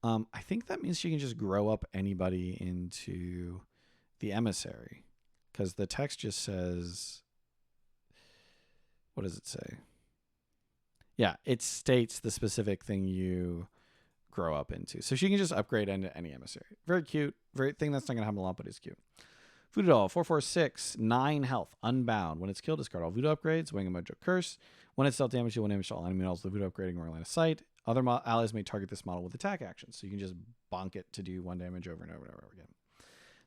I think that means she can just grow up anybody into the emissary, because the text just says, what does it say? Yeah, it states the specific thing you grow up into. So she can just upgrade into any emissary. Very cute. Very thing that's not going to happen a lot, but it's cute. Voodoo Doll, 4/4/6, 9 health, unbound. When it's killed, discard all Voodoo upgrades, Wing and Mojo Curse. When it's dealt damage, you 1 damage to all enemy models with Voodoo upgrading or line of sight. Other allies may target this model with attack actions, so you can just bonk it to do 1 damage over and over and over again.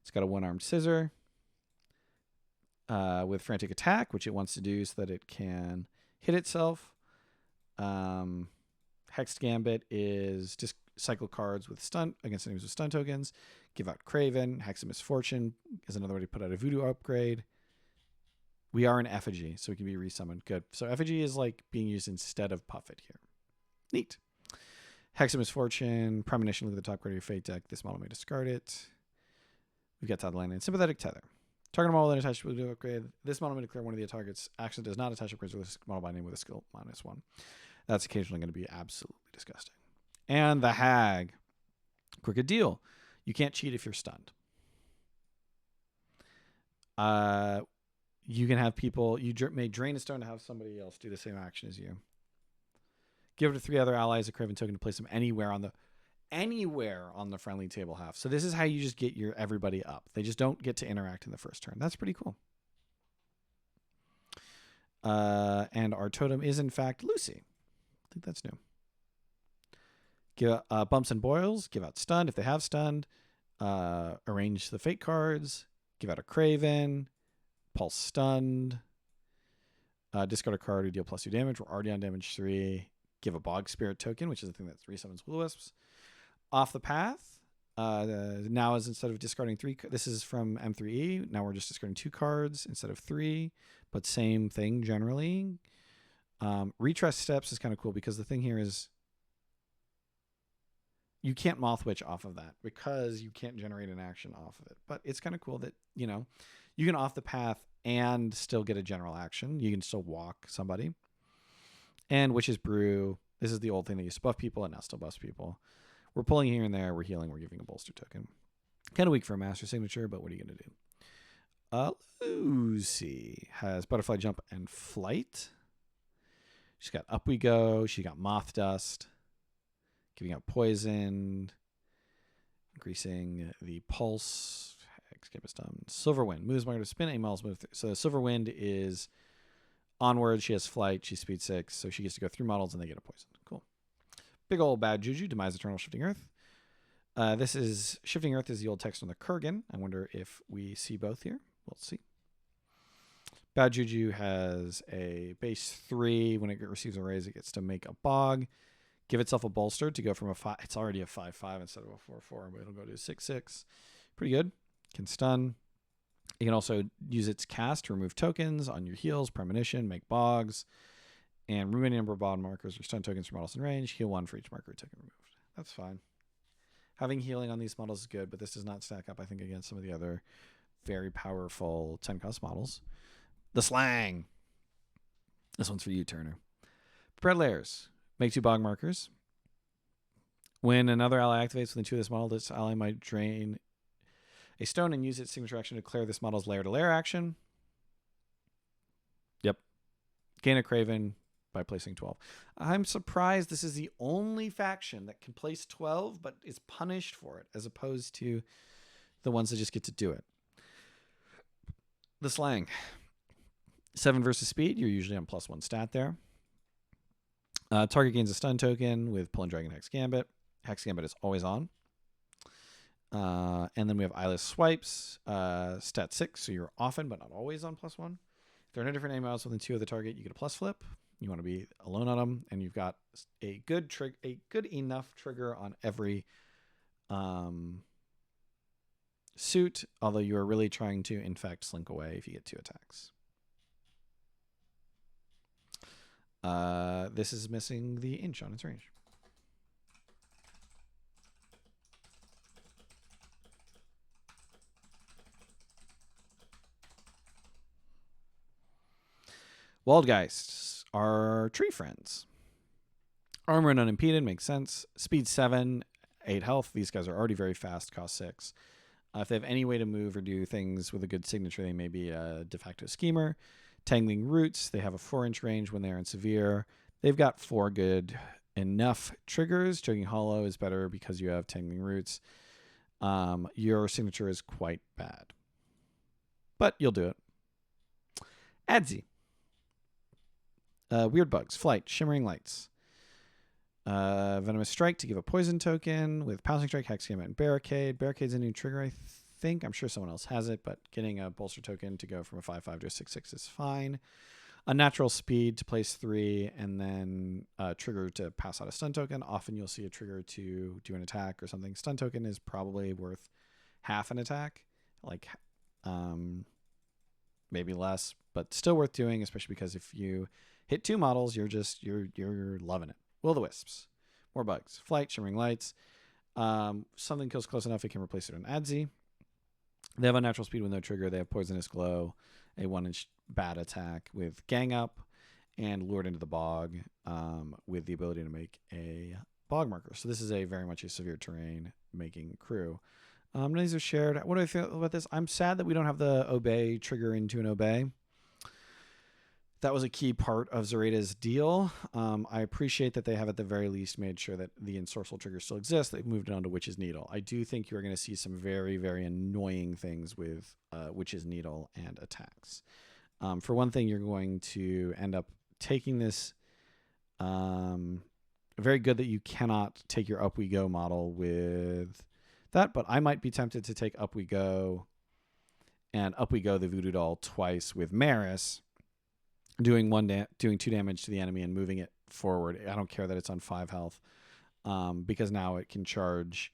It's got a 1-armed scissor with frantic attack, which it wants to do so that it can hit itself. Hexed Gambit is just cycle cards with stun against enemies with stun tokens. Give out Craven. Hex of Misfortune is another way to put out a Voodoo upgrade. We are an effigy, so it can be resummoned. Good. So effigy is like being used instead of Puffet here. Neat. Hex of Misfortune. Premonition, look at the top card of your Fate deck. This model may discard it. We've got Todd Land and Sympathetic Tether. Target model then attached to Voodoo upgrade. This model may declare one of the target's action does not attach upgrades with this model by name with a skill -1. That's occasionally going to be absolutely disgusting. And the Hag. Crooked deal. You can't cheat if you're stunned. You can have people, you may drain a stone to have somebody else do the same action as you. Give it to 3 other allies a Craven token to place them anywhere on the friendly table half. So this is how you just get your everybody up. They just don't get to interact in the first turn. That's pretty cool. And our totem is in fact Lucy. I think that's new. Give bumps and boils. Give out stunned if they have stunned. Arrange the fate cards. Give out a Craven. Pulse stunned. Discard a card to deal +2 damage. We're already on damage 3. Give a Bog Spirit token, which is the thing that resummons Will-O-Wisps. Off the path. Now is instead of discarding 3, this is from M3E. Now we're just discarding 2 cards instead of 3, but same thing generally. Retress Steps is kind of cool because the thing here is you can't Moth Witch off of that because you can't generate an action off of it. But it's kind of cool that, you know, you can off the path and still get a general action. You can still walk somebody. And Witch's Brew. This is the old thing that used to buff people and now still buffs people. We're pulling here and there. We're healing. We're giving a bolster token. Kind of weak for a master signature, but what are you going to do? Lucy has Butterfly Jump and Flight. She's got Up We Go. She got Moth Dust. Giving out Poison. Increasing the Pulse. Escape is done. Silver Wind. Moves Marker to spin. 8 miles move through. So Silver Wind is onward. She has Flight. She's speed 6. So she gets to go through models and they get a Poison. Cool. Big old bad juju. Demise Eternal Shifting Earth. This is Shifting Earth is the old text on the Kurgan. I wonder if we see both here. We'll see. Bad Juju has a base 3. When it receives a raise, it gets to make a Bog. Give itself a bolster to go from a 5. It's already a 5/5 instead of a 4/4, but it'll go to a 6/6. Pretty good. Can stun. You can also use its cast to remove tokens on your heals, premonition, make Bogs, and remove any number of bottom markers or stun tokens from models in range. Heal 1 for each marker token removed. That's fine. Having healing on these models is good, but this does not stack up, I think, against some of the other very powerful 10-cost models. The Slang. This one's for you, Turner. Prepared Layers. Make 2 bog markers. When another ally activates within 2 of this model, this ally might drain a stone and use its signature action to declare this model's layer-to-layer action. Yep. Gain a Craven by placing 12. I'm surprised this is the only faction that can place 12 but is punished for it, as opposed to the ones that just get to do it. The Slang. 7 versus speed. You're usually on +1 stat there. Target gains a stun token with Pull and Dragon Hex Gambit. Hex Gambit is always on. And then we have Eyeless Swipes. Stat 6, so you're often but not always on +1. If there are no different aim outs within 2 of the target, you get a plus flip. You want to be alone on them, and you've got a good enough trigger on every suit, although you are really trying to, in fact, slink away if you get 2 attacks. This is missing the inch on its range. Wildgeists are tree friends. Armor and unimpeded makes sense. Speed 7, 8 health. These guys are already very fast, cost 6. If they have any way to move or do things with a good signature, they may be a de facto schemer. Tangling Roots, they have a 4-inch range when they're in severe. They've got 4 good enough triggers. Choking Hollow is better because you have Tangling Roots. Your signature is quite bad, but you'll do it. Adzi. Weird Bugs, Flight, Shimmering Lights. Venomous Strike to give a poison token with Pouncing Strike, Hex Gambit, and Barricade. Barricade's a new trigger, I think. I'm sure someone else has it, but getting a bolster token to go from a 5/5 to a 6/6 is fine. Unnatural Speed to place 3, and then a trigger to pass out a stun token. Often you'll see a trigger to do an attack or something. Stun token is probably worth half an attack, like maybe less, but still worth doing, especially because if you hit 2 models, you're loving it. Will-O-Wisps, more bugs. Flight, Shimmering Lights. Something kills close enough, it can replace it on Adzi. They have unnatural speed with no trigger. They have Poisonous Glow, a 1-inch bat attack with Gang Up, and Lured into the Bog with the ability to make a bog marker. So this is a very much a severe terrain making crew. None of these are shared. What do I feel about this? I'm sad that we don't have the Obey trigger into an Obey. That was a key part of Zoraita's deal. I appreciate that they have at the very least made sure that the ensorcel trigger still exists. They've moved it on to Witch's Needle. I do think you're going to see some very, very annoying things with Witch's Needle and attacks. For one thing, you're going to end up taking this very good that you cannot take your Up We Go model with that, but I might be tempted to take Up We Go and Up We Go the Voodoo Doll twice with Maris, doing 2 damage to the enemy and moving it forward. I don't care that it's on 5 health, because now it can charge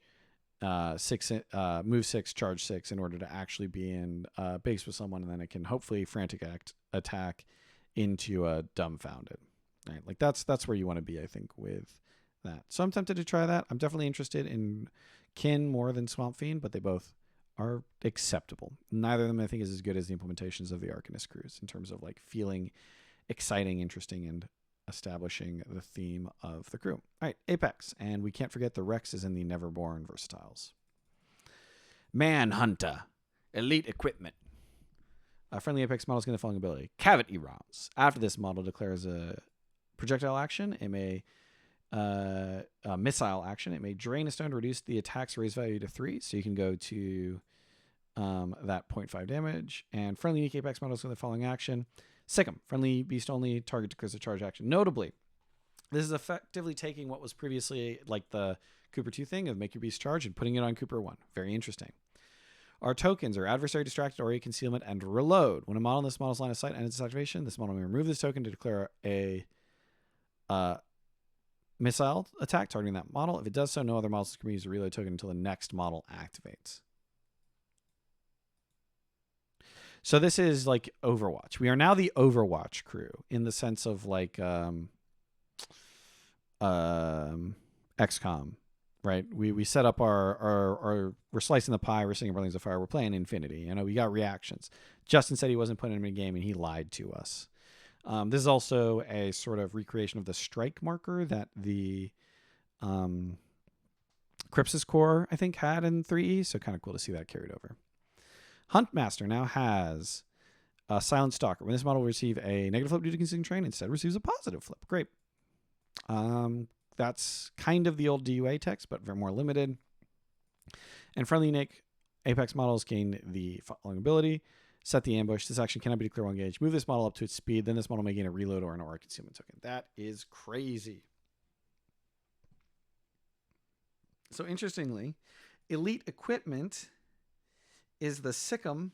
6, move 6, charge 6 in order to actually be in base with someone, and then it can hopefully frantic attack into a dumbfounded. Right, like that's where you want to be, I think, with that. So I'm tempted to try that. I'm definitely interested in Kin more than Swamp Fiend, but they both are acceptable. Neither of them, I think, is as good as the implementations of the Arcanist crews in terms of like feeling exciting, interesting, and establishing the theme of the crew. All right, Apex, and we can't forget the Rex is in the Neverborn Versatiles. Manhunter, elite equipment. A friendly Apex model is going to following ability: Cavity Rounds. After this model declares a projectile action, it may a missile action. It may drain a stone to reduce the attack's raise value to 3. So you can go to that 0.5 damage. And friendly unique Apex models with the following action: Sick'em, friendly beast only, target declares a charge action. Notably, this is effectively taking what was previously like the Cooper 2 thing of make your beast charge and putting it on Cooper 1. Very interesting. Our tokens are adversary distracted, or concealment, and reload. When a model in this model's line of sight ends its activation, this model may remove this token to declare a missile attack targeting that model. If it does so, no other models can use the reload token until the next model activates. So this is like Overwatch. We are now the Overwatch crew in the sense of like XCOM, right? We set up our we're slicing the pie, we're singing Brilliance of Fire, we're playing Infinity. You know, we got reactions. Justin said he wasn't putting him in a game, and he lied to us. This is also a sort of recreation of the strike marker that the Crypsis Core, I think, had in 3E, so kind of cool to see that carried over. Huntmaster now has a Silent Stalker. When this model will receive a negative flip due to concealing train, instead receives a positive flip. Great. That's kind of the old DUA text, but very more limited. And friendly unique Apex models gain the following ability: Set the ambush. This action cannot be declared while engaged. Move this model up to its speed. Then this model may gain a reload or an aura concealment token. That is crazy. So interestingly, elite equipment is the Sick'em,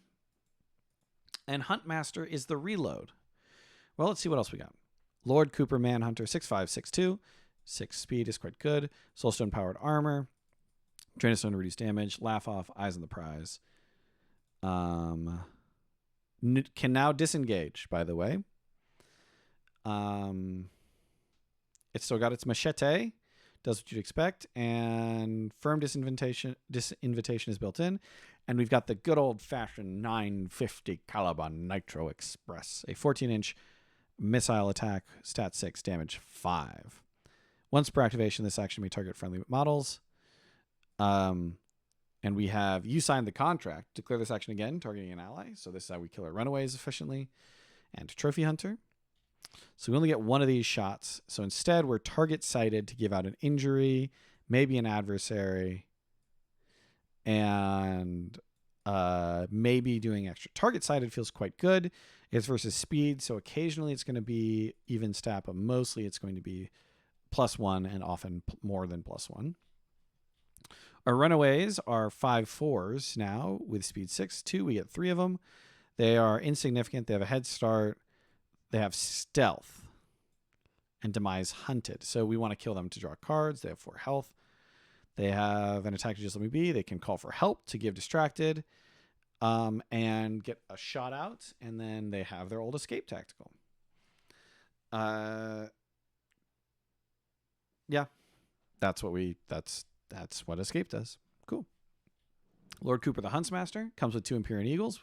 and Huntmaster is the reload. Well, let's see what else we got. Lord Cooper Manhunter, 6'5", 6'2". 6 speed is quite good. Soulstone powered armor. Drain a stone to reduce damage. Laugh off. Eyes on the prize. Can now disengage, by the way. It's still got its machete. Does what you'd expect. And firm disinvitation is built in. And we've got the good old-fashioned 950 caliber Nitro Express. A 14-inch missile attack, stat 6, damage 5. Once per activation, this action may target friendly models. And we have you signed the contract. Declare this action again, targeting an ally. So this is how we kill our runaways efficiently. And Trophy Hunter. So we only get one of these shots. So instead, we're target sighted to give out an injury, maybe an adversary, and maybe doing extra. Target sighted feels quite good. It's versus speed, so occasionally it's going to be even stat, but mostly it's going to be +1 and often more than +1. Our runaways are 5/4s now with speed 6/2. We get 3 of them. They are insignificant. They have a head start. They have stealth and demise hunted. So we want to kill them to draw cards. They have 4 health. They have an attack to just let me be. They can call for help to give distracted and get a shot out. And then they have their old escape tactical. Yeah, that's what escape does. Cool. Lord Cooper the Huntsmaster comes with 2 Empyrean Eagles.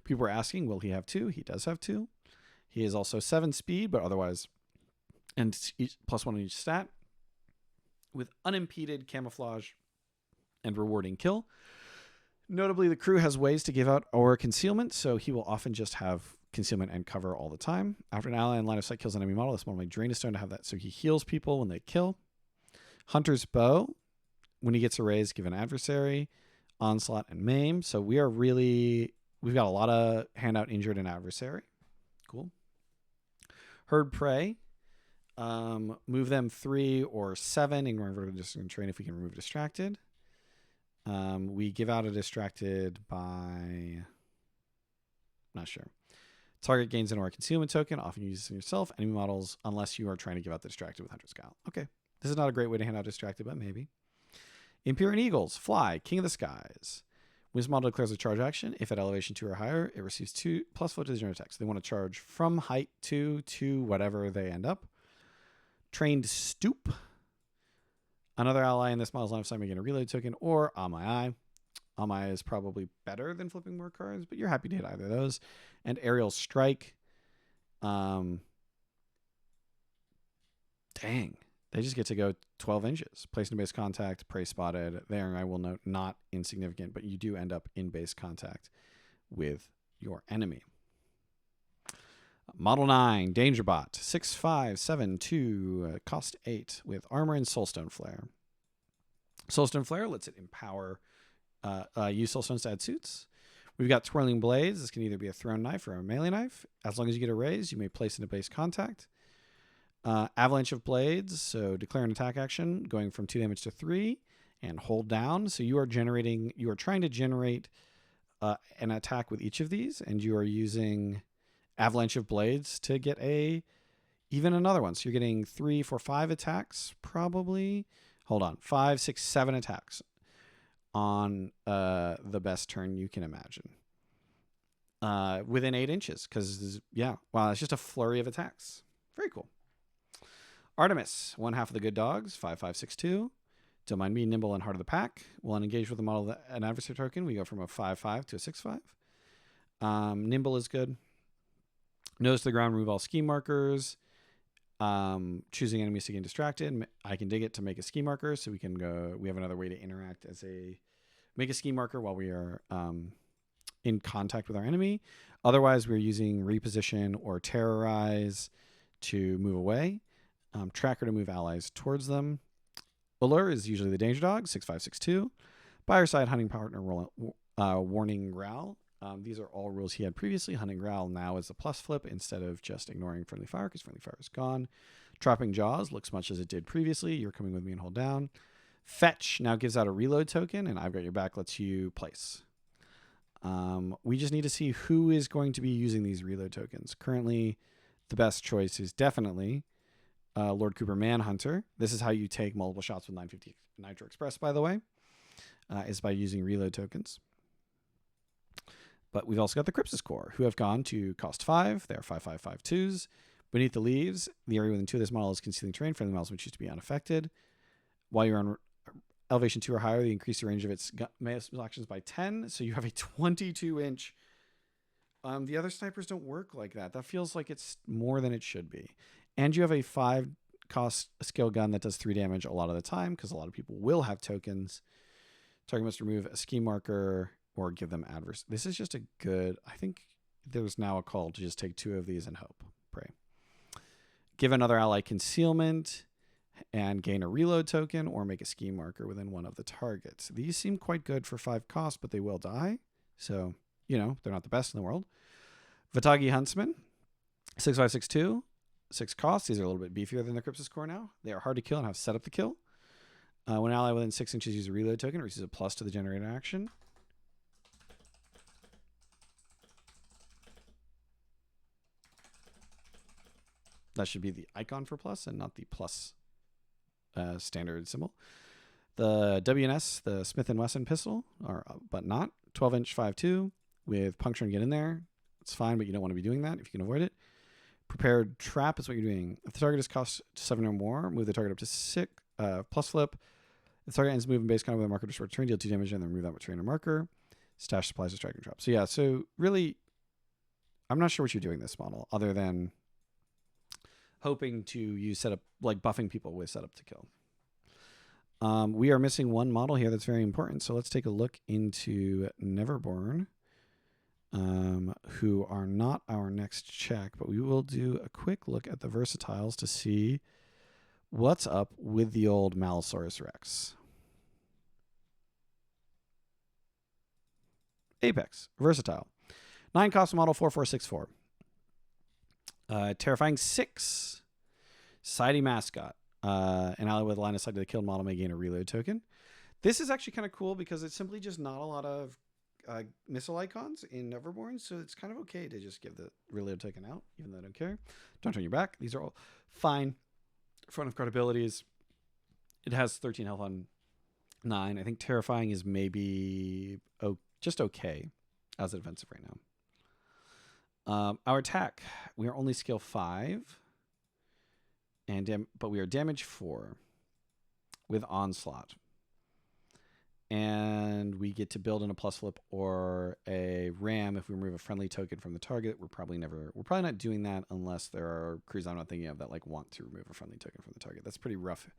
People were asking, will he have 2? He does have 2. He is also 7 speed, but otherwise, and +1 on each stat, with unimpeded camouflage and rewarding kill. Notably, the crew has ways to give out aura concealment, so he will often just have concealment and cover all the time. After an ally in line of sight kills an enemy model, this model may drain a stone to have that, so he heals people when they kill. Hunter's Bow, when he gets a raise, give an adversary, onslaught, and maim. So we've got a lot of handout injured and adversary. Cool. Herd Prey. Move them 3 or 7, ignoring vertical distance terrain if we can remove distracted. We give out a distracted by... Not sure. Target gains an aura concealment token, often used on yourself, enemy models, unless you are trying to give out the distracted with Hunter's Scowl. Okay. This is not a great way to hand out distracted, but maybe. Empyrean Eagles, fly, king of the skies. When this model declares a charge action, if at elevation 2 or higher, it receives 2 plus 4 to the general attack. So they want to charge from height 2 to whatever they end up. Trained Stoop. Another ally in this model's line of sight may gain a reload token, or On My Eye. On My Eye is probably better than flipping more cards, but you're happy to hit either of those. And Aerial Strike. Dang. They just get to go 12 inches. Placed in base contact, prey spotted. There, I will note, not insignificant, but you do end up in base contact with your enemy. Model 9, Dangerbot, 6/5/7/2, cost 8 with armor and Soulstone Flare. Soulstone Flare lets it empower, use Soulstones to add suits. We've got Twirling Blades. This can either be a thrown knife or a melee knife. As long as you get a raise, you may place into base contact. Avalanche of Blades, so declare an attack action, going from 2 damage to 3, and hold down. So you are trying to generate an attack with each of these, and you are using Avalanche of Blades to get even another one. So you're getting 3, 4, 5 attacks, probably. Hold on, 5, 6, 7 attacks on the best turn you can imagine. Within 8 inches, because, wow, it's just a flurry of attacks. Very cool. Artemis, one half of the good dogs, 5/5/6/2. Don't mind me, nimble and heart of the pack. When engaged with a model of an adversary token, we go from a 5/5 to a 6/5. Nimble is good. Nose to the ground, remove all ski markers. Choosing enemies to gain distracted. I can dig it to make a ski marker, so we can go. We have another way to interact make a ski marker while we are in contact with our enemy. Otherwise, we're using reposition or terrorize to move away. Tracker to move allies towards them. Allure is usually the danger dog, 6/5/6/2. By our side, hunting partner, warning growl. These are all rules he had previously. Hunting growl now is a plus flip instead of just ignoring friendly fire because friendly fire is gone. Trapping jaws looks much as it did previously. You're coming with me and hold down. Fetch now gives out a reload token, and I've got your back lets you place. We just need to see who is going to be using these reload tokens. Currently, the best choice is definitely Lord Cooper Manhunter. This is how you take multiple shots with 950 Nitro Express, by the way, is by using reload tokens. But we've also got the Crypsis Core, who have gone to cost 5. They're 5/5/5/2s. Beneath the leaves, the area within 2 of this model is concealing terrain. Friendly models may choose to be unaffected. While you're on elevation 2 or higher, they increase the range of its melee actions by 10. So you have a 22-inch. The other snipers don't work like that. That feels like it's more than it should be. And you have a 5-cost skill gun that does 3 damage a lot of the time because a lot of people will have tokens. Target must remove a ski marker or give them adverse. This is just a good... I think there's now a call to just take 2 of these and hope. Pray. Give another ally concealment and gain a reload token or make a ski marker within one of the targets. These seem quite good for 5 costs, but they will die. So, they're not the best in the world. Vatagi Huntsman, 6/5/6/2. 6 costs. These are a little bit beefier than the Crypsis Core now. They are hard to kill and have set up the kill. When an ally within 6 inches uses a reload token, it receives a plus to the generated action. That should be the icon for plus and not the plus standard symbol. The WNS, the Smith & Wesson pistol, but not. 12-inch 5.2 with puncture and get in there. It's fine, but you don't want to be doing that if you can avoid it. Prepared trap is what you're doing. If the target is cost 7 or more, move the target up to 6, plus flip. If the target ends moving base contact with a marker to short terrain, deal 2 damage and then remove that with terrain or marker. Stash supplies to striking trap. So really, I'm not sure what you're doing this model other than hoping to use setup, like buffing people with setup to kill. We are missing one model here that's very important. So let's take a look into Neverborn, who are not our next check, but we will do a quick look at the versatiles to see what's up with the old Malosaurus Rex. Apex, versatile. 9 cost model, 4464. Terrifying 6. Society mascot. An ally with line of sight to the killed model may gain a reload token. This is actually kind of cool because it's simply just not a lot of missile icons in Neverborn, so it's kind of okay to just give the reload token out, even though I don't care. Don't turn your back. These are all fine. Front of card abilities. It has 13 health on 9. I think Terrifying is maybe just okay as a defensive right now. Our attack. We are only skill 5. But we are damage 4 with Onslaught. And we get to build in a plus flip or a ram if we remove a friendly token from the target. We're probably not doing that unless there are crews I'm not thinking of that like want to remove a friendly token from the target. That's pretty rough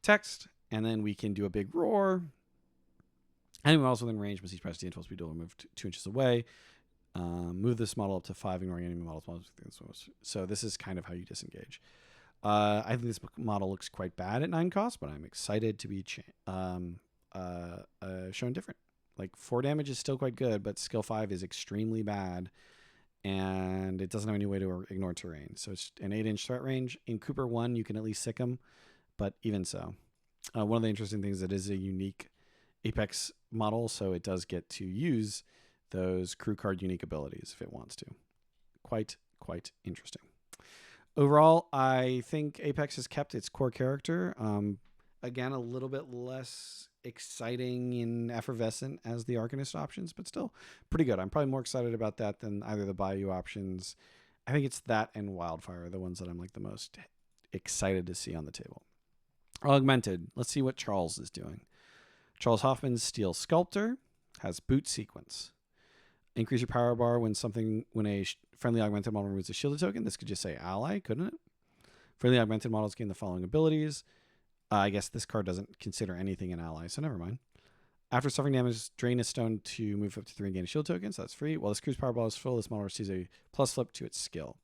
text. And then we can do a big roar. Anyone else within range must each press D12 speed to move 2 inches away. Move this model up to 5, ignoring enemy models. So this is kind of how you disengage. I think this model looks quite bad at 9 cost, but I'm excited to be shown different. Like 4 damage is still quite good, but skill 5 is extremely bad, and it doesn't have any way to ignore terrain. So it's an 8-inch threat range. In Cooper 1, you can at least sick him, but even so. One of the interesting things that is a unique Apex model, so it does get to use those crew card unique abilities if it wants to. Quite interesting. Overall, I think Apex has kept its core character. Again, a little bit less exciting and effervescent as the Arcanist options, but still pretty good. I'm probably more excited about that than either the Bayou options. I think it's that and Wildfire are the ones that I'm like the most excited to see on the table. Augmented. Let's see what Charles is doing. Charles Hoffman's Steel Sculptor has Boot Sequence. Increase your power bar when a friendly augmented model removes a shielded token. This could just say ally, couldn't it? Friendly augmented models gain the following abilities. I guess this card doesn't consider anything an ally, so never mind. After suffering damage, drain a stone to move up to 3 and gain a shield token, so that's free. While this crew's power bar is full, this model receives a plus flip to its skill.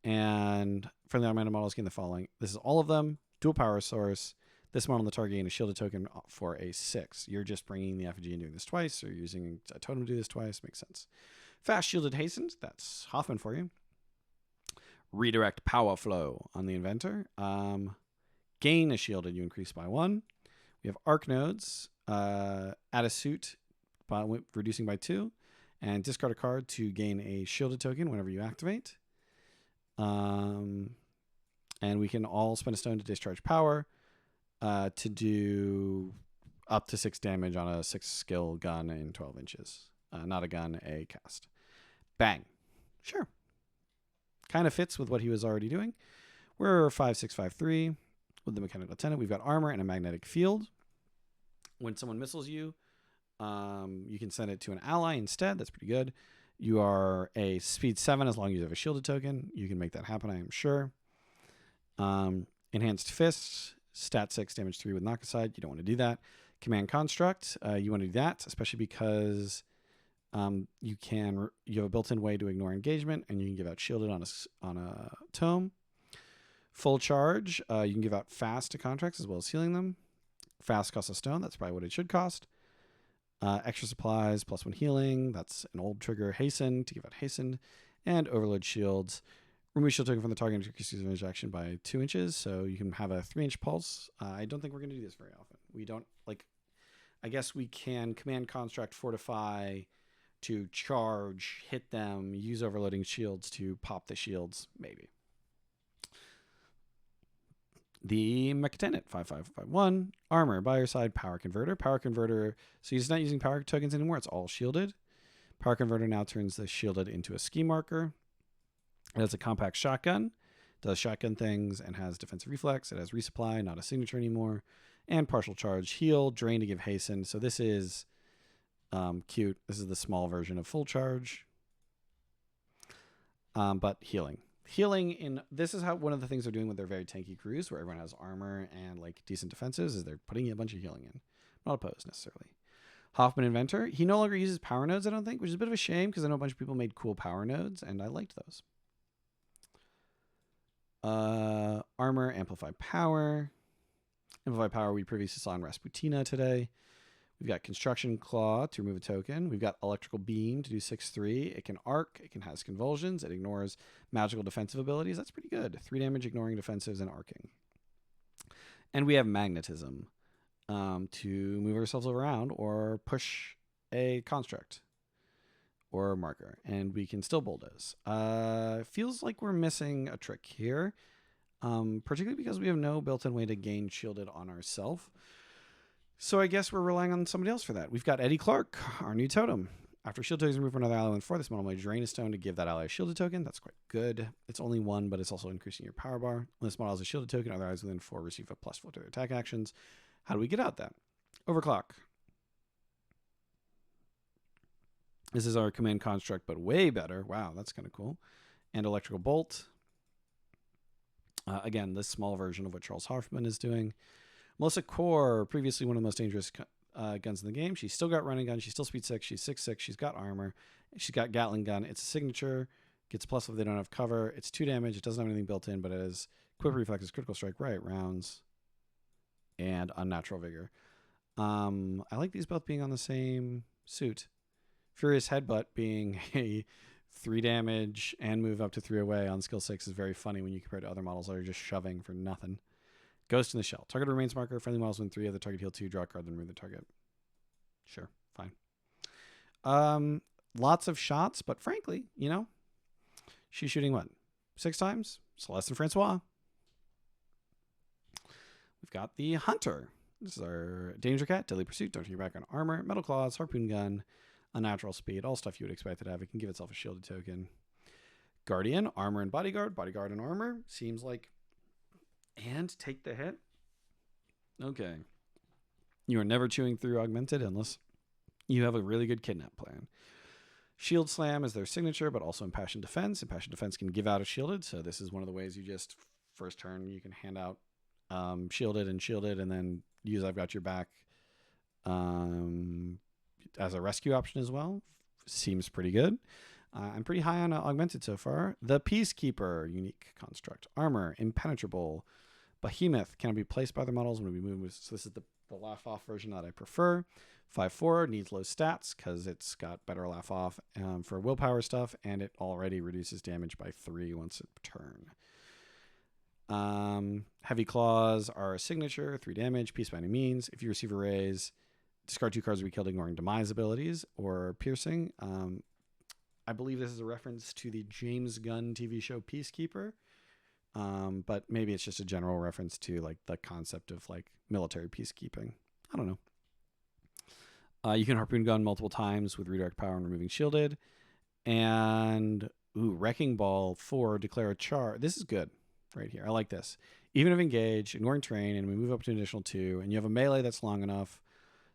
And friendly augmented models gain the following. This is all of them. Dual power source. This model on the target gain a shielded token for a 6. You're just bringing the effigy and doing this twice, or you're using a totem to do this twice. Makes sense. Fast shielded hastened. That's Hoffman for you. Redirect power flow on the inventor. Gain a shielded, you increase by 1. We have arc nodes. Add a suit by reducing by 2. And discard a card to gain a shielded token whenever you activate. And we can all spend a stone to discharge power. To do up to 6 damage on a 6 skill gun in 12 inches. Not a gun, a cast. Bang. Sure. Kind of fits with what he was already doing. We're 5-6-5-3 with the mechanical tenant. We've got armor and a magnetic field. When someone missiles you, you can send it to an ally instead. That's pretty good. You are a speed 7 as long as you have a shielded token. You can make that happen, I am sure. Enhanced fists. Stat 6, damage 3 with knock aside. You don't want to do that. Command construct. You want to do that, especially because you have a built-in way to ignore engagement, and you can give out shielded on a tome. Full charge. You can give out fast to contracts as well as healing them. Fast costs a stone. That's probably what it should cost. Extra supplies, +1 healing. That's an old trigger. Hasten to give out hastened. And overload shields. Remove shield token from the target and increase damage action by 2 inches. So you can have a 3-inch pulse. I don't think we're going to do this very often. We don't I guess we can command construct fortify to charge, hit them, use overloading shields to pop the shields, maybe. The Mechtenant 5551 armor by your side, power converter. So he's not using power tokens anymore. It's all shielded. Power converter now turns the shielded into a ski marker. It has a compact shotgun, does shotgun things, and has defensive reflex. It has resupply, not a signature anymore, and partial charge, heal, drain to give hasten. So this is cute. This is the small version of full charge, but healing. This is how one of the things they're doing with their very tanky crews, where everyone has armor and like decent defenses, is they're putting a bunch of healing in. Not opposed necessarily. Hoffman Inventor. He no longer uses power nodes, I don't think, which is a bit of a shame because I know a bunch of people made cool power nodes, and I liked those. Armor, amplify power. Amplify power we previously saw in Rasputina today. We've got Construction Claw to remove a token. We've got Electrical Beam to do 6/3. It can arc. It can has convulsions. It ignores magical defensive abilities. That's pretty good. 3 damage, ignoring defensives and arcing. And we have Magnetism to move ourselves around or push a construct or a marker. And we can still bulldoze. Feels like we're missing a trick here, particularly because we have no built-in way to gain shielded on ourselves. So I guess we're relying on somebody else for that. We've got Eddie Clark, our new totem. After shield tokens removed from another ally in 4, this model may drain a stone to give that ally a shielded token. That's quite good. It's only 1, but it's also increasing your power bar. When this model has a shielded token, other allies within 4 receive a +4 to their attack actions. How do we get out that? Overclock. This is our command construct, but way better. Wow, that's kind of cool. And Electrical Bolt. Again, this small version of what Charles Hoffman is doing. Melissa Core, previously one of the most dangerous guns in the game. She's still got running gun. She's still speed 6. She's 6/6. She's got armor. She's got Gatling gun. It's a signature. Gets plus if they don't have cover. It's 2 damage. It doesn't have anything built in, but it has quick reflexes, critical strike, right rounds, and unnatural vigor. I like these both being on the same suit. Furious Headbutt being a 3 damage and move up to 3 away on skill 6 is very funny when you compare it to other models that are just shoving for nothing. Ghost in the Shell. Target remains marker. Friendly models win 3 of the target heal 2. Draw a card, then remove the target. Sure, fine. Lots of shots, but frankly, she's shooting what? 6 times? Celeste and Francois. We've got the Hunter. This is our Danger Cat, Deadly Pursuit, don't turn your back on armor, Metal Claws, Harpoon Gun, Unnatural Speed, all stuff you would expect it to have. It can give itself a shielded token. Guardian, Armor and Bodyguard, Bodyguard and Armor. Seems like... And take the hit. Okay. You are never chewing through Augmented unless you have a really good kidnap plan. Shield Slam is their signature, but also Impassioned Defense. Impassioned Defense can give out a shielded, so this is one of the ways you just, first turn, you can hand out shielded, and then use I've Got Your Back as a rescue option as well. Seems pretty good. I'm pretty high on Augmented so far. The Peacekeeper, unique construct. Armor, Impenetrable. Behemoth can be placed by the models when we move. So this is the laugh off version that I prefer. 5/4 needs low stats because it's got better laugh off for willpower stuff, and it already reduces damage by 3 once per turn. Heavy Claws are a signature, 3 damage, peace by any means. If you receive a raise, discard 2 cards to be killed, ignoring demise abilities or piercing. I believe this is a reference to the James Gunn TV show Peacekeeper. But maybe it's just a general reference to like the concept of like military peacekeeping. I don't know. You can Harpoon Gun multiple times with redirect power and removing shielded. And Wrecking Ball 4, declare a charge. This is good right here. I like this. Even if engaged, ignoring terrain, and we move up to an additional 2, and you have a melee that's long enough,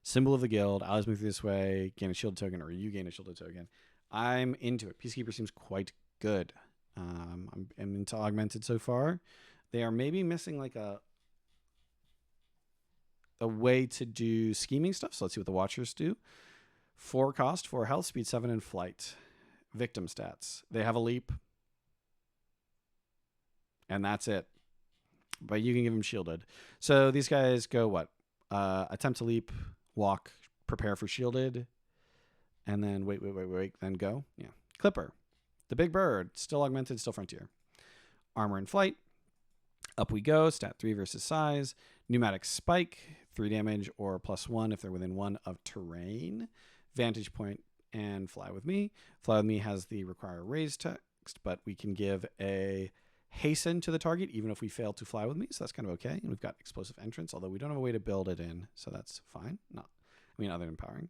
symbol of the guild, allies move through this way, gain a shielded token, or you gain a shielded token. I'm into it. Peacekeeper seems quite good. I'm into Augmented so far. They are maybe missing like a way to do scheming stuff. So let's see what the Watchers do. 4 cost, 4 health, speed 7, and flight. Victim stats. They have a leap. And that's it. But you can give them shielded. So these guys go what? Attempt to leap, walk, prepare for shielded, and then wait, then go. Yeah. Clipper. The Big Bird. Still Augmented, still Frontier. Armor and Flight. Up we go. Stat 3 versus size. Pneumatic Spike. 3 damage or +1 if they're within 1 of terrain. Vantage Point and Fly With Me. Fly With Me has the require raise text, but we can give a hasten to the target even if we fail to fly with me, so that's kind of okay. And we've got explosive entrance, although we don't have a way to build it in, so that's fine. Other than empowering.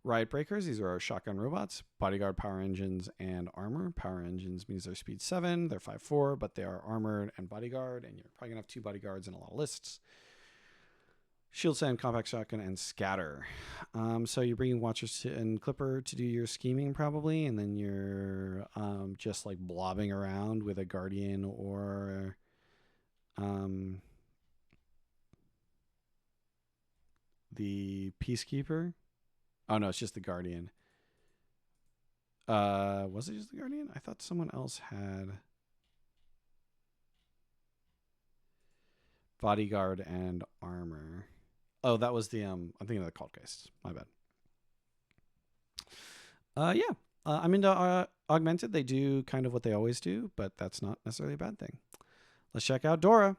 Riot Breakers, these are our shotgun robots. Bodyguard, power engines, and armor. Power engines means they're speed 7, they're 5/4, but they are armored and bodyguard, and you're probably gonna have 2 bodyguards in a lot of lists. Shield Slam, Compact Shotgun, and Scatter. So you're bringing Watchers and Clipper to do your scheming probably, and then you're just like blobbing around with a Guardian or the Peacekeeper. Oh no, it's just the Guardian. Was it just the Guardian? I thought someone else had Bodyguard and Armor. Oh, that was the I'm thinking of the cult geist. My bad. Yeah. I'm into augmented. They do kind of what they always do, but that's not necessarily a bad thing. Let's check out Dora.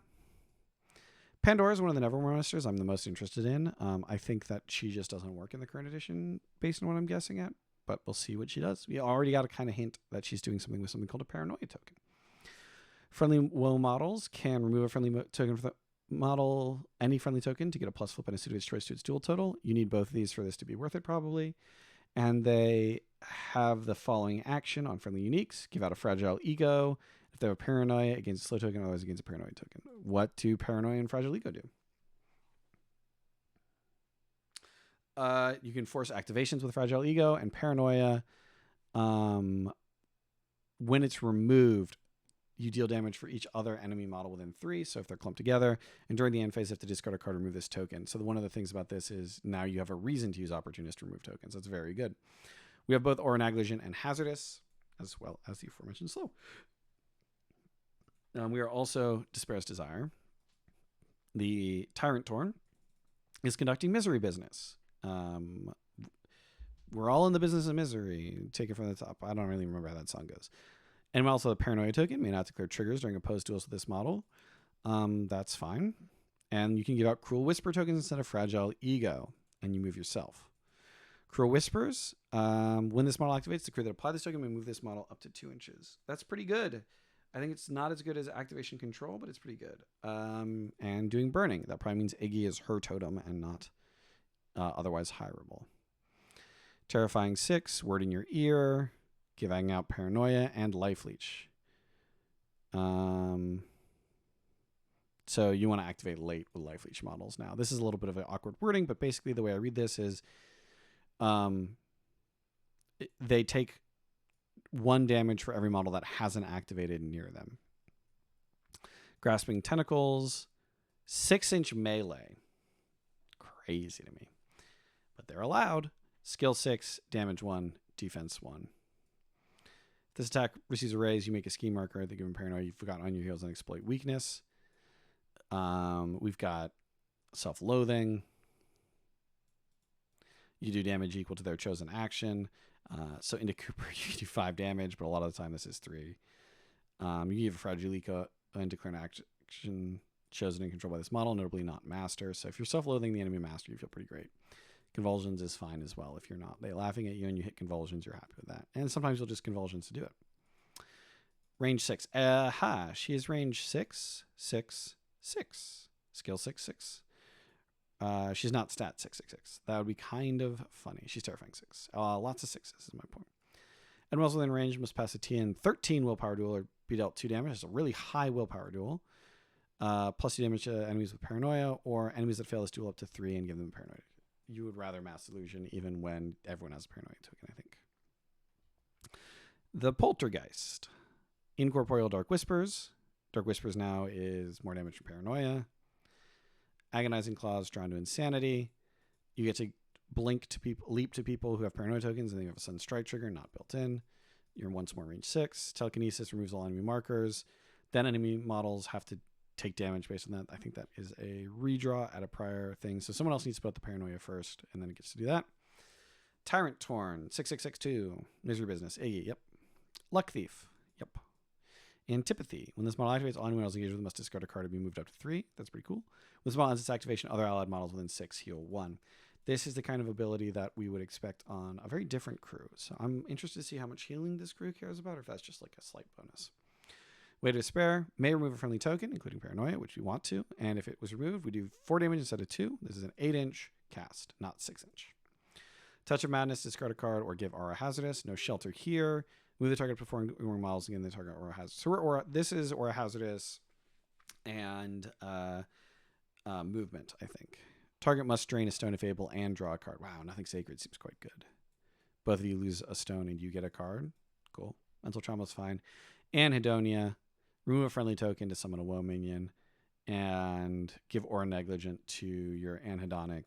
Pandora is one of the Nevermore monsters I'm the most interested in. I think that she just doesn't work in the current edition based on what I'm guessing at, but we'll see what she does. We already got a kind of hint that she's doing something with something called a paranoia token. Friendly woe models can remove a friendly token from the model, any friendly token, to get a plus flip and a suit of its choice to its dual total. You need both of these for this to be worth it, probably. And they have the following action on friendly uniques. Give out a fragile ego. If they have a paranoia, against a slow token, otherwise against a paranoia token. What do paranoia and fragile ego do? You can force activations with fragile ego and paranoia. When it's removed, you deal damage for each other enemy model within 3. So if they're clumped together, and during the end phase, you have to discard a card to remove this token. So one of the things about this is now you have a reason to use opportunist to remove tokens. That's very good. We have both Aura Negligent and Hazardous, as well as the aforementioned Slow. We are also Despair's Desire. The Tyrant Torn is conducting misery business. We're all in the business of misery. Take it from the top. I don't really remember how that song goes. And also the Paranoia token may not declare triggers during opposed duels with this model. That's fine. And you can give out Cruel Whisper tokens instead of Fragile Ego, and you move yourself. Cruel Whispers, when this model activates, the crew that apply this token may move this model up to 2 inches. That's pretty good. I think it's not as good as Activation Control, but it's pretty good. And doing Burning. That probably means Iggy is her totem and not otherwise hireable. Terrifying 6, Word in Your Ear, giving out Paranoia, and Life Leech. So you want to activate late with Life Leech models now. This is a little bit of an awkward wording, but basically the way I read this is they take 1 damage for every model that hasn't activated near them. Grasping Tentacles, 6-inch melee. Crazy to me. But they're allowed. Skill 6, damage 1, defense 1. If this attack receives a raise, you make a ski marker. They give them paranoia. You've got on your heels and exploit weakness. We've got self-loathing. You do damage equal to their chosen action. So into Cooper, you do 5 damage, but a lot of the time this is 3. You give a Fragile Ego and declare an action chosen and controlled by this model, notably not Master. So if you're self-loathing the enemy Master, you feel pretty great. Convulsions is fine as well. If you're not, they laughing at you and you hit Convulsions, you're happy with that. And sometimes you'll just Convulsions to do it. Range 6. She is range 6, 6, 6. Skill 6, 6. She's not stat 6, 6, 6. That would be kind of funny. She's terrifying 6. Lots of 6s is my point. And also within range must pass a TN 13 willpower duel or be dealt 2 damage. It's a really high willpower duel. Plus 2 damage to enemies with paranoia or enemies that fail this duel up to 3 and give them paranoia. You would rather mass illusion even when everyone has a paranoia token, I think. The Poltergeist. Incorporeal Dark Whispers. Dark Whispers now is more damage from paranoia. Agonizing Claws drawn to insanity. You get to blink to people, leap to people who have paranoia tokens, and then you have a sudden strike trigger not built in. You're once more range 6. Telekinesis removes all enemy markers. Then enemy models have to take damage based on that. I think that is a redraw at a prior thing. So someone else needs to put out the paranoia first, and then it gets to do that. Tyrant Torn, 6662. Misery Business. Iggy, yep. Luck Thief, yep. Antipathy. When this model activates, all enemy models engaged with must discard a card to be moved up to 3. That's pretty cool. With this model ends its activation, other allied models within 6 heal 1. This is the kind of ability that we would expect on a very different crew. So I'm interested to see how much healing this crew cares about, or if that's just like a slight bonus. Way to Despair may remove a friendly token, including Paranoia, which we want to. And if it was removed, we do 4 damage instead of 2. This is an 8-inch cast, not 6-inch. Touch of Madness, discard a card or give Aura Hazardous. No shelter here. Move the target to perform models again. The target Aura Hazardous. So this is Aura Hazardous and movement, I think. Target must drain a Stone of Fable and draw a card. Wow, nothing sacred seems quite good. Both of you lose a stone and you get a card. Cool. Mental Trauma is fine. Anhedonia. Remove a friendly token to summon a woe minion. And give Aura Negligent to your anhedonic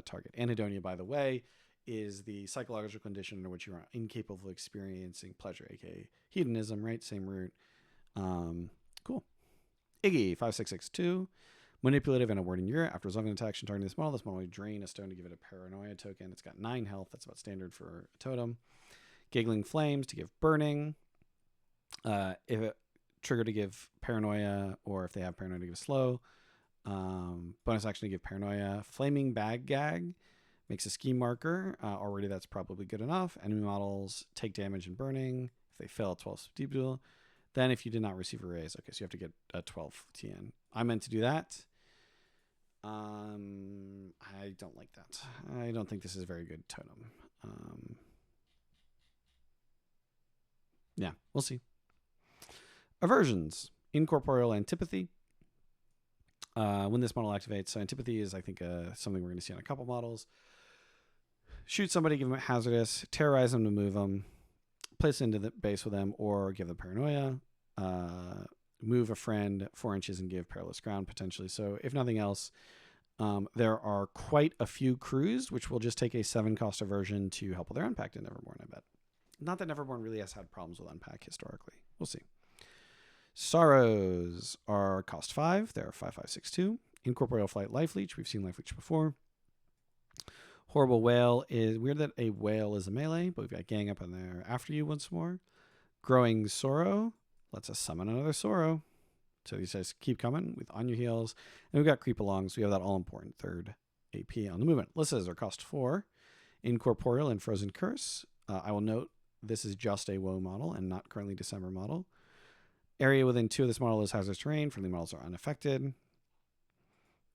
target. Anhedonia, by the way, is the psychological condition under which you are incapable of experiencing pleasure, aka hedonism, right? Same root. Cool. Iggy, 5662. Manipulative and a word in your after resolving an attack action targeting this model will drain a stone to give it a paranoia token. It's got 9 health. That's about standard for a totem. Giggling Flames to give burning. If it trigger to give paranoia, or if they have paranoia to give slow. Bonus action to give paranoia. Flaming Bag Gag makes a scheme marker. Already that's probably good enough. Enemy models take damage and burning. If they fail 12 deep duel. Then if you did not receive a raise, okay, so you have to get a 12 TN. I meant to do that. I don't like that. I don't think this is a very good totem. Yeah, we'll see. Aversions. Incorporeal Antipathy. When this model activates, so Antipathy is, I think, something we're going to see on a couple models. Shoot somebody, give them a hazardous, terrorize them to move them, place into the base with them, or give them paranoia. Move a friend 4 inches and give perilous ground, potentially. So if nothing else, there are quite a few crews which will just take a 7-cost aversion to help with their unpacked in Neverborn, I bet. Not that Neverborn really has had problems with unpack historically. We'll see. Sorrows are cost 5. They're 5/5/6/2. Incorporeal Flight Life Leech. We've seen Life Leech before. Horrible Whale is weird that a whale is a melee, but we've got Gang up on there after you once more. Growing Sorrow lets us summon another Sorrow. So these guys keep coming with on your heels. And we've got Creep Along, so we have that all important 3rd AP on the movement. Listas are cost 4. Incorporeal and Frozen Curse. I will note this is just a WoW model and not currently December model. Area within 2 of this model is hazardous terrain. Friendly models are unaffected.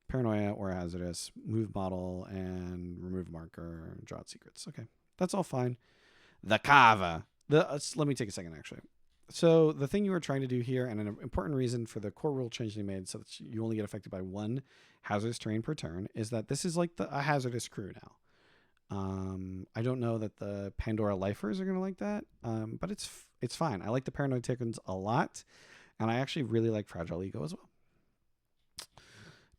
Paranoia or hazardous. Move model and remove marker. Draw out secrets. Okay, that's all fine. The Kava. Let me take a second, actually. So the thing you were trying to do here, and an important reason for the core rule change they made so that you only get affected by 1 hazardous terrain per turn, is that this is like a hazardous crew now. I don't know that the Pandora Lifers are going to like that, but it's fine. I like the Paranoid tokens a lot, and I actually really like Fragile Ego as well.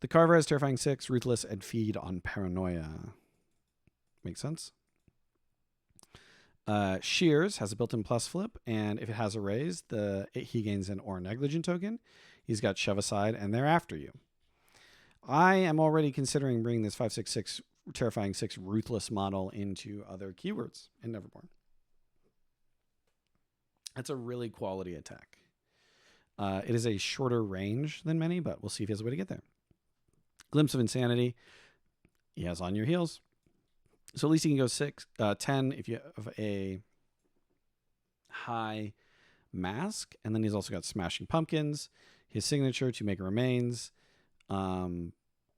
The Carver has Terrifying 6, Ruthless, and Feed on Paranoia. Makes sense? Shears has a built-in plus flip, and if it has a raise, he gains an or negligent token. He's got Shove Aside, and they're after you. I am already considering bringing this 5/6/6 Terrifying 6 Ruthless model into other keywords in Neverborn. That's a really quality attack. It is a shorter range than many, but we'll see if he has a way to get there. Glimpse of Insanity. He has on your heels. So at least he can go 10 if you have a high mask. And then he's also got Smashing Pumpkins. His signature, To Make Remains.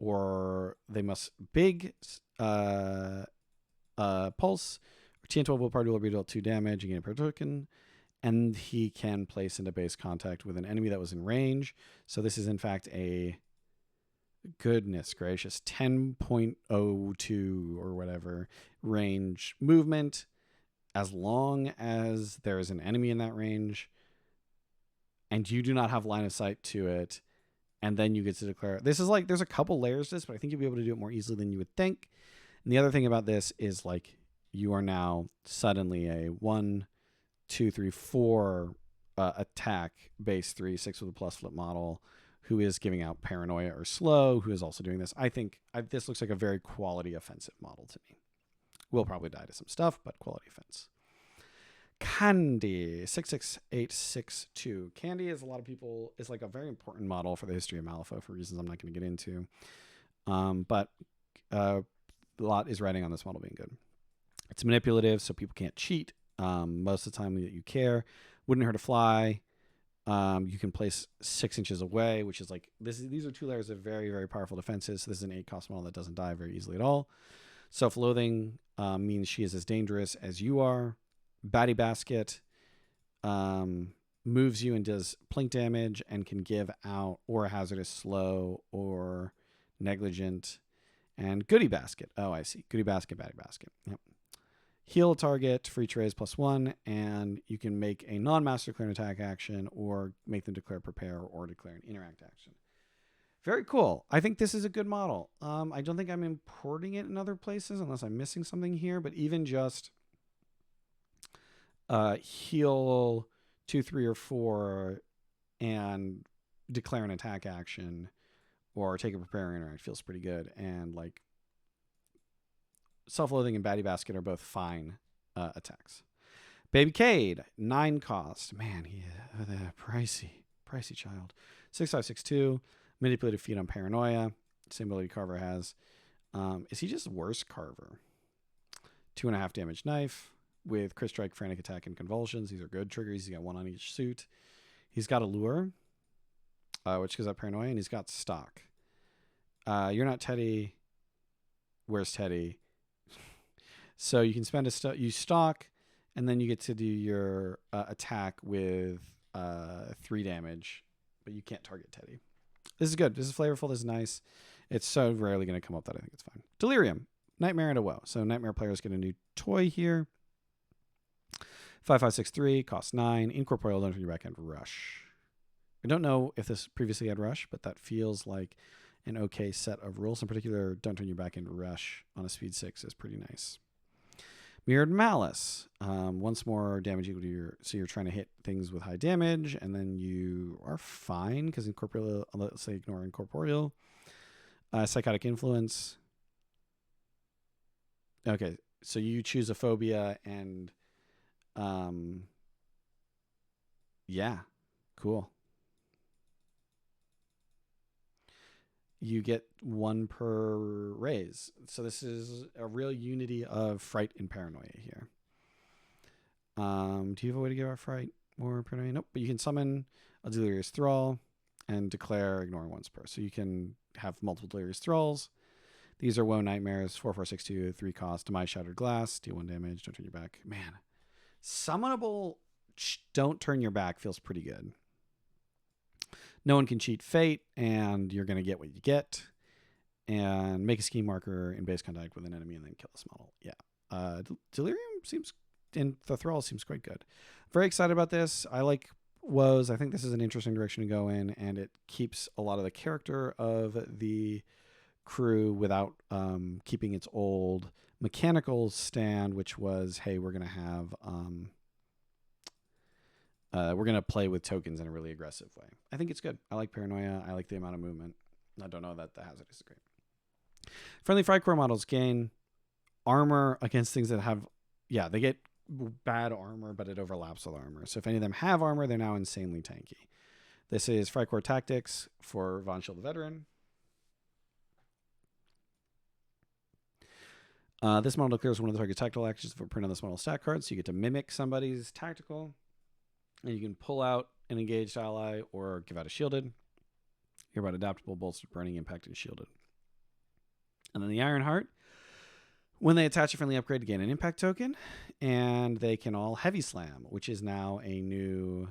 Or they must big pulse. TN12 will party will redeal 2 damage again per token. And he can place into base contact with an enemy that was in range. So this is in fact a, goodness gracious, 10.02 or whatever range movement, as long as there is an enemy in that range and you do not have line of sight to it. And then you get to declare. This is like, there's a couple layers to this, but I think you'll be able to do it more easily than you would think. And the other thing about this is like you are now suddenly a 1, 2, 3, 4 attack base 3, 6 with a plus flip model who is giving out paranoia or slow, who is also doing this. I think this looks like a very quality offensive model to me. We'll probably die to some stuff, but quality offense. Candy 66862. Candy is is like a very important model for the history of Malifaux for reasons I'm not going to get into. But a lot is writing on this model being good. It's manipulative, so people can't cheat. Most of the time that you care. Wouldn't hurt to fly. You can place 6 inches away, which is like these are 2 layers of very, very powerful defenses. So this is an 8-cost model that doesn't die very easily at all. Self-loathing means she is as dangerous as you are. Batty Basket moves you and does plink damage and can give out or a hazardous slow or negligent. And Goodie Basket. Oh, I see. Goodie Basket, Batty Basket. Yep. Heal a target for each raise +1, and you can make a non-master declare an attack action or make them declare prepare or declare an interact action. Very cool. I think this is a good model. I don't think I'm importing it in other places unless I'm missing something here, but even just heal 2, 3, or 4 and declare an attack action or take a preparing interact feels pretty good. And like self-loathing and baddie basket are both fine attacks. Baby Cade, 9 cost. Man, he pricey child. 6562, manipulative feat on paranoia. Same ability Carver has. Is he just worse Carver? 2.5 damage knife with crit strike, frantic attack, and convulsions. These are good triggers. He's got 1 on each suit. He's got allure, which gives up paranoia, and he's got stock. You're not Teddy. Where's Teddy? So you can spend you stock, and then you get to do your attack with 3 damage, but you can't target Teddy. This is good. This is flavorful. This is nice. It's so rarely going to come up that I think it's fine. Delirium, Nightmare and a Woe. So Nightmare players get a new toy here. 5563, costs 9. Incorporeal, don't turn your back end, rush. I don't know if this previously had rush, but that feels like an okay set of rules. In particular, don't turn your back end, rush on a speed 6 is pretty nice. Mirrored Malice. Once more damage equal to your... So you're trying to hit things with high damage, and then you are fine, because incorporeal... Let's say ignore incorporeal. Psychotic Influence. Okay, so you choose a phobia, and... yeah, cool. You get 1 per raise. So this is a real unity of fright and paranoia here. Do you have a way to give out fright or paranoia? Nope. But you can summon a delirious thrall and declare ignoring once per. So you can have multiple delirious thralls. These are woe nightmares. 4462, 3 cost. Demise shattered glass. Deal 1 damage. Don't turn your back. Man, summonable. Don't turn your back feels pretty good. No one can cheat fate, and you're going to get what you get. And make a scheme marker in base contact with an enemy and then kill this model. Yeah. Delirium seems, and the Thrall seems quite good. Very excited about this. I like woes. I think this is an interesting direction to go in, and it keeps a lot of the character of the crew without keeping its old mechanical stand, which was, hey, we're going to have... we're going to play with tokens in a really aggressive way. I think it's good. I like paranoia. I like the amount of movement. I don't know that the hazard is great. Friendly Frycore models gain armor against things that have... Yeah, they get bad armor, but it overlaps with armor. So if any of them have armor, they're now insanely tanky. This is Frycore Tactics for Von Schill the Veteran. This model declares one of the target's tactical actions for print on this model stat card. So you get to mimic somebody's tactical. And you can pull out an engaged ally or give out a shielded. Hear about adaptable, bolstered, burning, impact, and shielded. And then the Ironheart. When they attach a friendly upgrade to gain an impact token. And they can all heavy slam, which is now a new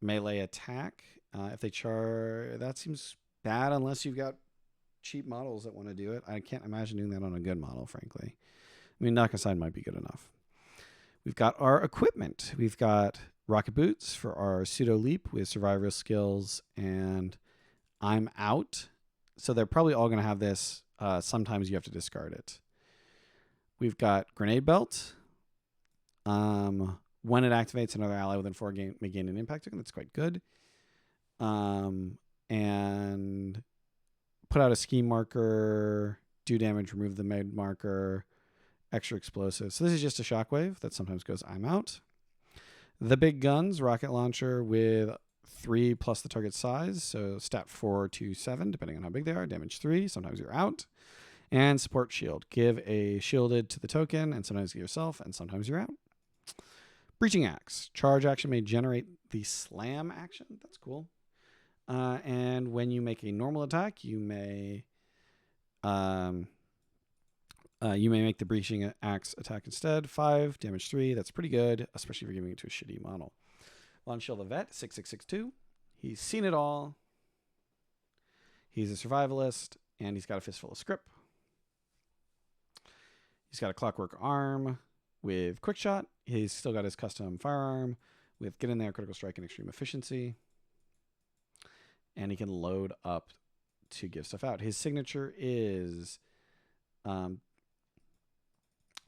melee attack. If they that seems bad unless you've got cheap models that want to do it. I can't imagine doing that on a good model, frankly. I mean, Knock-Aside might be good enough. We've got our equipment. We've got rocket boots for our pseudo leap with survivor skills and I'm out. So they're probably all going to have this. Sometimes you have to discard it. We've got grenade belt. When it activates, another ally within 4 may gain an impact token. That's quite good. And put out a scheme marker, do damage, remove the made marker. Extra explosive. So this is just a shockwave that sometimes goes I'm out. The big guns, rocket launcher with 3 plus the target size. So stat 4 to 7, depending on how big they are. Damage 3. Sometimes you're out. And support shield. Give a shielded to the token, and sometimes give yourself, and sometimes you're out. Breaching axe. Charge action may generate the slam action. That's cool. And when you make a normal attack, you may make the breaching axe attack instead. 5, damage 3. That's pretty good, especially if you're giving it to a shitty model. Von Schill the Vet, 6662. He's seen it all. He's a survivalist, and he's got a fistful of script. He's got a clockwork arm with quick shot. He's still got his custom firearm with get in there, critical strike, and extreme efficiency. And he can load up to give stuff out. His signature is...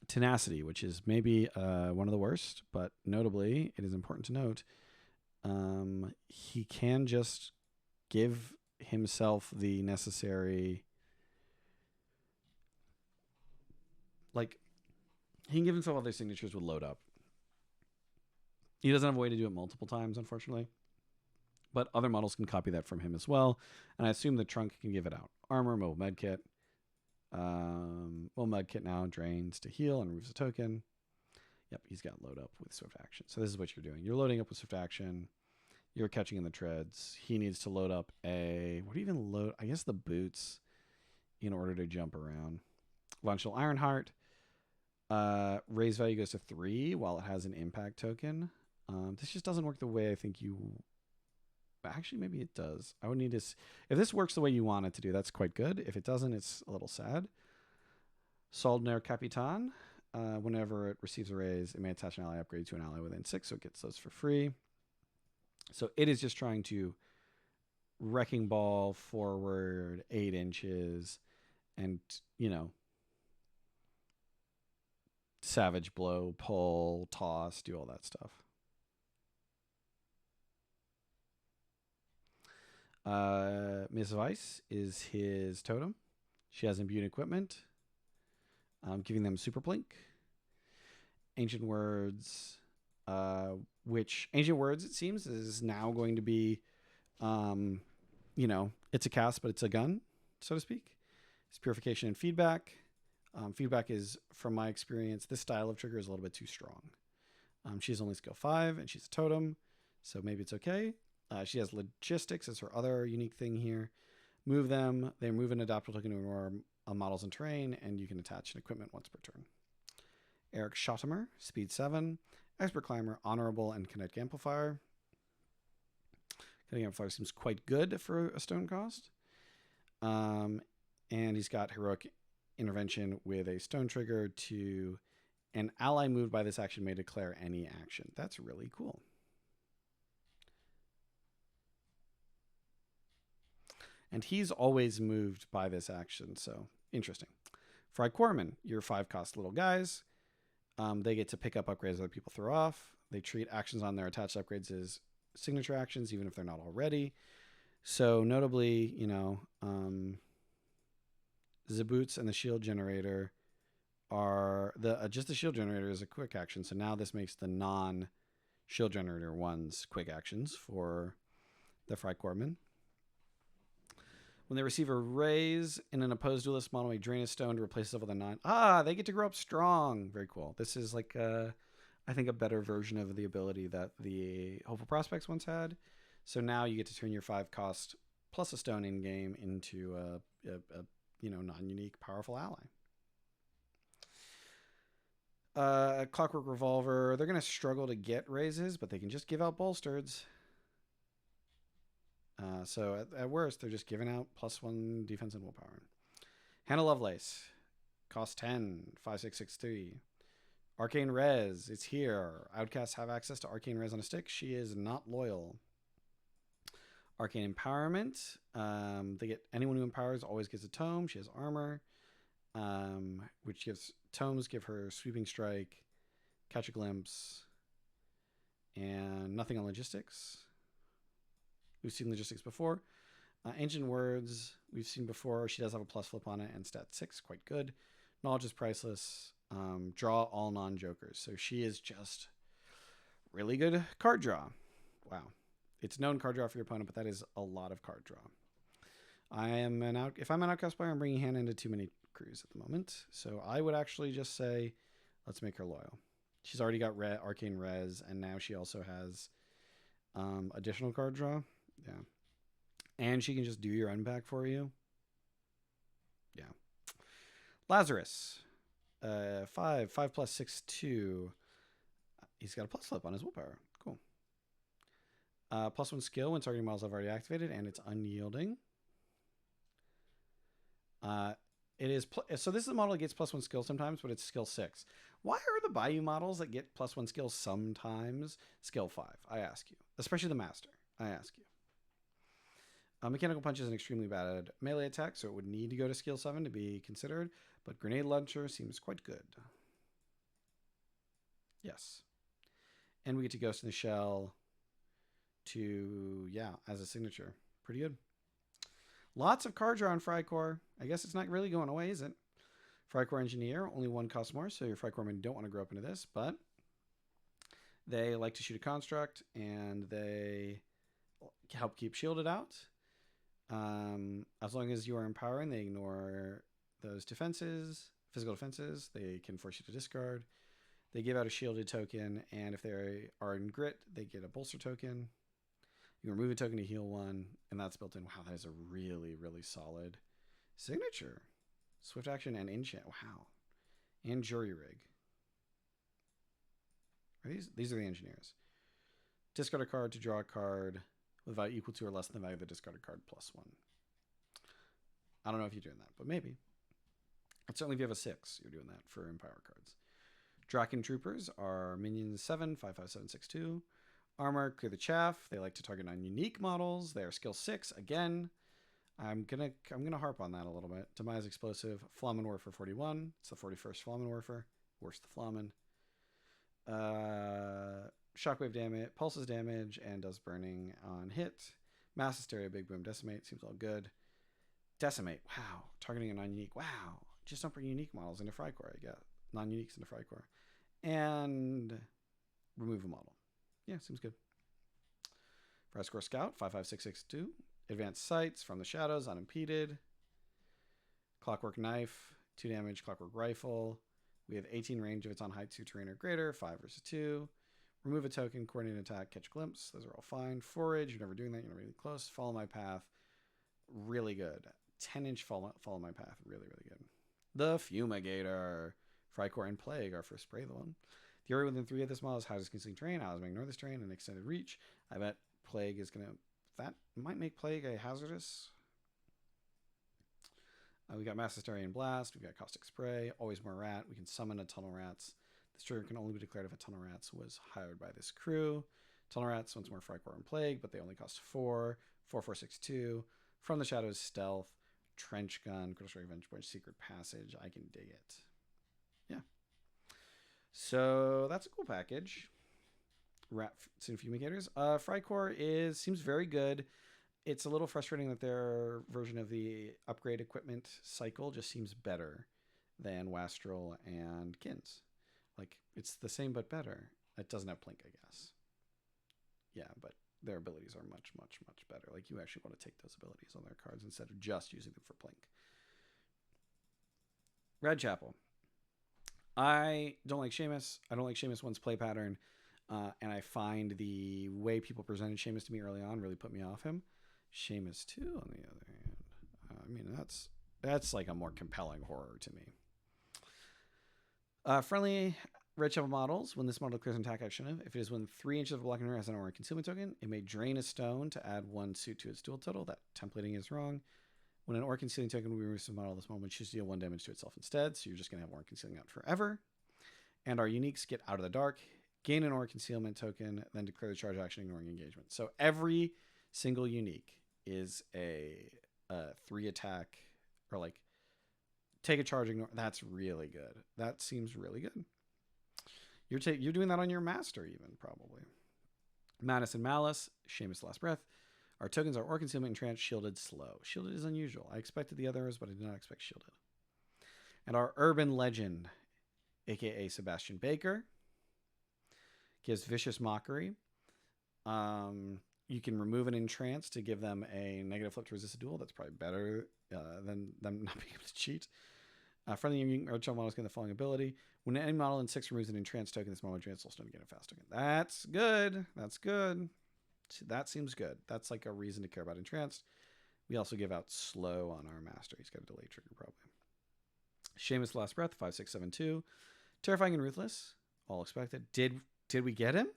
tenacity, which is maybe one of the worst, but notably, it is important to note, he can just give himself the necessary, like, he can give himself other signatures with load up. He doesn't have a way to do it multiple times, unfortunately. But other models can copy that from him as well. And I assume the trunk can give it out. Armor, mobile medkit. Well, medkit now drains to heal and removes a token. Yep, he's got load up with swift action. So this is what you're doing. You're loading up with swift action. You're catching in the treads. He needs to load up a... What do you even load? I guess the boots in order to jump around. Launchal Ironheart. Raise value goes to 3 while it has an impact token. This just doesn't work the way I think you... Actually, maybe it does. I would need to... If this works the way you want it to do, that's quite good. If it doesn't, it's a little sad. Soldner Capitan. Whenever it receives a raise, it may attach an ally upgrade to an ally within 6, so it gets those for free. So it is just trying to wrecking ball forward 8 inches and, you know, savage blow, pull, toss, do all that stuff. Miss Vice is his totem. She has imbued equipment, giving them super blink. Ancient Words, which Ancient Words, it seems, is now going to be, you know, it's a cast, but it's a gun, so to speak. It's Purification and Feedback. Feedback is, from my experience, this style of trigger is a little bit too strong. She's only skill 5, and she's a totem, so maybe it's okay. She has Logistics as her other unique thing here. Move them. They move an adaptable token to ignore models and terrain, and you can attach an equipment once per turn. Eric Schottemer, speed 7, expert climber, honorable, and kinetic amplifier. Kinetic amplifier seems quite good for a stone cost. And he's got heroic intervention with a stone trigger to an ally moved by this action may declare any action. That's really cool. And he's always moved by this action, so interesting. Fry Corman, your 5-cost little guys. They get to pick up upgrades other people throw off. They treat actions on their attached upgrades as signature actions, even if they're not already. So notably, you know, the boots and the shield generator are just the shield generator is a quick action. So now this makes the non-shield generator ones quick actions for the Fry Corman. When they receive a raise in an opposed duelist model, may drain a stone to replace it with a 9. They get to grow up strong. Very cool. This is like, I think, a better version of the ability that the Hopeful Prospects once had. So now you get to turn your 5-cost plus a stone in game into a you know, non-unique powerful ally. Clockwork Revolver. They're going to struggle to get raises, but they can just give out bolstereds. So at worst, they're just giving out +1 defense and willpower. Hannah Lovelace, cost 10, 5663. Arcane Res, it's here. Outcasts have access to Arcane Res on a stick. She is not loyal. Arcane Empowerment, they get anyone who empowers always gets a tome. She has armor, which gives tomes give her sweeping strike, catch a glimpse, and nothing on logistics. We've seen logistics before. Ancient Words, we've seen before. She does have a plus flip on it and stat 6, quite good. Knowledge is priceless. Draw all non-jokers. So she is just really good card draw. Wow. It's known card draw for your opponent, but that is a lot of card draw. If I'm an outcast player, I'm bringing Hannah into too many crews at the moment. So I would actually just say, let's make her loyal. She's already got Arcane Res, and now she also has additional card draw. Yeah. And she can just do your unpack for you. Yeah. Lazarus. 5 plus 6, 2. He's got a plus flip on his willpower. Cool. +1 skill when targeting models I've already activated, and it's unyielding. So this is a model that gets +1 skill sometimes, but it's skill 6. Why are the Bayou models that get +1 skill sometimes skill 5? I ask you. Especially the Master. I ask you. Mechanical Punch is an extremely bad melee attack, so it would need to go to skill 7 to be considered, but Grenade Launcher seems quite good. Yes. And we get to Ghost in the Shell to, yeah, as a signature. Pretty good. Lots of card draw on Frycore. I guess it's not really going away, is it? Frycore Engineer, only one costs more, so your Frycore men don't want to grow up into this, but they like to shoot a construct, and they help keep shielded out. As long as you are empowering, they ignore those defenses, physical defenses. They can force you to discard. They give out a shielded token, and if they are in grit, they get a bolster token. You remove a token to heal one, and that's built in. Wow, that is a really, really solid signature. Swift action and enchant. Wow. And jury rig. Are these are the engineers. Discard a card to draw a card with value equal to or less than the value of the discarded card plus 1. I don't know if you're doing that, but maybe. And certainly if you have a 6, you're doing that for Empower cards. Draken Troopers are minions 7, 5, 5, 7, 6, 2. Armor, clear the chaff. They like to target non-unique models. They are skill 6. Again, I'm gonna harp on that a little bit. Demise Explosive, Flamen Warfer 41. It's the 41st Flamen Warfer. Worst the Flamen. Shockwave damage, pulses damage, and does burning on hit. Mass Hysteria, Big Boom, Decimate. Seems all good. Decimate. Wow. Targeting a non-unique. Wow. Just don't bring unique models into Frycore, I guess. Non-uniques into Frycore. And remove a model. Yeah, seems good. Frycore Scout, 55662. Advanced Sights from the shadows, unimpeded. Clockwork Knife, 2 damage, Clockwork Rifle. We have 18 range if it's on height 2 terrain or greater, 5 versus 2. Remove a token, coordinate attack, catch glimpse. Those are all fine. Forage, you're never doing that, you're never really close. Follow my path, really good. 10-inch follow my path, really, really good. The Fumigator. Frycore and Plague are for spray the one. The area within 3 of this model is hazardous concealing terrain. Allows me to ignore this terrain and extended reach. I bet Plague is going to... That might make Plague a hazardous. We got Mass Hysteria and Blast. We've got Caustic Spray. Always more rat. We can summon a Tunnel Rats. This trigger can only be declared if a Tunnel Rats was hired by this crew. Tunnel Rats, once more Frycore and Plague, but they only cost 4. 4, 4, 6, 2. From the Shadows, Stealth. Trench Gun. Critical Strike, Revenge Punch, Secret Passage. I can dig it. Yeah. So that's a cool package. Rat Fumigators. Frycore seems very good. It's a little frustrating that their version of the upgrade equipment cycle just seems better than Wastrel and Kins. Like, it's the same but better. It doesn't have Plink, I guess. Yeah, but their abilities are much, much, much better. Like, you actually want to take those abilities on their cards instead of just using them for Plink. Red Chapel. I don't like Seamus. I don't like Seamus 1's play pattern. And I find the way people presented Seamus to me early on really put me off him. Seamus 2, on the other hand, I mean, that's like a more compelling horror to me. Friendly Red Chapel models. When this model clears an attack action, if it is within 3 inches of a blocking area, has an aura concealment token, it may drain a stone to add 1 suit to its duel total. That templating is wrong. When an aura concealing token will be removed from the model, this model chooses to deal 1 damage to itself instead, so you're just going to have aura concealing out forever. And our uniques get out of the dark, gain an aura concealment token, then declare the charge action ignoring engagement. So every single unique is a 3 attack, or like take a charge ignore. That's really good. That seems really good. You're doing that on your master even, probably. Madness and Malice, Seamus Last Breath. Our tokens are Aura Concealment and Trance, Shielded, Slow. Shielded is unusual. I expected the others, but I did not expect Shielded. And our Urban Legend, a.k.a. Sebastian Baker, gives Vicious Mockery. You can remove an entrance to give them a negative flip to resist a duel. That's probably better than them not being able to cheat. Friendly Red Chapel models get the following ability. When any model in 6 removes an entrance token, this model entrance will still get a fast token. That's good. That's good. That seems good. That's like a reason to care about entranced. We also give out slow on our master. He's got a delay trigger probably. Seamus Last Breath, 5672. Terrifying and Ruthless. All expected. Did we get him?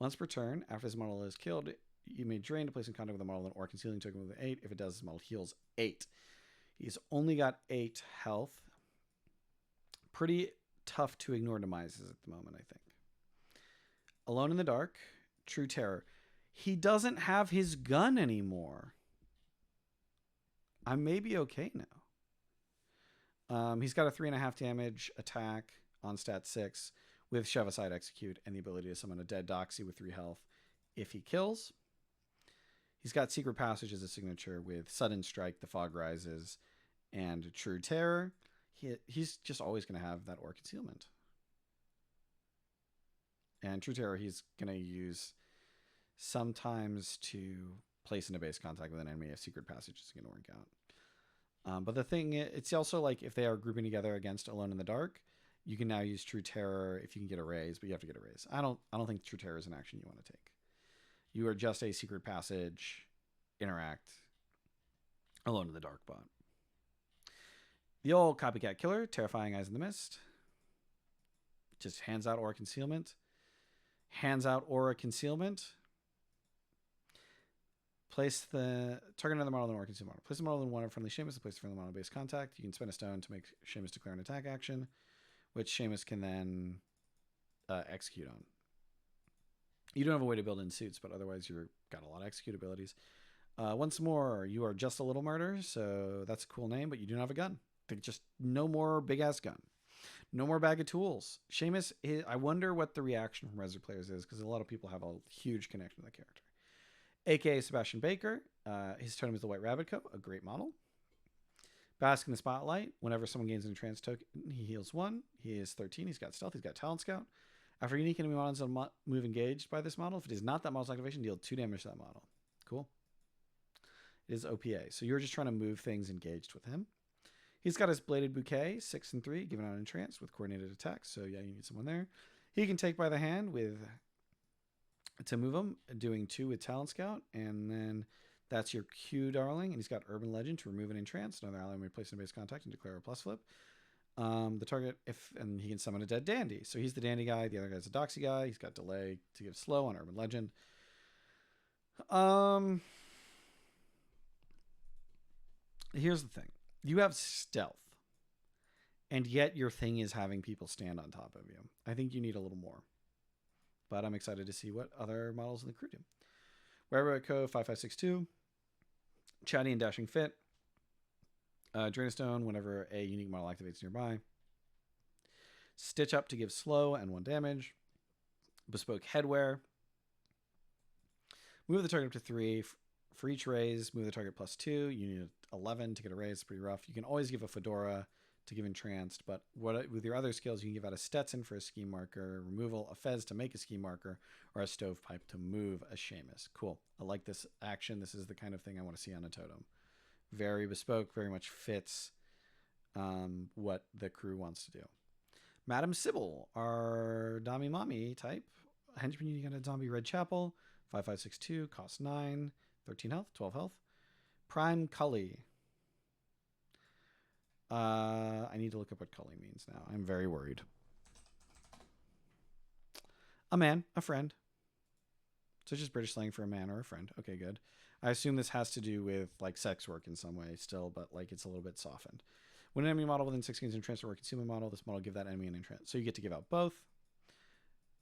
Once per turn, after this model is killed, you may drain to place in contact with a model or concealing token with an 8. If it does, this model heals 8. He's only got 8 health. Pretty tough to ignore demises at the moment, I think. Alone in the Dark, True Terror. He doesn't have his gun anymore. I may be okay now. He's got a 3.5 damage attack on stat 6 with Shove Aside Execute and the ability to summon a dead Doxy with 3 health if he kills. He's got Secret Passage as a signature with Sudden Strike, the Fog Rises, and True Terror. He's just always going to have that Aura Concealment. And True Terror he's going to use sometimes to place into base contact with an enemy if Secret Passage is going to work out. But the thing, it's also like if they are grouping together against Alone in the Dark, you can now use True Terror if you can get a raise, but you have to get a raise. I don't think True Terror is an action you want to take. You are just a Secret Passage, interact, Alone in the Dark bot. The old Copycat Killer, Terrifying Eyes in the Mist. Just hands out Aura Concealment. Hands out Aura Concealment. Place the target another model in Aura Concealment model. Place the model in one of friendly Seamus to place the friendly model base contact. You can spend a stone to make Seamus declare an attack action, which Seamus can then execute on. You don't have a way to build in suits, but otherwise you've got a lot of execute abilities. Once more, you are just a little murder, so that's a cool name, but you do not have a gun. Just no more big-ass gun. No more bag of tools. Seamus, I wonder what the reaction from Resident players is, because a lot of people have a huge connection to the character. A.K.A. Sebastian Baker. His totem is the White Rabbit Coat, a great model. Bask in the Spotlight. Whenever someone gains an entrance token, he heals 1. He is 13. He's got Stealth. He's got Talent Scout. After unique enemy models move engaged by this model, if it is not that model's activation, deal 2 damage to that model. Cool. It is OPA. So you're just trying to move things engaged with him. He's got his Bladed Bouquet, 6 and 3, given out in trance with coordinated attacks. So yeah, you need someone there. He can take by the hand to move him, doing 2 with Talent Scout, and then that's your Q, darling. And he's got Urban Legend to remove an entrance. Another ally may place in base contact and declare a plus flip. The target, and he can summon a dead dandy. So he's the dandy guy. The other guy's a doxy guy. He's got delay to give slow on Urban Legend. Here's the thing. You have stealth, and yet your thing is having people stand on top of you. I think you need a little more, but I'm excited to see what other models in the crew do. Railroad Co. 5562, Chatty and Dashing Fit, Drain a Stone whenever a unique model activates nearby, Stitch Up to give slow and 1 damage, Bespoke Headwear, move the target up to 3. For each raise, move the target +2. You need 11 to get a raise. It's pretty rough. You can always give a Fedora to give entranced, but with your other skills, you can give out a Stetson for a ski marker, removal, a Fez to make a ski marker, or a Stovepipe to move a Seamus. Cool. I like this action. This is the kind of thing I want to see on a totem. Very bespoke, very much fits what the crew wants to do. Madam Sybil, our Dami Mommy type. Henchman, you got a Zombie Red Chapel. 5562, cost 9. 13 health, 12 health. Prime Cully. I need to look up what Cully means now. I'm very worried. A man, a friend. So just British slang for a man or a friend. Okay, good. I assume this has to do with like sex work in some way still, but like it's a little bit softened. When an enemy model within 6 gains an entrance or concealment model, this model give that enemy an entrance. So you get to give out both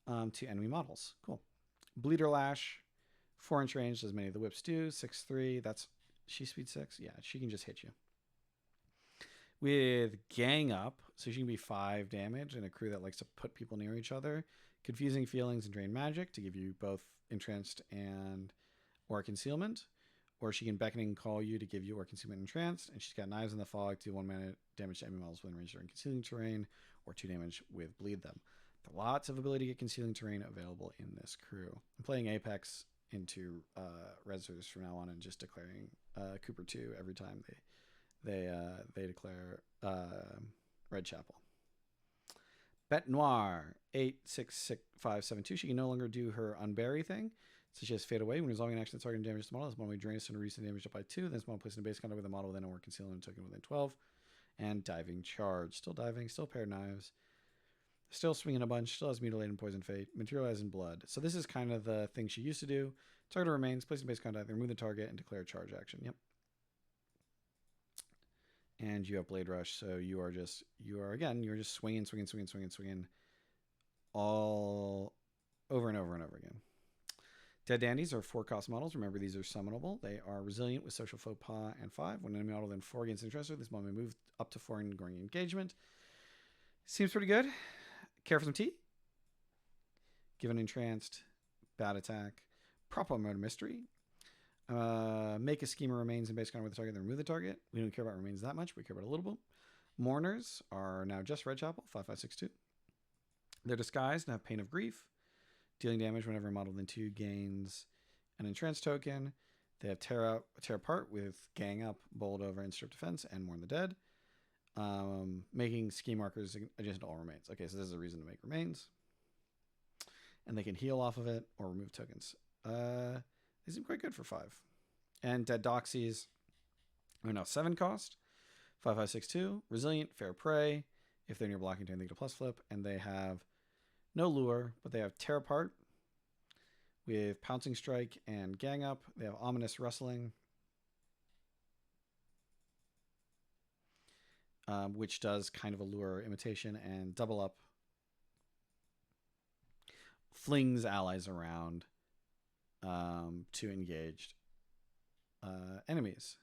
to enemy models. Cool. Bleeder Lash. 4-inch range, as many of the whips do. 6'3", that's she speed 6. Yeah, she can just hit you. With Gang Up, so she can be 5 damage in a crew that likes to put people near each other. Confusing Feelings and Drain Magic to give you both entranced and or concealment. Or she can beckon and call you to give you or concealment entranced. And she's got Knives in the Fog to do 1 mana damage to enemy models within range during concealing terrain, or 2 damage with Bleed Them. Lots of ability to get concealing terrain available in this crew. I'm playing Apex into Rezzers from now on and just declaring Cooper 2 every time they declare Red Chapel. Bête Noire 86572. She can no longer do her unbury thing, so she has Fade Away. When resolving an action that's targeting damage to the model, this model may drain a stone and recent damage up by 2. Then this model placed in a base contact with a model within or concealing a token within 12. And Diving Charge. Still diving, still paired knives. Still swinging a bunch, still has Mutilated and Poison Fate, Materialize in Blood. So this is kind of the thing she used to do. Target remains, place in base contact, remove the target, and declare a charge action. Yep. And you have Blade Rush, so you're just swinging all over and over and over again. Dead Dandies are 4-cost models. Remember, these are summonable. They are resilient with Social Faux Pas and 5. When an enemy model then 4 against interest, this model may move up to 4 in during engagement. Seems pretty good. Care for some tea? Given entranced, bad attack, proper murder mystery. Make a schema remains in base counter with the target, then remove the target. We don't care about remains that much. We care about a little bit. Mourners are now just Red Chapel, 5/5/6/2. They're disguised and have Pain of Grief, dealing damage whenever a model within 2 gains an entrance token. They have tear apart with gang up, bold over, and strip defense, and mourn the dead. Making ski markers adjacent to all remains. Okay, so this is a reason to make remains. And they can heal off of it or remove tokens. They seem quite good for 5. And Dead Doxies are now 7 cost. 5/5/6/2. Resilient, fair prey. If they're near blocking turn, they get a plus flip. And they have no lure, but they have tear apart with pouncing strike and gang up. They have ominous wrestling, which does kind of a lure imitation, and double up flings allies around to engaged enemies.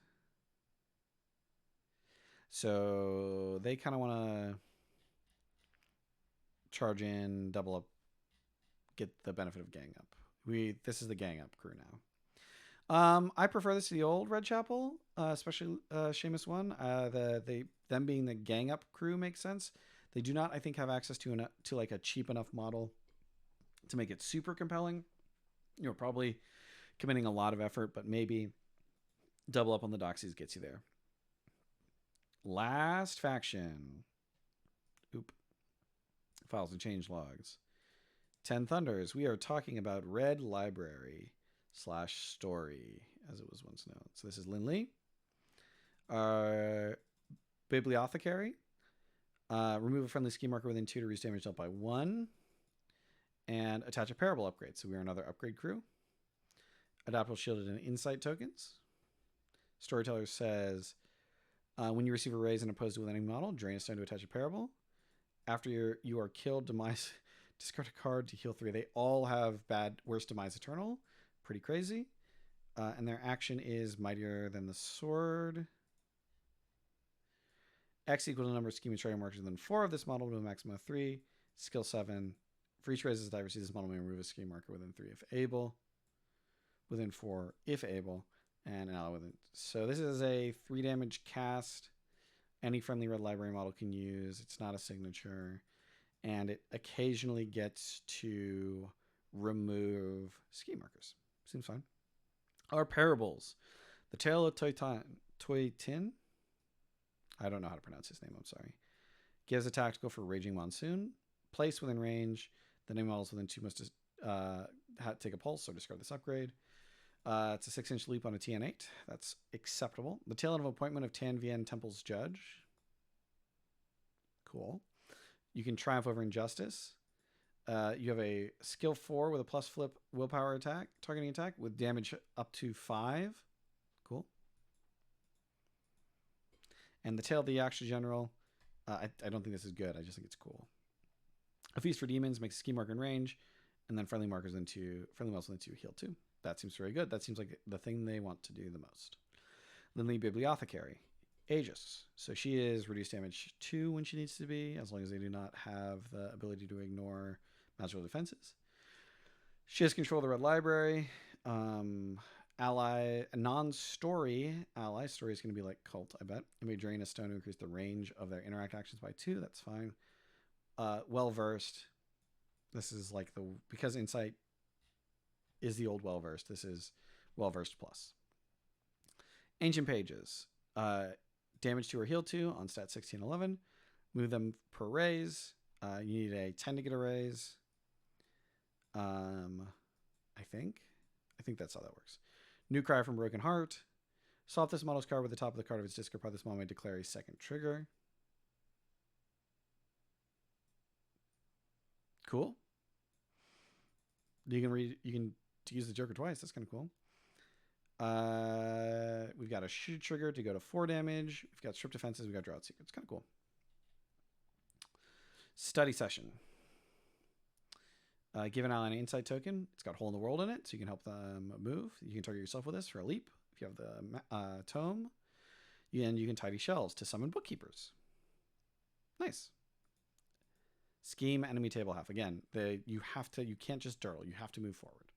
So they kind of want to charge in, double up, get the benefit of gang up. This is the gang up crew now. I prefer this to the old Red Chapel, especially Seamus 1. Them being the gang up crew makes sense. They do not, I think, have access to like a cheap enough model to make it super compelling. You're probably committing a lot of effort, but maybe double up on the Doxies gets you there. Last faction. Files and change logs. 10 Thunders. We are talking about Red Library / Story, as it was once known. So this is Lin Lee. Bibliothecary. Remove a friendly ski marker within 2 to reduce damage dealt by 1. And attach a parable upgrade. So we are another upgrade crew. Adaptable shielded and insight tokens. Storyteller says, when you receive a raise and opposed to with any model, drain a stone to attach a parable. After you are killed, demise, discard a card to heal 3. They all have worse demise eternal. Pretty crazy. And their action is mightier than the sword. X equals the number of scheming striker markers within 4 of this model to a maximum of 3. Skill 7. For each raise that receives this model may remove a scheme marker within 3 if able. Within 4 if able. And an ally within. So this is a 3 damage cast. Any friendly Red Library model can use. It's not a signature. And it occasionally gets to remove ski markers. Seems fine. Our parables. The Tale of Toitin. I don't know how to pronounce his name. I'm sorry. Gives a tactical for Raging Monsoon. Place within range. The name models within 2 must take a pulse or discard this upgrade. It's a 6-inch leap on a TN8. That's acceptable. The Tail End of Appointment of Tan Vien Temple's Judge. Cool. You can triumph over injustice. You have a skill 4 with a plus flip willpower attack, targeting attack with damage up to 5. Cool. And the Tail of the Yaksha General. I don't think this is good. I just think it's cool. A Feast for Demons makes a ski marker in range, and then friendly models within 2 heal 2. That seems very good. That seems like the thing they want to do the most. Lin Lee Bibliothecary. Aegis. So she is reduced damage 2 when she needs to be, as long as they do not have the ability to ignore magical defenses. She has control of the Red Library. Ally, a non-story ally. Story is going to be like Cult, I bet. It may drain a stone to increase the range of their interact actions by 2. That's fine. Well-versed. This is like because Insight is the old well-versed. This is well-versed plus. Ancient Pages. Damage 2 or heal 2 on stat 16-11. Move them per raise. You need a 10 to get a raise. I think that's how that works. New Cry from Broken Heart. Swap this model's card with the top of the card of its discard pile. This model may declare a second trigger. Cool. You can use the Joker twice. That's kind of cool. We've got a shoot trigger to go to 4 damage. We've got strip defenses. We've got drought secret. It's kind of cool. Study session. Give an ally an insight token. It's got Hole in the World in it, so you can help them move. You can target yourself with this for a leap. If you have the tome, and you can tidy shelves to summon bookkeepers. Nice. Scheme enemy table half. Again, you can't just dirtle. You have to move forward.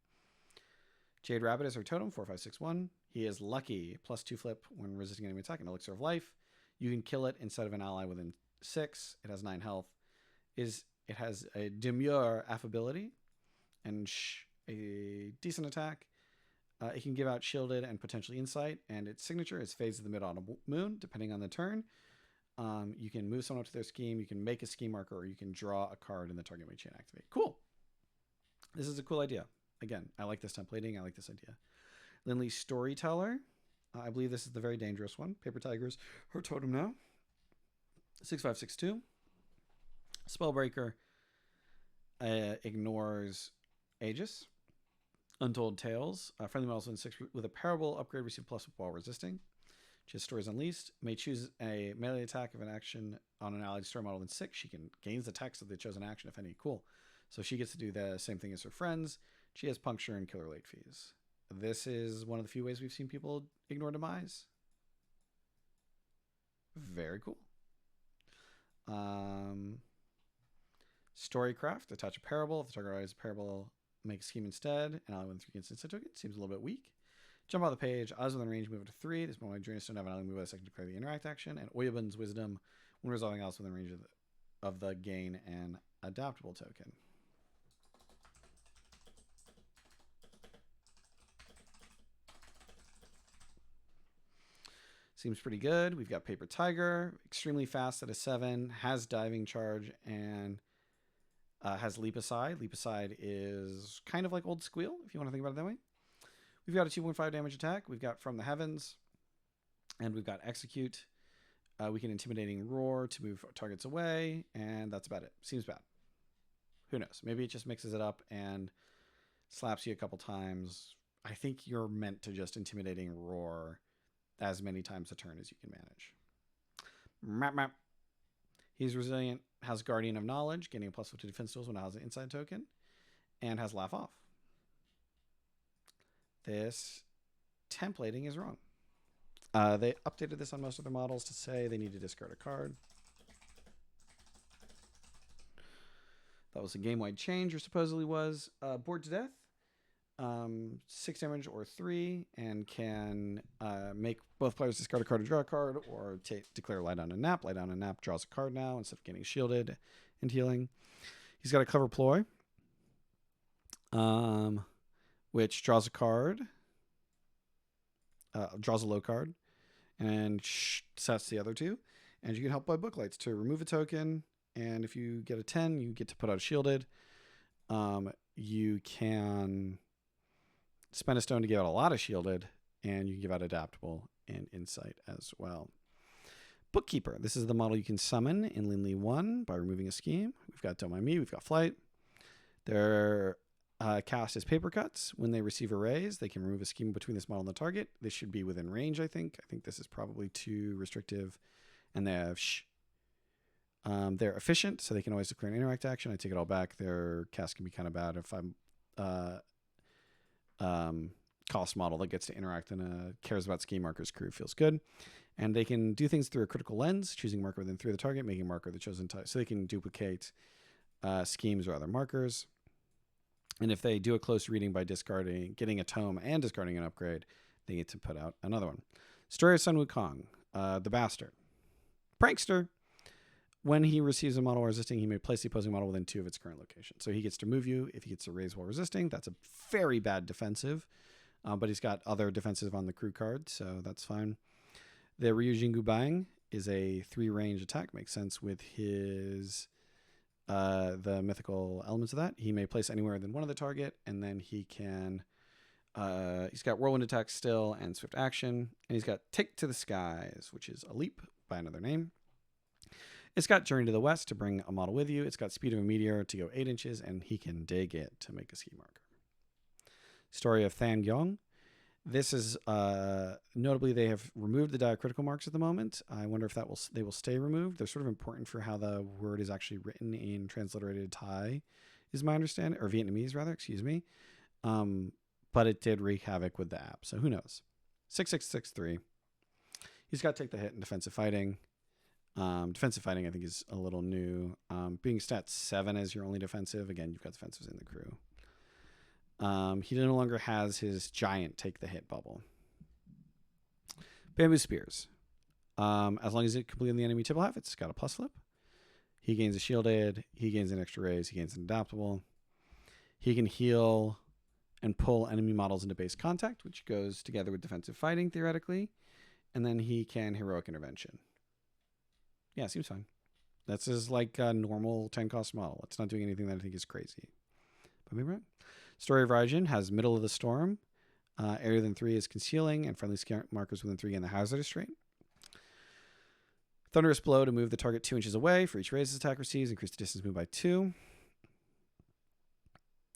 Jade Rabbit is her totem, 4/5/6/1. He is lucky, +2 flip when resisting enemy attack, and Elixir of Life. You can kill it instead of an ally within 6. It has 9 health. It has a demure affability and a decent attack. It can give out shielded and potentially insight, and its signature is Phase of the Mid-Autumn Moon, depending on the turn. You can move someone up to their scheme, you can make a scheme marker, or you can draw a card and the target may chain activate. Cool. This is a cool idea. Again, I like this templating. I like this idea. Lindley Storyteller. I believe this is the very dangerous one. Paper Tigers, her totem now. 6/5/6/2. Spellbreaker ignores Aegis. Untold Tales. Friendly models within 6 with a parable upgrade receive +1 while resisting. She has Stories Unleashed. May choose a melee attack of an action on an allied story model within 6. She can gains the text of the chosen action, if any. Cool. So she gets to do the same thing as her friends. She has Puncture and Killer Late Fees. This is one of the few ways we've seen people ignore Demise. Very cool. Storycraft. Attach a parable. If the target writes a parable, make a scheme instead. And ally within 3 against instant token. Seems a little bit weak. Jump off the page. Odds within range, move it to 3. This moment, Journey Stone have an ally move a second to declare the interact action. And Oyabun's Wisdom when resolving odds within range of the gain and adaptable token. Seems pretty good. We've got Paper Tiger, extremely fast at a 7, has diving charge, and has Leap Aside. Leap Aside is kind of like Old Squeal, if you want to think about it that way. We've got a 2.5 damage attack. We've got From the Heavens, and we've got Execute. We can Intimidating Roar to move targets away, and that's about it. Seems bad. Who knows? Maybe it just mixes it up and slaps you a couple times. I think you're meant to just Intimidating Roar as many times a turn as you can manage. Map, map. He's resilient, has Guardian of Knowledge, getting a +2 defense tools when it has an inside token, and has Laugh Off. This templating is wrong. They updated this on most of their models to say they need to discard a card. That was a game-wide change, or supposedly was. Bored to Death. 6 damage or 3, and can make both players discard a card or draw a card, or declare Lie Down and Nap. Lie Down and Nap draws a card now instead of getting shielded and healing. He's got a Clever Ploy, which draws a card, draws a low card, and sets the other 2. And you can help by Booklights to remove a token, and if you get a 10, you get to put out a shielded. You can spend a stone to give out a lot of shielded, and you can give out adaptable and insight as well. Bookkeeper. This is the model you can summon in Lindley 1 by removing a scheme. We've got Don't Mind Me. We've got Flight. Their cast is Paper Cuts. When they receive a raise, they can remove a scheme between this model and the target. This should be within range, I think. I think this is probably too restrictive. And they have they're efficient, so they can always declare an interact action. I take it all back. Their cast can be kind of bad if I'm cost model that gets to interact and cares about scheme markers. Crew feels good. And they can do things through a critical lens, choosing marker within 3 of the target, making marker the chosen type. So they can duplicate schemes or other markers. And if they do a close reading by getting a tome and discarding an upgrade, they get to put out another one. Story of Sun Wukong, the Bastard. Prankster. When he receives a model while resisting, he may place the opposing model within 2 of its current location. So he gets to move you. If he gets to raise while resisting, that's a very bad defensive. But he's got other defensive on the crew card, so that's fine. The Ryujingu Bang is a 3 range attack. Makes sense with his the mythical elements of that. He may place anywhere than one of the target, and then he can he's got Whirlwind attack still and Swift action, and he's got Take to the Skies, which is a leap by another name. It's got Journey to the West to bring a model with you. It's got Speed of a Meteor to go 8 inches, and he can dig it to make a ski marker. Story of Than Gyong. This is notably they have removed the diacritical marks at the moment. I wonder if they will stay removed. They're sort of important for how the word is actually written in transliterated Thai, is my understanding, or Vietnamese rather. Excuse me. But it did wreak havoc with the app, so who knows? 6/6/6/3. He's got Take the Hit and Defensive Fighting. Defensive Fighting, I think, is a little new. Being stat 7 as your only defensive. Again, you've got defensives in the crew. He no longer has his giant take the hit bubble. Bamboo Spears. As long as it completely on the enemy table half, it's got a plus flip. He gains a shielded. He gains an extra raise. He gains an adaptable. He can heal and pull enemy models into base contact, which goes together with defensive fighting, theoretically. And then he can heroic intervention. Yeah, seems fine. That's his like normal 10-cost model. It's not doing anything that I think is crazy. But maybe right. Story of Raijin has Middle of the Storm. Area than 3 is concealing, and friendly markers within 3 gain the hazardous trait. Thunderous Blow to move the target 2 inches away for each raise his attack receives. Increase the distance moved by 2.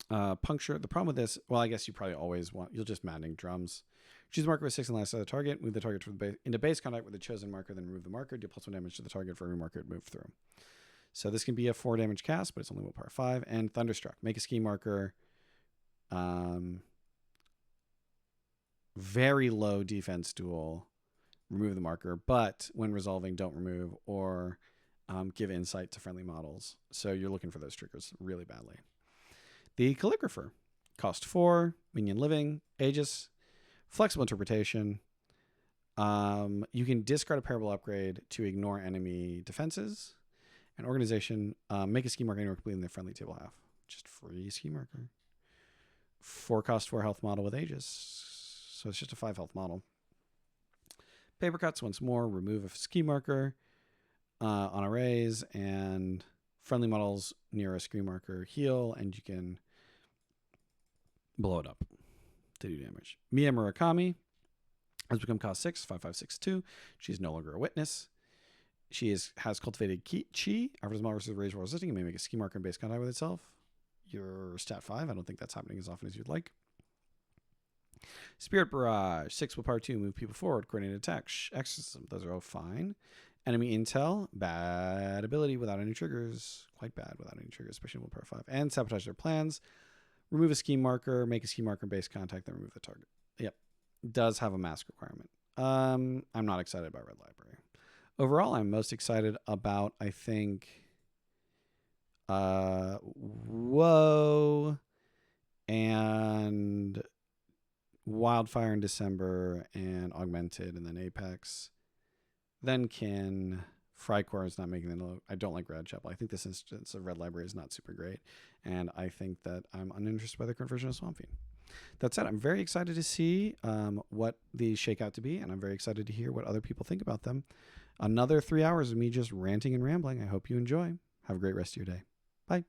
Puncture. The problem with this, well, I guess you probably always want, you'll just maddening drums. Choose a marker with 6 on the last side of the target. Move the target into base contact with the chosen marker, then remove the marker. Deal +1 damage to the target for every marker it moved through. So this can be a 4 damage cast, but it's only willpower 5. And Thunderstruck. Make a ski marker. Very low defense duel. Remove the marker, but when resolving, don't remove or give insight to friendly models. So you're looking for those triggers really badly. The Calligrapher. Cost 4. Minion living. Aegis. Flexible interpretation. You can discard a parable upgrade to ignore enemy defenses. An organization. Make a ski marker anywhere completely in the friendly table half. Just free ski marker. 4 cost 4 health model with Aegis. So it's just a 5 health model. Paper Cuts once more. Remove a ski marker on a raise, and friendly models near a ski marker heal, and you can blow it up to do damage. Mia Murakami has become cost 6, 5562. She's no longer a witness. She has cultivated chi. After the model versus rage while resisting, it may make a ski marker in base contact with itself. You're stat 5. I don't think that's happening as often as you'd like. Spirit Barrage. 6 willpower 2. Move people forward. Coordinated attack. Exorcism. Those are all fine. Enemy Intel. Bad ability without any triggers. Quite bad without any triggers, especially in willpower 5. And Sabotage their plans. Remove a ski marker. Make a ski marker in base contact. Then remove the target. Yep. Does have a mask requirement. I'm not excited about Red Library. Overall, I'm most excited about, I think, Whoa and Wildfire in December and Augmented and then Apex. Then Kin. Frycore is not making the. I don't like Red Chapel. I think this instance of Red Library is not super great. And I think that I'm uninterested by the current version of Swamp Fiend. That said, I'm very excited to see what these shake out to be. And I'm very excited to hear what other people think about them. Another 3 hours of me just ranting and rambling. I hope you enjoy. Have a great rest of your day. Bye.